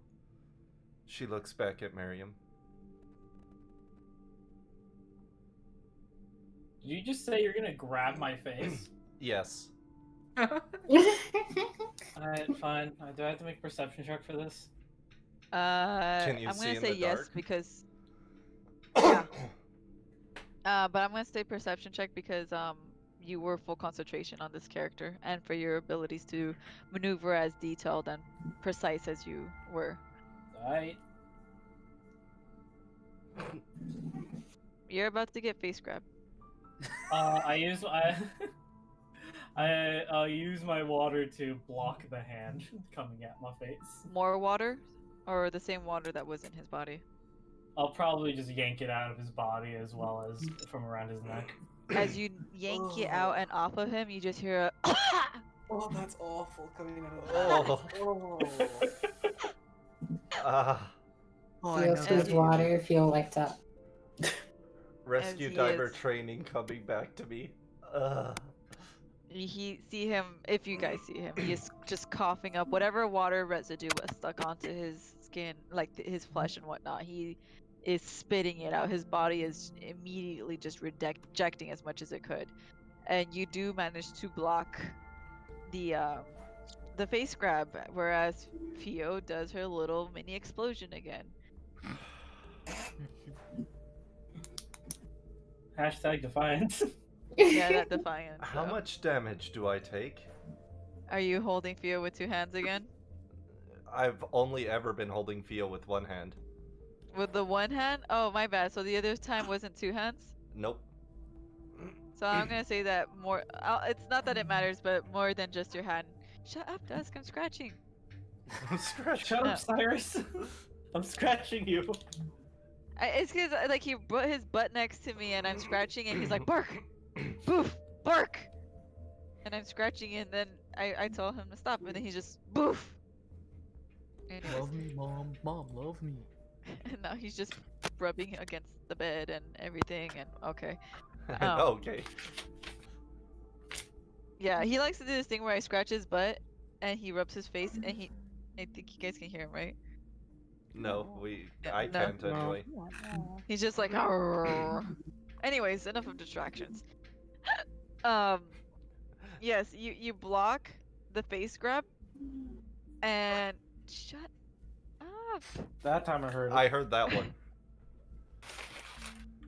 She looks back at Miriam. Did you just say you're gonna grab my face? Yes. Alright, fine. Do I have to make a perception check for this? Can you I'm see gonna in say the yes dark? because yeah. But I'm gonna say perception check because you were full concentration on this character and for your abilities to maneuver as detailed and precise as you were. Alright. You're about to get face grabbed. I use my water to block the hand coming at my face. More water, or the same water that was in his body? I'll probably just yank it out of his body as well as from around his neck. As you yank it out and off of him, you just hear a Oh, that's awful coming out of Ah, Oh, I Feel know. smooth water, feel wiped up. rescue he diver is- training coming back to me. he see him, if you guys see him, he is just coughing up whatever water residue was stuck onto his skin, like his flesh and whatnot. He is spitting it out. His body is immediately just rejecting as much as it could, and you do manage to block the face grab, whereas Fio does her little mini explosion again. Hashtag defiance. Yeah, that defiance. How so. much damage do I take? Are you holding Fio with two hands again? I've only ever been holding Fio with one hand. With the one hand? Oh, my bad. So the other time wasn't two hands? Nope. So I'm gonna say that more. It's not that it matters, but more than just your hand. Shut up, Dusk. I'm scratching. Scratch. Shut No. up, Cyrus. I'm scratching you. It's because like he put his butt next to me and I'm scratching and he's like bark, boof, bark, and I'm scratching and then I told him to stop and then he just boof. Anyways, Love me, mom. Mom, love me. and now he's just rubbing against the bed and everything and okay. Okay. Yeah, he likes to do this thing where I scratch his butt and he rubs his face and I think you guys can hear him, right? No, I No. can't anyway. He's just like, anyways, enough of distractions. Yes, you block the face grab, and shut up. That time I heard it. I heard that one.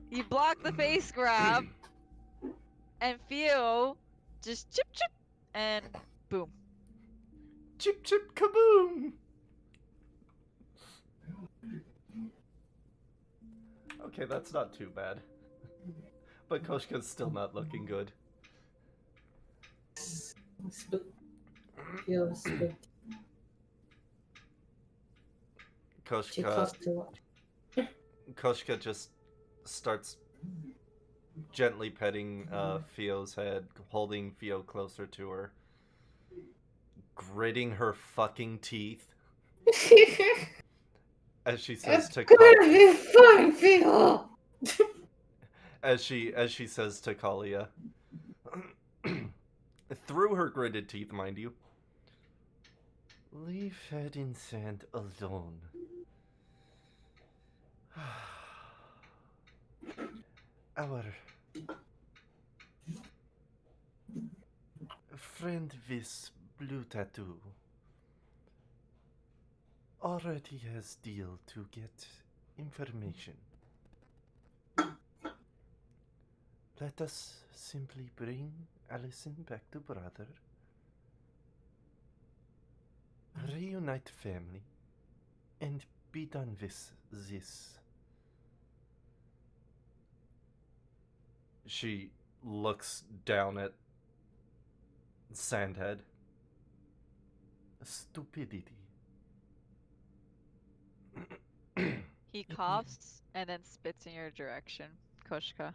You block the face grab, and Fio just chip chip, and boom. Chip chip kaboom! Okay, that's not too bad. But Koshka's still not looking good. Feel spooked. Too close Koshka, to Koshka just starts gently petting Fio's head, holding Fio closer to her, gritting her fucking teeth as she says to as she says to Kalia, through her gritted teeth, mind you, leave head in sand alone. Our friend with blue tattoo already has deal to get information. Let us simply bring Allison back to brother. Reunite family. And be done with this. She looks down at Sandhead. Stupidity. He coughs and then spits in your direction, Koshka.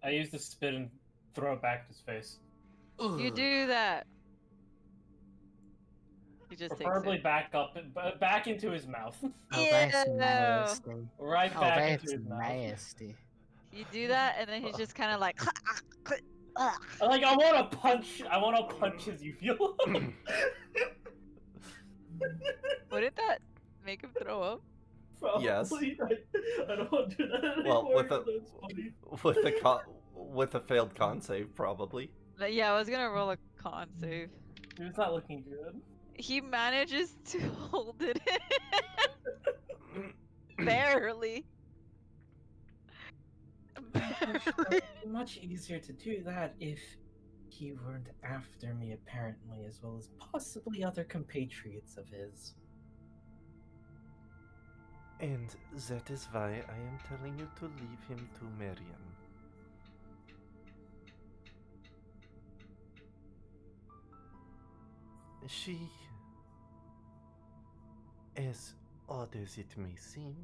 I use the spit and throw it back in his face. You do that. He just takes Preferably it. back up, back into his mouth. Oh, that's Ew. nasty. Right Oh, back that's into his mouth. nasty. You do that, and then he's just kind of like. Like I want to punch. I want to punch his uvular. Wouldn't that make him throw up? Probably. Yes. I don't want to do that Well, anymore. That's funny. with a failed con save, probably. But yeah, I was gonna roll a con save. It's not looking good. He manages to hold it in. Barely. Barely. Much easier to do that if he weren't after me, apparently, as well as possibly other compatriots of his. And that is why I am telling you to leave him to Miriam. She, as odd as it may seem,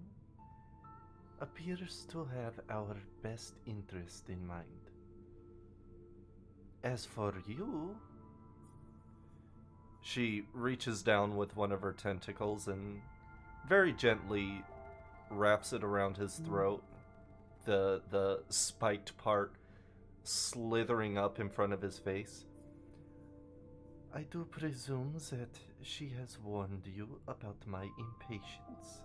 appears to have our best interest in mind. As for you... She reaches down with one of her tentacles and very gently wraps it around his throat, the spiked part slithering up in front of his face. I do presume that she has warned you about my impatience.